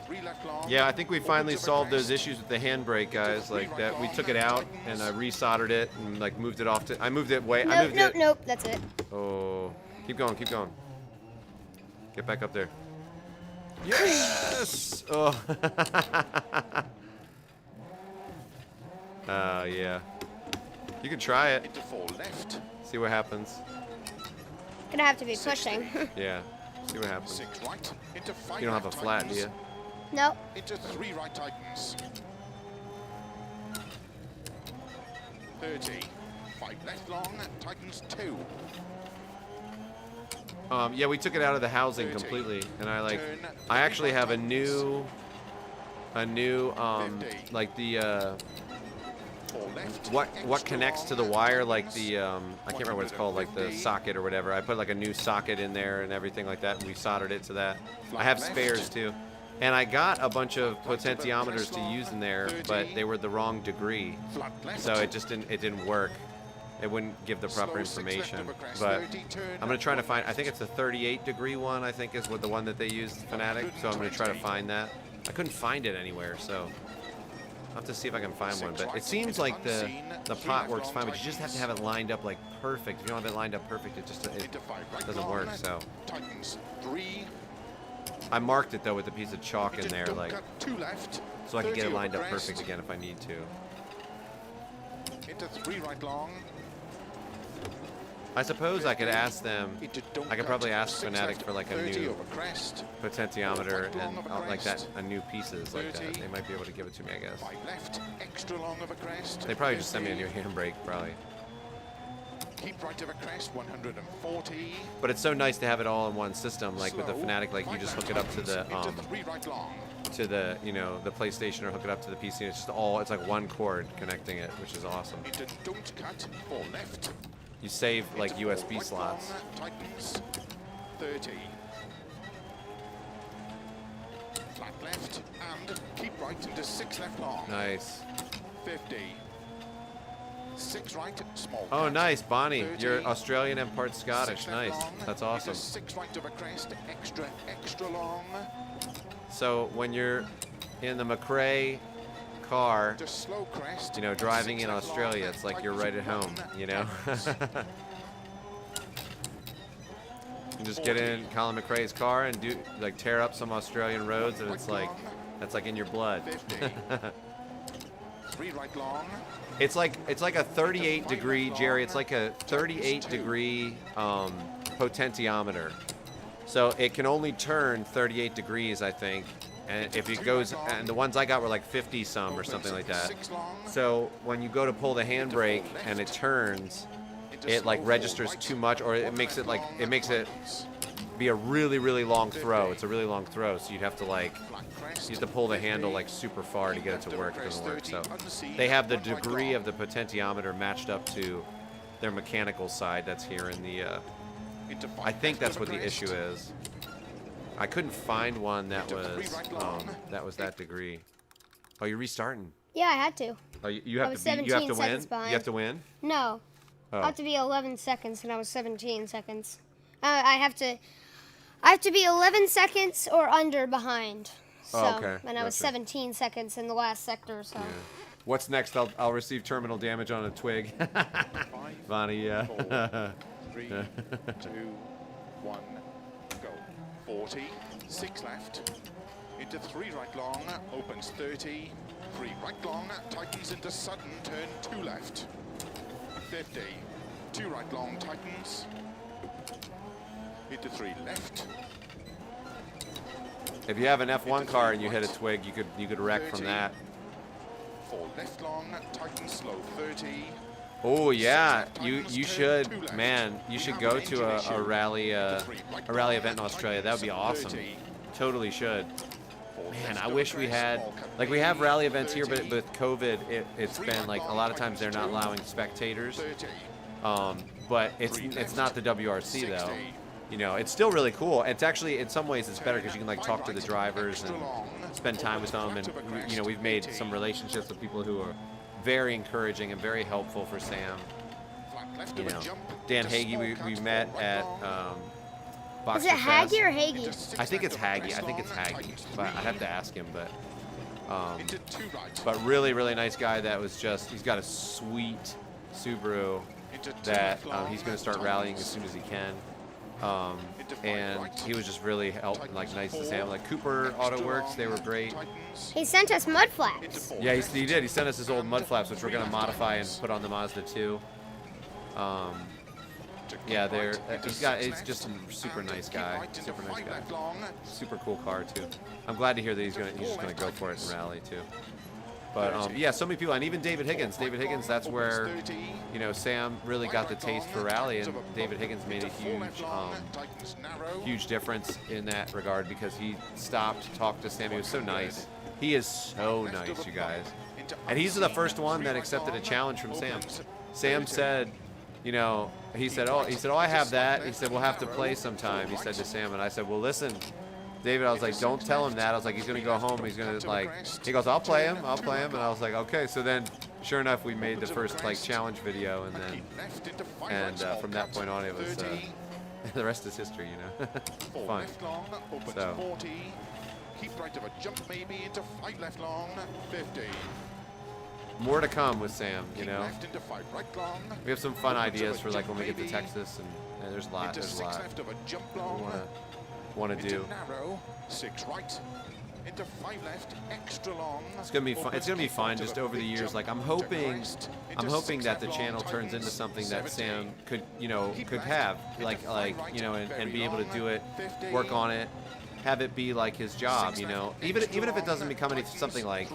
3 left long. Yeah, I think we finally opens of a solved those crest. issues with the handbrake, guys. Like that, we took it out and I resoldered it and like moved it off to. I moved it way. I Nope, moved nope, it. nope. That's it. Oh, keep going, keep going. Get back up there. Yes. Oh. Yeah. You can try it. Into 4 left. See what happens. Gonna have to be pushing. Yeah. See what happens. 6 right. Into 5 You don't have a left flat, do tightens. you? Nope. Into 3 right tightens. 30. 5 left long, tightens 2. Yeah, we took it out of the housing 30. completely, and I Turn, actually 3 right have a tightens. new, 50. like the, 4 left. what extra connects to the long, wire, like tightens. the, I can't remember what it's called, like the 150. socket or whatever. I put like a new socket in there and everything like that, and we soldered it to that. I Flat have left. spares too. And I got a bunch of Right to the potentiometers crest to long, use in there, 30. but they were the wrong degree. Flat left. So it just didn't work. It wouldn't give the proper Slow 6 left information. of a crest, But 30, turn, I'm gonna try to find. I think it's a 38 degree one. I think is what the one that they used, FANATEC. So I'm gonna try to 120. find that. I couldn't find it anywhere, so I'll have to see if I can find one. 6 But it right, seems it's like the unseen, 3 pot left works long fine, but you just have to have it lined up like perfect. If you don't have it lined up perfect, it just Into 5 right doesn't long, work. So tightens 3. I marked it though with a piece of chalk in Into there, don't like cut 2 left. so I can get 30 it over lined up crest. perfect again if I need to. Into 3 right long. I suppose I could ask them. Into don't I could cut, probably ask 6 FANATEC left, for like a 30 new over crest. potentiometer Right long and of a like that, crest. a new pieces like that. 30. They might be able to give it to me, I guess. 5 left, extra long of a crest. They probably just sent me a 50. new handbrake, probably. Keep right of a crest, 140. But it's so nice to have it all in one system, like with the Slow, FANATEC, like you 5 just left hook it up to tightens, the into 3 right long. you know, the PlayStation or hook it up to the PC. And it's just all, it's like one cord connecting it, which is awesome. Into don't cut, 4 left. You save like Into 4 USB right slots. long, tightens, 30. Flat left, and keep right into 6 left long. Nice. 50. 6 right, small Oh, cut, nice, Bonnie. 30. You're Australian and part 6 Scottish. left Nice. long, That's into awesome. 6 right of a crest, extra long. So when you're in the McRae car, To slow crest. you know, driving 6 in left Australia, long, it's like you're tightens right at home, 1, you know? tightens. You just get in Colin McRae's car and do like tear up some Australian roads, and it's like that's like in your blood. 50. 3 right long. It's like a 38 degree, Jerry. It's like a 38 degree potentiometer. So it can only turn 38 degrees, I think. And if it goes, and the ones I got were like 50 some or something like that. 6 long. So when you go to pull the handbrake and it turns, it like registers too much, or it makes it be a really, really long throw. It's a really long throw, so you'd have to like, you have to pull the handle like super far to get it to work. It doesn't work. So they have the degree of the potentiometer matched up to their mechanical side that's here in the, I think that's what the issue is. I couldn't find one that was that degree. Oh, you're restarting. Yeah, I had to. Oh, you I have was to be, you have to 17 win. seconds behind. You have to win. No. Oh. I have to be 11 seconds, and I was 17 seconds. I have to be 11 seconds or under behind. So, Oh, okay. And I was Gotcha. 17 seconds in the last sector, so. Yeah. What's next? I'll receive terminal damage on a twig. 5, Bonnie, yeah. 4, 3, 2, 1, go. 40. 6 left. Into 3 right long. Opens 30. 3 right long. Tightens into sudden turn 2 left. 50. 2 right long tightens. Into 3 left. If you have an F1 car and you hit a twig, you could wreck from 30. that. 4 left long. Tightens slow 30. Oh yeah, Six left you tightens, turn should, 2 left. man. You We should have go an engine to issue. a rally Into 3 right event long, in Australia. That would be tightens awesome. 30. Totally should. 4 Man, left I over wish we crest, had, small cut like we have 80, rally events here, but 30. with COVID, it's been like a lot of times they're not allowing spectators. 30. But Three it's left, not the WRC though. 60. You know, it's still really cool. It's actually, in some ways, it's better because you can like talk to the drivers and spend time with them. And you know, we've made some relationships with people who are very encouraging and very helpful for Sam. Flat left You of a know, jump. Dan Into Hagee, small we cut, met right at long. Boxer Is it Fest. Haggy or Into Hagee? six I think left it's of a Hagee. crest I think it's long, Hagee, tightens but I have three. to ask him. But Into two right. but really, really nice guy. That was just, he's got a sweet Subaru Into two that left long, he's going to start rallying as soon as he can. And he was just really like nice to Sam. Like Cooper Auto Works, they were great. He sent us mud flaps. Yeah, he did. He sent us his old mud flaps, which we're going to modify and put on the Mazda 2. Yeah, he's just a super nice guy. Super nice guy. Super cool car too. I'm glad to hear that he's just gonna go for it in rally too. But yeah, so many people, and even David Higgins. David Higgins, that's where, you know, Sam really got the taste for rally, and David Higgins made a huge difference in that regard because he stopped, talked to Sam. He was so nice. He is so nice, you guys. And he's the first one that accepted a challenge from Sam. Sam said, you know, he said, oh, I have that. He said, we'll have to play sometime. He said to Sam, and I said, well, listen, David, I was like, don't tell him that. I was like, he's gonna go home. He's gonna like. He goes, I'll play him. And I was like, okay. So then, sure enough, we made the first like challenge video, and then, from that point on, it was the rest is history, you know. Fun. So. Keep right of a jump maybe into 5 left long, 50. More to come with Sam, you know. Left into 5 right long. We have some fun ideas for like when we get to Texas, and there's a lot. Into 6 left of a jump long. Want to do. Narrow, 6 right. Into 5 left, extra long. It's gonna be fun. It's gonna be fun. Just over the years, like I'm hoping that the channel turns into something that Sam could, you know, could have, like you know, and be able to do it, work on it, have it be like his job, you know. Even if it doesn't become something like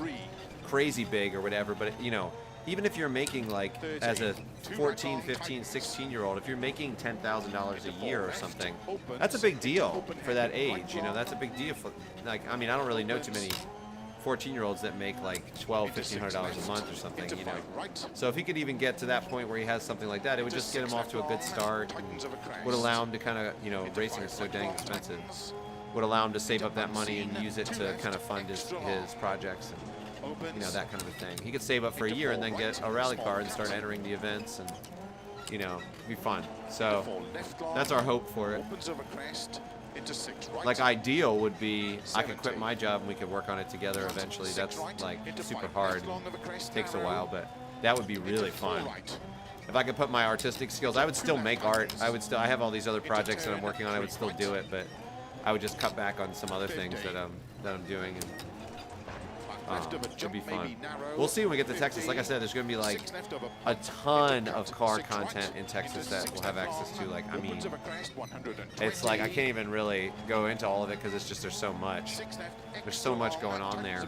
crazy big or whatever, but you know, even if you're making like as a 14, 15, 16-year-old, if you're making $10,000 a year or something, that's a big deal for that age, you know. That's a big deal for, like, I mean, I don't really know too many 14-year-olds that make like $1,200, $1,500 a month or something, you know. So if he could even get to that point where he has something like that, it would just get him off to a good start and would allow him to kind of, you know, racing is so dang expensive, would allow him to save up that money and use it to kind of fund his projects and, you know, that kind of a thing. He could save up for a year and then get a rally car and start entering the events, and, you know, be fun. So that's our hope for it. Like ideal would be I could quit my job and we could work on it together eventually. That's like super hard. It takes a while, but that would be really fun. If I could put my artistic skills, I would still make art. I have all these other projects that I'm working on. I would still do it, but I would just cut back on some other things that I'm doing, and should be fun. We'll see when we get to Texas. Like I said, there's going to be like a ton of car content in Texas that we'll have access to. Like, I mean, it's like I can't even really go into all of it because it's just there's so much. There's so much going on there.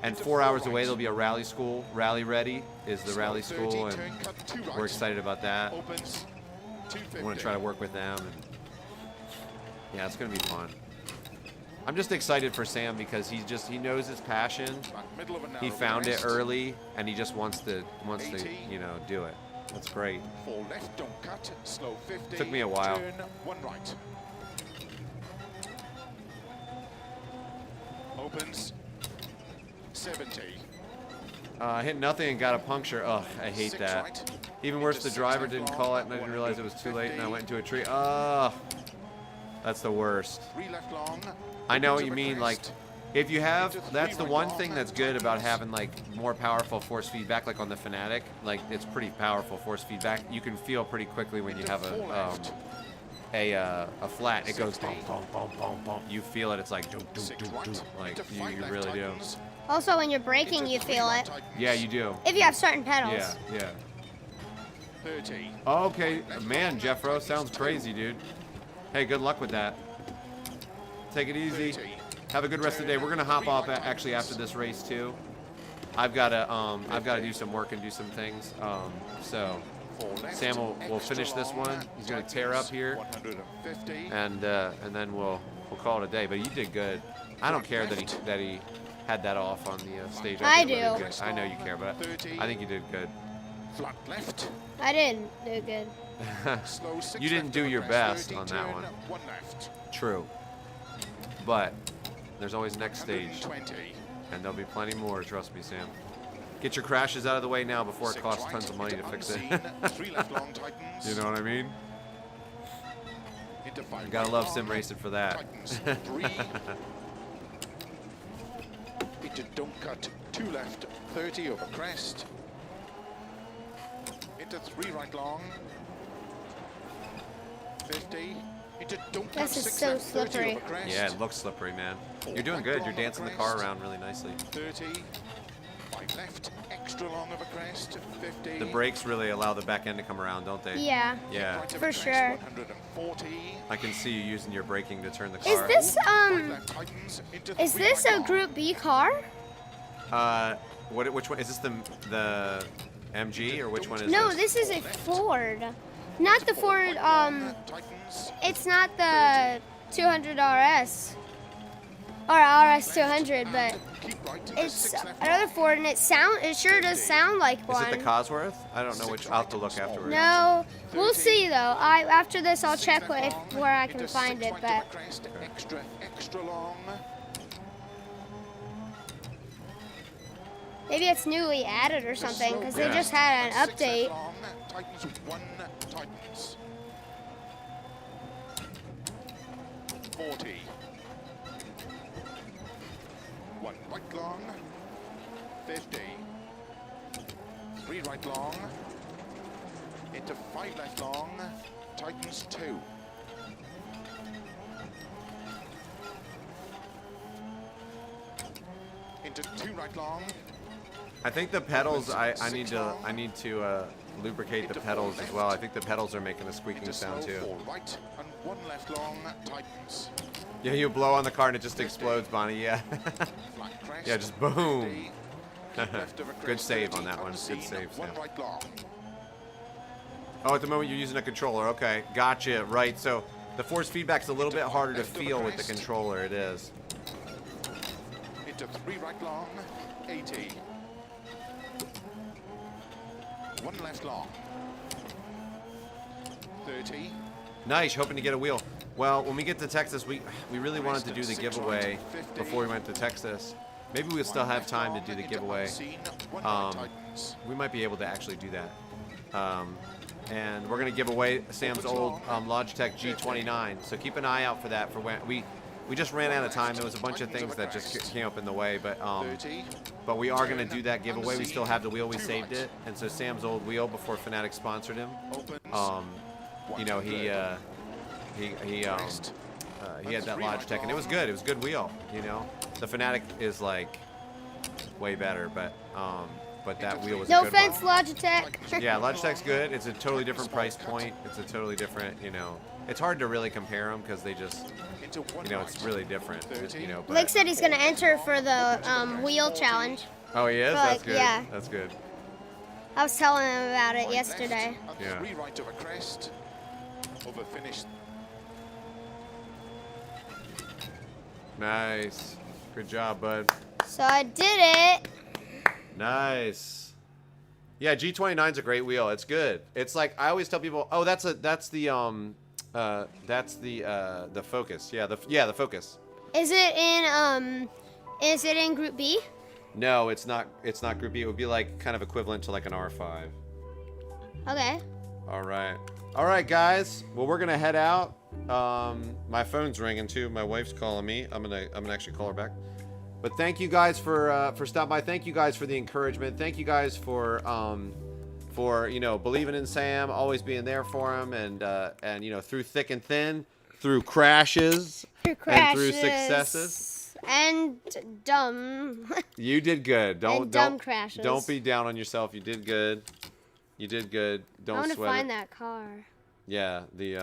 And 4 hours away, there'll be a rally school. Rally Ready is the rally school, and we're excited about that. I want to try to work with them, and yeah, it's going to be fun. I'm just excited for Sam because he knows his passion. He found it early, and he just wants to you know, do it. That's great. Took me a while. Turn 1 right. Opens 70. I hit nothing and got a puncture. Ugh, I hate that. Even worse, the driver didn't call it, and I didn't realize it was too late, and I went into a tree. Ugh, that's the worst. 3 left long. I know what you mean. Like, if you have, that's the one thing that's good about having like more powerful force feedback, like on the FANATEC. Like, it's pretty powerful force feedback. You can feel pretty quickly when you have a flat. It goes boom, boom, boom, boom, boom. You feel it. It's like doom, doom, doom, doom. Like you really do. Also, when you're braking, you feel it. Yeah, you do. If you have certain pedals. Yeah. 30. Okay, man, Jeffro, sounds crazy, dude. Hey, good luck with that. Take it easy. Have a good rest of the day. We're gonna hop off actually after this race too. I've gotta do some work and do some things. So Sam will finish this one. He's gonna tear up here, and then we'll call it a day. But you did good. I don't care that he had that off on the stage. I think you do. did good. I know you care, but I think you did good. Flat left. I didn't do good. You didn't do your best on that one. 1 left. True. But there's always next stage, 20. and there'll be plenty more. Trust me, Sam. Get your crashes out of the way now before it 6 costs right tons of money to into fix it. unseen, 3 left long tightens. You know what I mean? Into 5 You gotta right love long, sim racing for that. tightens 3. Into don't cut 2 left, 30 over crest. Into 3 right long, 50. Into don't cut This is 6 so left, 30 slippery. over crest. Yeah, it looks slippery, man. 4 You're doing right good. long You're over dancing the car crest, around really nicely. 30. 5 left, extra long over crest, 50. The brakes really allow the back end to come around, don't they? Yeah. Yeah. Right over For crest, sure. 140. I can see you using your braking to turn the Is car. this Right left tightens, into is 3 this right a long. Group B car? Which one is this? The MG or which one is No, this? this is a Ford. Not the Ford. Tightens, It's not the 200 RS or RS 200, but keep right into it's 6 left another long. Ford, and it sure does sound like Is one. it the Cosworth? I don't know which. I'll have to look afterwards. No, we'll see though. After this, I'll 6 check left if, long, where I can into find 6 it. right But over crest, extra long. maybe it's newly added or something because they Yeah. just had an 6 left update. long, tightens 1 tightens. 40. 1 right long, 50. 3 right long, into 5 left long, tightens 2. Into 2 right long, I think the pedals. I need to lubricate the pedals as well. I think the pedals are making a squeaking into sound slow too. 4 right, and 1 left long, tightens. Yeah, you blow on the car and it just explodes, Bonnie. Yeah. Flat crest, Yeah, just boom. 50. Keep left of a Good crest, save on 30, that one. Good unseen, save, 1 Sam. right long. Oh, at the moment you're using a controller. Okay, gotcha. Right. So the force feedback's a little bit harder to feel with the controller. It is. Into 3 right long, 80. 1 left long, 30. Nice. Hoping to get a wheel. Well, when we get to Texas, we really wanted to do the giveaway before we went to Texas. Maybe we'll still have time to do the giveaway. We might be able to actually do that. And we're gonna give away Sam's old Logitech G29. So keep an eye out for that. For when we just ran out of time. There was a bunch of things that just came up in the way, but we are gonna do that giveaway. We still have the wheel. We saved it, and so Sam's old wheel before FANATEC sponsored him. You know, he had that Logitech, and it was good. It was a good wheel. You know, the FANATEC is like way better, but that wheel was No a good one. offense, Logitech. Yeah, Logitech's good. It's a totally different price point. It's a totally different, you know. It's hard to really compare them because they just, you know, it's really different. You know. Blake But, said he's gonna enter for the wheel challenge. oh, he is. That's good. yeah. That's good. I was telling him about it yesterday. Yeah. 3 right over crest, over finish. Nice. Good job, bud. So I did it. Nice. Yeah, G29's a great wheel. It's good. It's like I always tell people, oh, that's the Focus. Yeah, the Focus. Is it in Group B? No, it's not. It's not Group B. It would be like kind of equivalent to like an R5. Okay. All right. All right, guys. Well, we're gonna head out. My phone's ringing too. My wife's calling me. I'm gonna actually call her back. But thank you guys for stopping by. Thank you guys for the encouragement. Thank you guys for you know, believing in Sam, always being there for him, and you know, through thick and thin, through crashes, and through successes. And dumb. You did good. And dumb crashes. Don't be down on yourself. You did good. You did good. Don't I want to sweat find it. that car. Yeah, the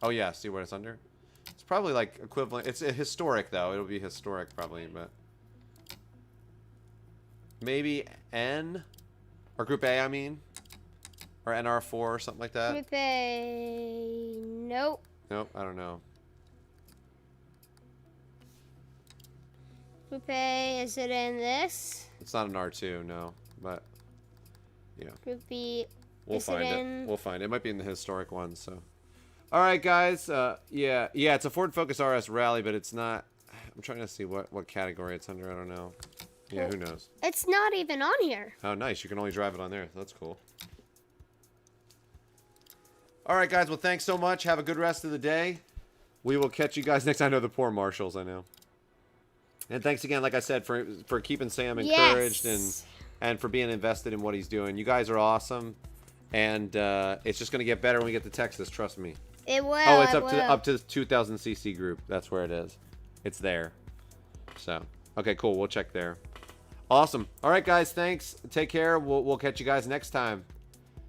oh yeah, see what it's under? It's probably like equivalent. It's a historic though. It'll be historic probably, but maybe N or Group A, I mean, or NR4 or something like that. Group A. Nope. Nope, I don't know. Group A. Is it in this? It's not an R2, no, but yeah. Group B. We'll Is find it it. in- We'll find it. It might be in the historic one. So, all right, guys. Yeah, it's a Ford Focus RS Rally, but it's not. I'm trying to see what category it's under. I don't know. Yeah, who knows? It's not even on here. Oh, nice. You can only drive it on there. That's cool. All right, guys. Well, thanks so much. Have a good rest of the day. We will catch you guys next time. I know the poor marshals, I know. And thanks again, like I said, for keeping Sam encouraged and for being invested in what he's doing. You guys are awesome. And it's just going to get better when we get to Texas. Trust me. It will. Oh, it's up to the 2000 cc group. That's where it is. It's there. So, okay, cool. We'll check there. Awesome. All right, guys. Thanks. Take care. We'll catch you guys next time.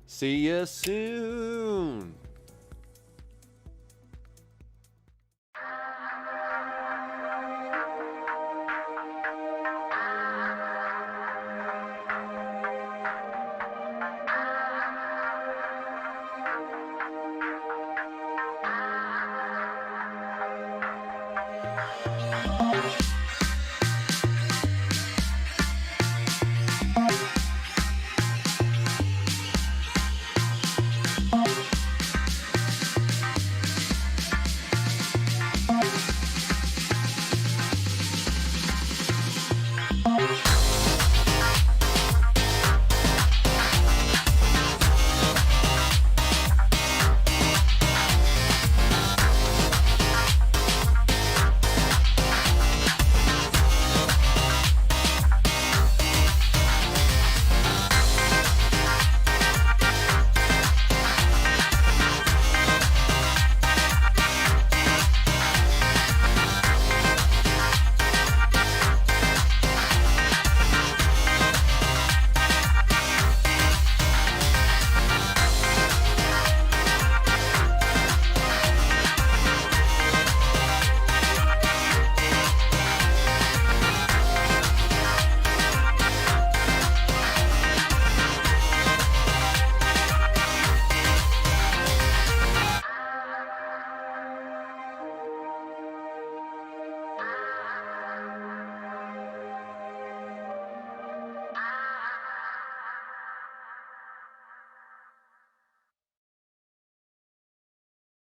See you soon.